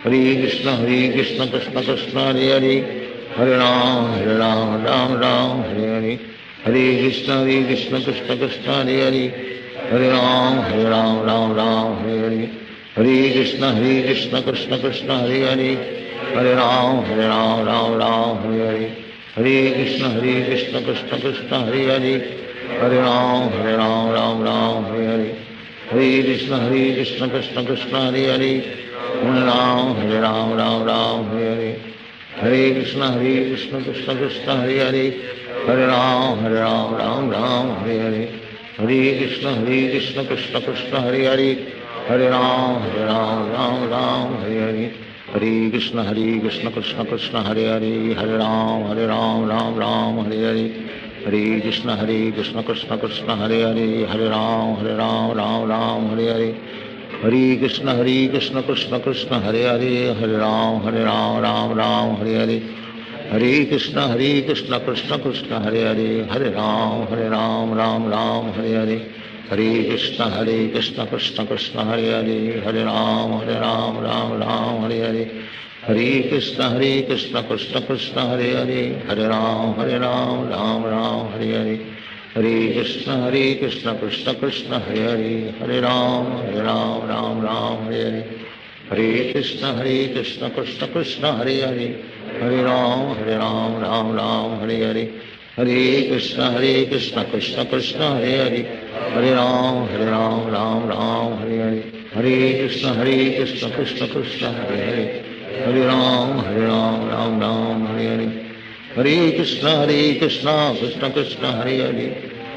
Hare Krishna Krishna Hare Hare, Hare Ram, Ram Hare Hare. Hare Krishna Krishna Hare Hare, Hare Ram, Ram Hare Hare. Hare Krishna Krishna Hare Hare, Hare Ram, Ram Hare Hare. Hare Krishna Krishna Hare Hare, Hare Ram, Ram Hare Hare. Hare Krishna Krishna Hare Hare, Hare Ram, Ram Hare Hare. Hare Krishna Krishna Hare Hare, Hare Ram, Ram Hare Hare. Hare Krishna Krishna Hare Hare, Hare Ram, Ram Hare Hare. Hare Krishna Krishna Hare Hare, Hare Ram, Hare Hare. Hare Krishna Krishna Hare Hare, Hare Ram, Hare Hare. Hare Krishna Krishna Hare Hare, Hare Ram, Hare Hare. Hare Krishna Krishna Hare Hare, Hare Ram, Hare Hare. Hare Krishna Krishna Hare Hare, Hare Ram, Ram Hare Hare. Hare Krishna Krishna Hare Hare, Hare Ram, Ram Hare Hare. Hare Krishna Krishna Hare Hare, Hare Ram, Ram Hare Hare. Hare Krishna Krishna Hare Hare, Hare Ram, Ram Hare Hare. Hare Krishna Krishna Hare Hare, Hare Ram, Hare Hare. Hare Krishna Krishna Hare Hare, Hare Ram, Hare Hare. Hare Krishna Krishna Hare Hare,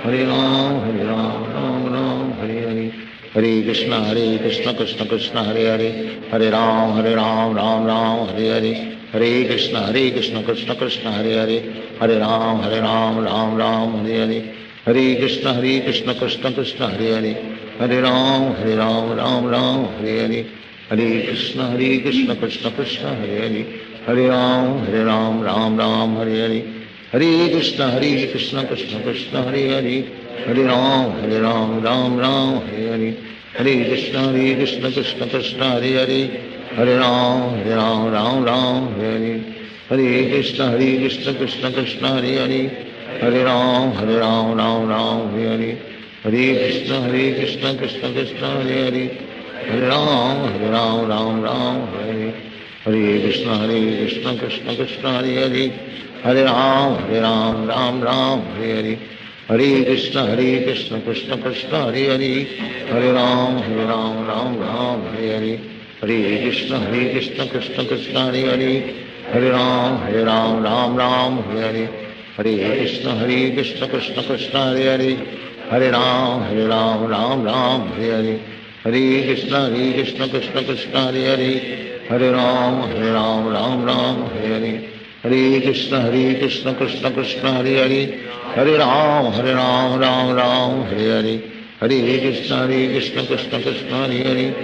Hare Ram, Hare Hare. Hare Krishna Krishna Hare Hare, Hare Ram, Hare Hare. Hare Krishna Krishna Hare Hare, Hare Ram, Hare Hare. Hare Krishna Krishna Hare Hare, Hare Ram, Ram Hare Hare. Hare Krishna Krishna Hare Hare, Hare Ram Ram Ram Hare Hare Hare Krishna Krishna Krishna Hare Hare Hare Ram Ram Ram Hare Hare Hare Krishna Krishna Krishna Hare Hare Hare Ram Ram Ram Hare Hare Hare Krishna Krishna Krishna Hare Hare Hare Ram Ram Ram Hare Hare Hare Krishna Krishna Krishna Hare Hare Hare Ram Ram Ram Hare Hare Hare Krishna Krishna Krishna Hare Hare Hare Ram Ram Ram Hare Hare Hare Krishna Krishna Krishna Hare Hare Hare Ram Ram Ram Hare Hare Hare Krishna Krishna Krishna Hare Hare Hare Ram Ram Ram Hare Hare Hare Krishna Krishna Krishna Hare Hare Hare Ram Ram Ram Hare Hare Hare Krishna Krishna Krishna Hare Hare Hare Ram Ram Ram Hare Hare Hare Krishna Krishna Krishna Hare Hare Hare Ram Ram Ram Hare Hare Hare Krishna Krishna Krishna Hare Hare Hare Ram Ram Hare Hare Hare Krishna Krishna Krishna Hare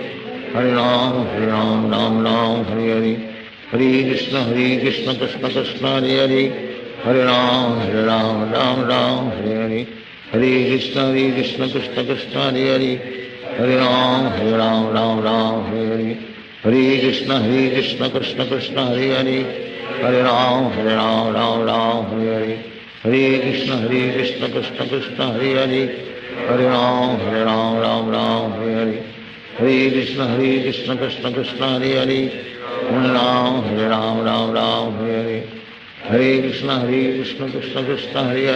Hare Hare Ram Ram Hare Hare Hare Krishna Krishna Krishna Hare Hare Hare Ram Ram Hare Hare Hare Krishna Krishna Krishna Hare Hare Hare Ram Ram Hare Hare Hare Krishna Krishna Krishna Hare Hare Hare Ram Ram Hare Hare Hare Krishna Krishna Krishna Hare Hare Hare Ram Ram Hare Hare Hare Krishna Krishna Krishna Hare Hare Hare Ram Ram Hare Hare Hare Krishna Krishna Krishna Hare Hare Hare Ram Ram Hare Hare Hare Krishna Krishna Krishna Hare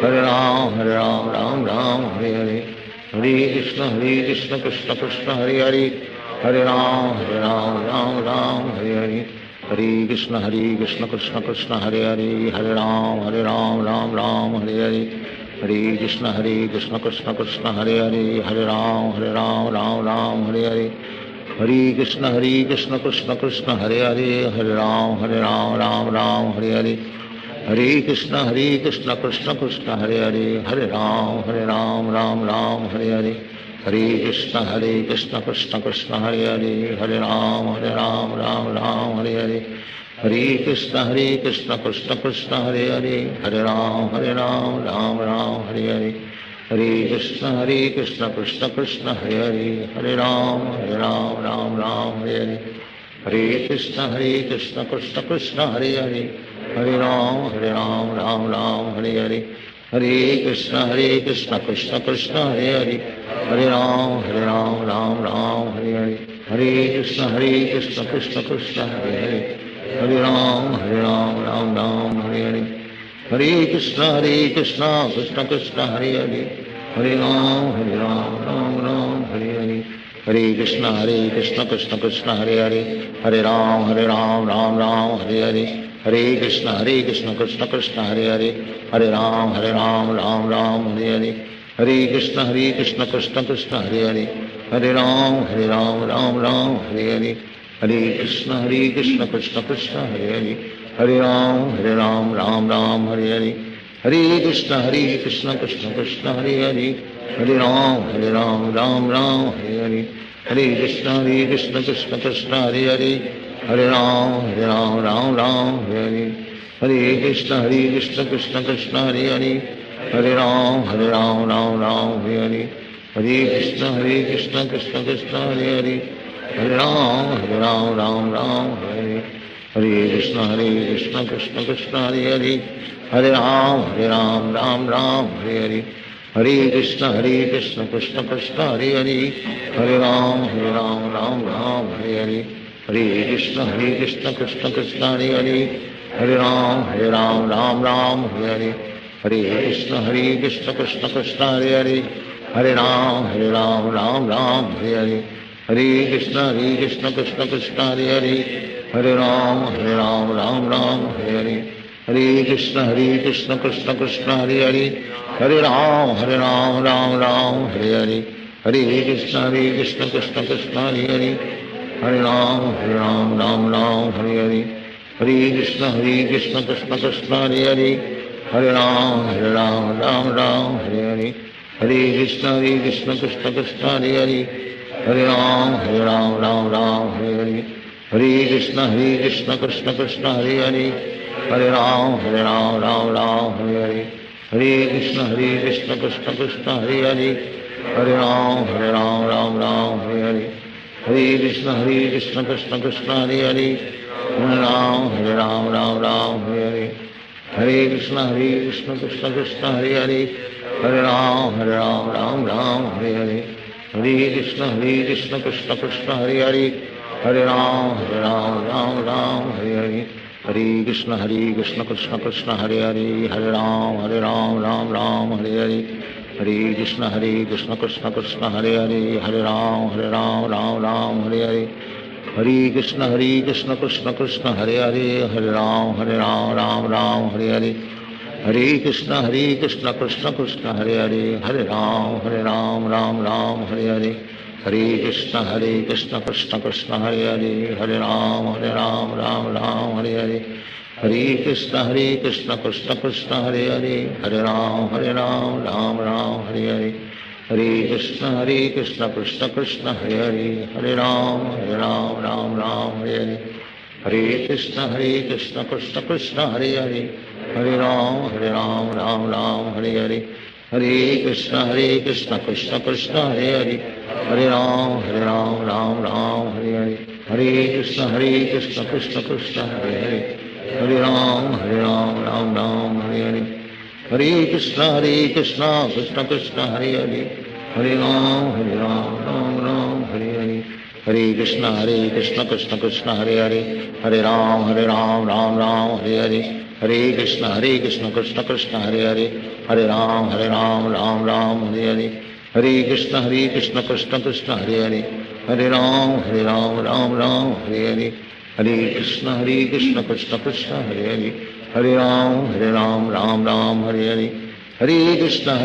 Hare Hare Ram Ram Hare Hare Hare Krishna Krishna Krishna Hare Hare Hare Ram Ram Hare Hare Hare Krishna Krishna Krishna Hare Hare Hare Ram Ram Hare Hare Hare Krishna Krishna Krishna Hare Hare Hare Ram Ram Hare Hare Hare Krishna Krishna Krishna Hare Hare Hare Ram Ram Hare Hare Hare Krishna Krishna Krishna Hare Hare Hare Ram Ram Hare Hare Hare Krishna Krishna Krishna Hare Hare Hare Ram Ram Hare Hare Hare Krishna Krishna Krishna Hare Hare Hare Ram Ram Hare Hare Hare Krishna Krishna Krishna Hare Hare Hare Ram Ram Hare Hare Hare Krishna Krishna Krishna Hare Hare Hare Ram Ram Hare Hare Hare Krishna Krishna Krishna Hare Hare Hare Ram Ram Hare Hare Hare Krishna Krishna Krishna Hare Hare Hare Ram Ram Hare Hare Hare Krishna Krishna Krishna Hare Hare Hare Ram Ram Hare Hare Hare Krishna Krishna Krishna Hare Hare Hare Ram Ram Hare Hare Hare Krishna Krishna Krishna Hare Hare Hare Ram Ram Hare Hare Hare Krishna Krishna Krishna Hare Hare Hare Ram Ram Hare Hare Hare Krishna Krishna Krishna Hare Hare Hare Ram Ram Hare Hare Hare Krishna Krishna Krishna Hare Hare Hare Ram Ram Hare Hare Hare Krishna Krishna Krishna Hare Hare Hare Ram Ram Hare Hare Hare Krishna Krishna Krishna Hare Hare Hare Ram Ram Hare Hare Hare Krishna Krishna Krishna Hare Hare Hare Ram Ram Hare Hare Hare Krishna Krishna Krishna Hare Hare Hare Ram Hare Hare Hare Krishna Krishna Krishna Hare Hare Hare Ram Ram Hare Hare Hare Krishna Krishna Krishna Hare Hare Hare Ram Ram Hare Hare Hare Krishna Krishna Krishna Hare Hare Hare Ram Ram Hare Hare Hare Krishna Krishna Krishna Hare Hare Hare Ram Ram Hare Hare Hare Krishna Krishna Krishna Hare Hare Hare Ram Hare Hare Hare Krishna Krishna Krishna Hare Hare Hare Ram Ram Hare Hare हरे कृष्ण कृष्ण कृष्ण हरे हरे हरे राम राम राम हरे हरे हरे कृष्ण कृष्ण कृष्ण हरे हरे हरे राम राम राम हरे हरे हरे कृष्ण कृष्ण कृष्ण हरे हरे हरे राम राम राम हरे हरे हरे कृष्ण कृष्ण कृष्ण हरे हरे हरे राम राम हरे हरे हरे कृष्ण कृष्ण कृष्ण हरे हरे हरे राम राम हरे हरे हरे कृष्ण कृष्ण कृष्ण हरे हरे हरे राम राम हरे हरे हरे कृष्ण कृष्ण कृष्ण हरे हरे हरे राम राम हरे हरे हरे कृष्ण कृष्ण कृष्ण हरे हरे हरे राम राम हरे हरे हरे कृष्ण कृष्ण कृष्ण हरे हरे हरे राम राम हरे हरे हरे कृष्ण कृष्ण कृष्ण हरे हरे हरे राम राम हरे हरे हरे कृष्ण कृष्ण कृष्ण हरे हरे हरे राम राम हरे हरे हरे कृष्ण कृष्ण कृष्ण हरे हरे हरे राम राम हरे हरे हरे कृष्ण कृष्ण कृष्ण हरे हरे हरे राम राम हरे हरे हरे कृष्ण कृष्ण कृष्ण हरे हरे हरे राम राम हरे हरे हरे कृष्ण कृष्ण कृष्ण हरे हरे हरे राम राम हरे हरे हरे कृष्ण कृष्ण कृष्ण हरे हरे हरे राम राम हरे हरे हरे कृष्ण कृष्ण कृष्ण हरे हरे हरे राम हरे हरे हरे कृष्ण कृष्ण कृष्ण हरे हरे हरे राम राम हरे हरे हरे कृष्ण कृष्ण कृष्ण हरे हरे हरे राम राम हरे हरे हरे कृष्ण कृष्ण कृष्ण हरे हरे हरे राम राम हरे हरे हरे कृष्ण कृष्ण कृष्ण हरे हरे हरे राम राम हरे हरे हरे कृष्ण कृष्ण कृष्ण हरे हरे हरे राम राम हरे हरे हरे कृष्ण कृष्ण कृष्ण हरे हरे हरे राम राम हरे हरे हरे कृष्ण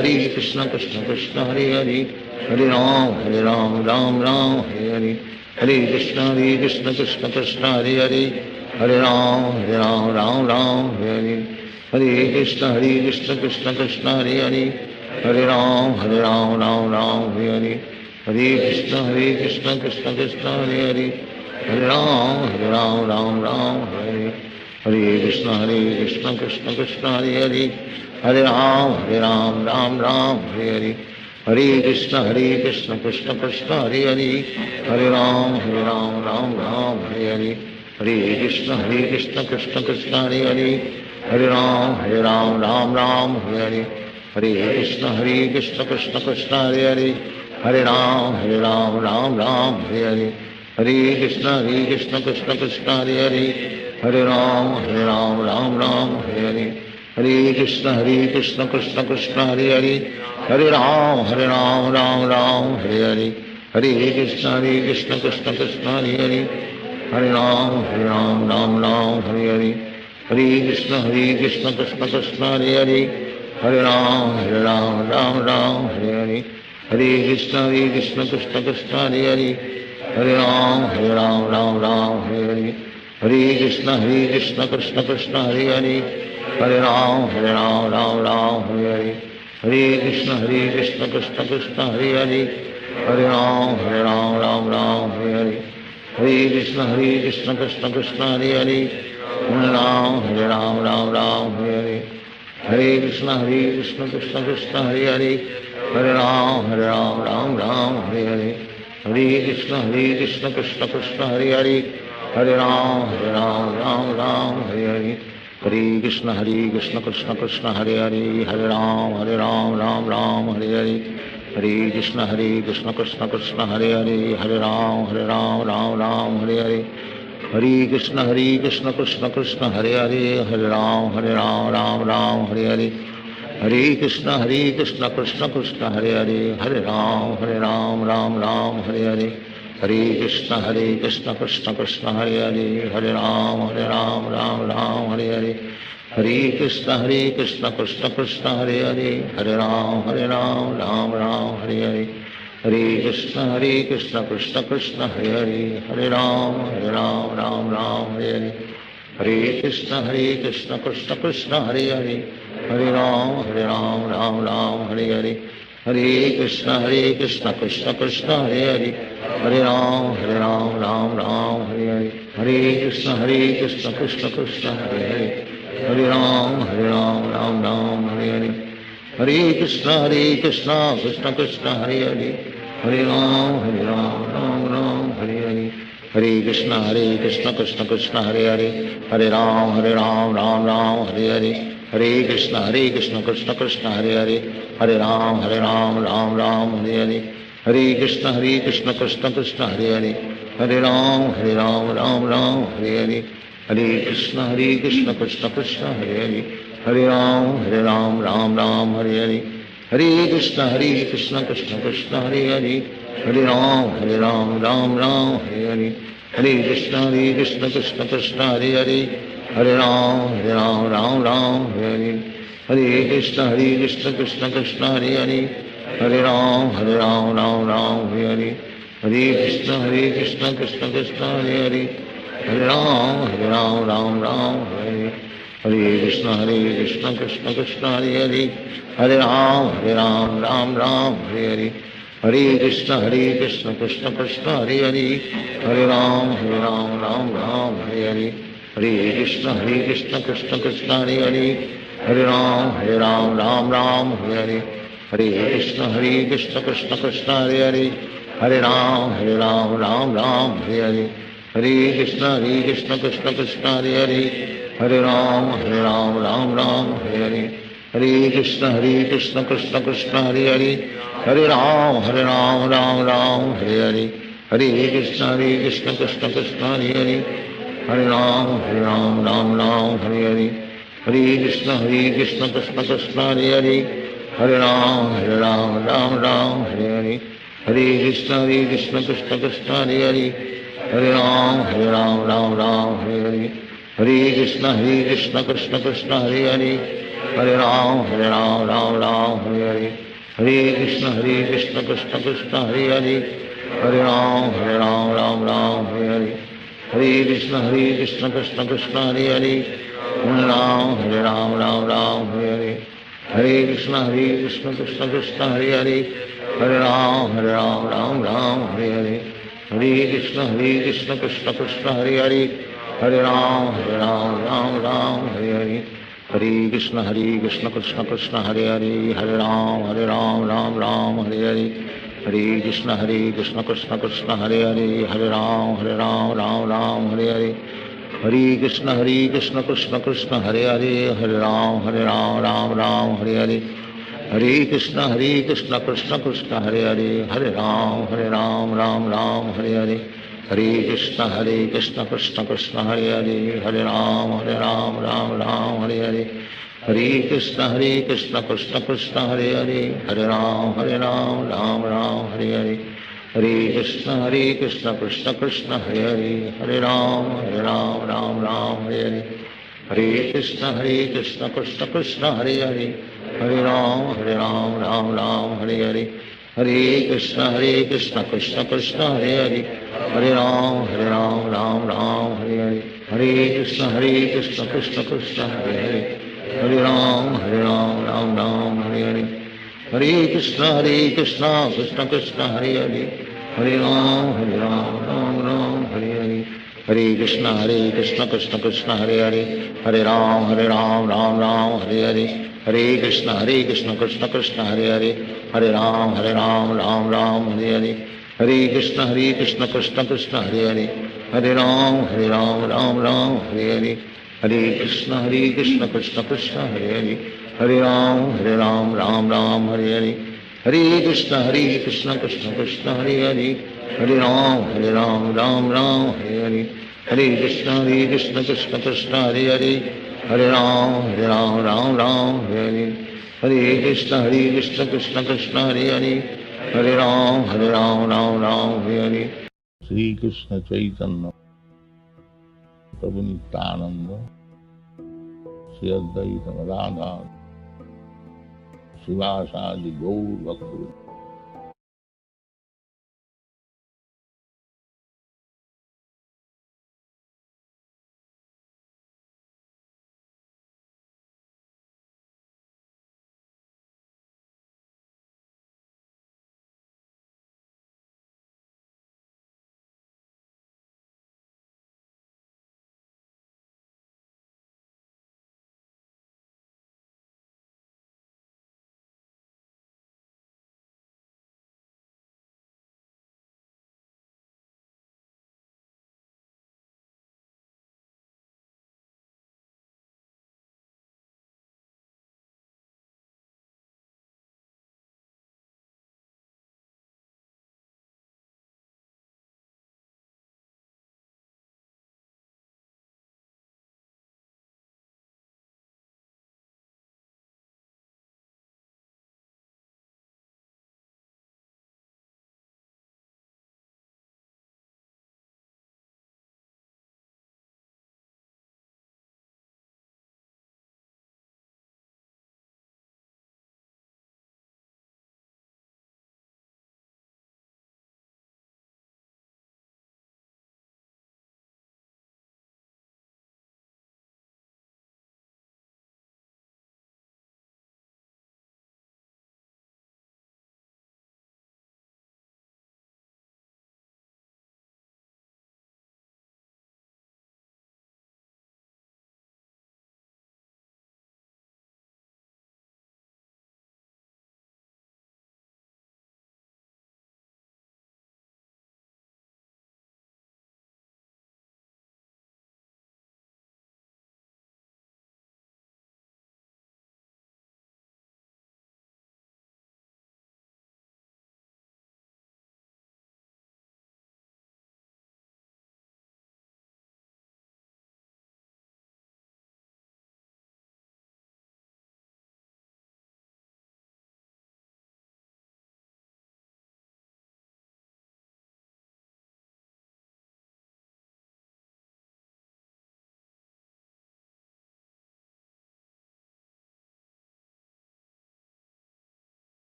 कृष्ण कृष्ण हरे हरे हरे राम राम हरे हरे हरे कृष्ण कृष्ण कृष्ण हरे हरे हरे राम राम हरे हरे हरे कृष्ण कृष्ण कृष्ण हरे हरे हरे राम राम हरे हरे हरे कृष्ण कृष्ण कृष्ण हरे हरे हरे राम राम हरे हरे हरे कृष्ण कृष्ण कृष्ण हरे हरे हरे राम राम हरे हरे हरे कृष्ण कृष्ण कृष्ण हरे हरे हरे राम राम हरे हरे हरे कृष्ण कृष्ण कृष्ण हरे हरे हरे राम राम हरे हरे हरे कृष्ण कृष्ण कृष्ण हरे हरे हरे राम राम हरे हरे हरे कृष्ण कृष्ण कृष्ण हरे हरे हरे राम राम हरे हरे हरे कृष्ण कृष्ण कृष्ण हरे हरे हरे राम राम हरे हरे हरे कृष्ण कृष्ण कृष्ण हरे हरे हरे राम राम हरे हरे हरे कृष्ण कृष्ण कृष्ण हरे हरे हरे राम हरे हरे हरे कृष्ण कृष्ण कृष्ण हरे हरे हरे राम राम हरे हरे हरे कृष्ण कृष्ण कृष्ण हरे हरे हरे राम हरे हरे हरे कृष्ण कृष्ण कृष्ण हरे हरे हरे राम हरे हरे हरे कृष्ण कृष्ण कृष्ण हरे हरे हरे राम हरे हरे हरे कृष्ण कृष्ण कृष्ण हरे हरे हरे राम राम हरे हरे हरे कृष्ण कृष्ण कृष्ण हरे हरे हरे राम हरे हरे हरे कृष्ण कृष्ण कृष्ण हरे हरे हरे राम हरे हरे हरे कृष्ण कृष्ण कृष्ण हरे हरे हरे राम हरे हरे हरे कृष्ण कृष्ण कृष्ण हरे हरे हरे राम हरे हरे हरे कृष्ण कृष्ण कृष्ण हरे हरे हरे राम हरे हरे हरे कृष्ण कृष्ण कृष्ण हरे हरे हरे राम राम हरे हरे हरे कृष्ण कृष्ण कृष्ण हरे हरे हरे राम राम हरे हरे हरे कृष्ण कृष्ण कृष्ण हरे हरे, हरे राम राम राम हरे हरे, हरे कृष्ण कृष्ण कृष्ण हरे हरे, हरे राम राम राम हरे हरे, हरे कृष्ण कृष्ण कृष्ण हरे हरे, हरे राम राम राम हरे हरे, हरे कृष्ण कृष्ण कृष्ण हरे हरे, हरे राम राम राम हरे हरे, हरे कृष्ण कृष्ण कृष्ण हरे हरे, हरे राम राम राम हरे हरे, हरे कृष्ण कृष्ण कृष्ण हरे हरे, हरे राम राम राम हरे हरे, हरे कृष्ण कृष्ण कृष्ण हरे हरे, हरे राम राम राम हरे हरे, हरे कृष्ण कृष्ण कृष्ण हरे हरे, हरे राम राम राम हरे हरे, हरे कृष्ण कृष्ण कृष्ण हरे हरे, हरे राम राम राम हरे हरे, हरे कृष्ण कृष्ण कृष्ण हरे हरे, हरे राम राम राम हरे हरे, हरे कृष्ण कृष्ण कृष्ण हरे हरे, हरे राम राम राम हरे हरे, हरे कृष्ण कृष्ण कृष्ण हरे हरे, हरे राम राम राम हरे हरे, हरे कृष्ण कृष्ण कृष्ण हरे हरे, हरे राम राम राम हरे हरे, हरे कृष्ण कृष्ण कृष्ण हरे हरे, हरे राम राम राम हरे हरे, हरे कृष्ण कृष्ण कृष्ण हरे हरे, हरे राम राम राम हरे हरे, हरे कृष्ण कृष्ण कृष्ण हरे हरे, हरे राम राम राम हरे हरे, हरे कृष्ण कृष्ण कृष्ण हरे हरे, हरे राम राम राम हरे हरे, हरे कृष्ण कृष्ण कृष्ण हरे हरे, हरे राम राम राम हरे हरे, हरे कृष्ण कृष्ण कृष्ण हरे हरे, हरे राम राम राम हरे हरे, हरे कृष्ण कृष्ण कृष्ण हरे हरे, हरे राम राम राम हरे हरे, हरे कृष्ण कृष्ण कृष्ण हरे हरे, हरे राम राम राम हरे हरे, हरे कृष्ण कृष्ण कृष्ण हरे हरे, हरे राम राम राम हरे हरे, हरे कृष्ण कृष्ण कृष्ण हरे हरे, हरे राम राम राम हरे हरे, हरे कृष्ण कृष्ण कृष्ण हरे हरे, हरे राम राम राम हरे हरे, हरे कृष्ण कृष्ण कृष्ण हरे हरे, हरे राम राम राम हरे हरे, हरे कृष्ण कृष्ण कृष्ण हरे हरे, हरे राम राम राम हरे हरे, हरे कृष्ण कृष्ण कृष्ण हरे हरे, हरे राम राम राम हरे हरे, हरे कृष्ण कृष्ण कृष्ण हरे हरे, हरे राम राम राम हरे हरे, हरे कृष्ण कृष्ण कृष्ण हरे हरे, हरे राम राम राम हरे हरे, हरे कृष्ण कृष्ण कृष्ण हरे हरे, हरे राम राम राम हरे हरे, हरे कृष्ण कृष्ण कृष्ण हरे हरे, हरे राम राम राम हरे हरे, हरे कृष्ण कृष्ण कृष्ण हरे हरे, हरे राम राम राम हरे हरे, हरे कृष्ण कृष्ण कृष्ण हरे हरे, हरे राम राम राम हरे हरे, हरे कृष्ण कृष्ण कृष्ण हरे हरे, हरे राम राम राम हरे हरे, हरे कृष्ण कृष्ण कृष्ण हरे हरे, हरे राम राम राम हरे हरे, हरे कृष्ण कृष्ण कृष्ण हरे हरे, हरे राम राम राम हरे हरे, हरे कृष्ण कृष्ण कृष्ण हरे हरे, हरे राम राम राम हरे हरे, हरे कृष्ण कृष्ण कृष्ण हरे हरे, हरे राम राम राम हरे हरे, हरे कृष्ण कृष्ण कृष्ण हरे हरे, हरे राम राम राम हरे हरे, हरे कृष्ण कृष्ण कृष्ण हरे हरे, हरे राम राम राम हरे हरे, हरे कृष्ण कृष्ण कृष्ण हरे हरे, हरे राम राम राम हरे हरे, हरे कृष्ण कृष्ण कृष्ण हरे हरे, हरे राम राम राम हरे हरे, हरे कृष्ण कृष्ण कृष्ण हरे हरे, हरे राम राम राम हरे हरे, श्री कृष्ण चैतन्य प्रभु नित्यानंद, श्री अद्वैत राधा शिवासादि गौर भक्त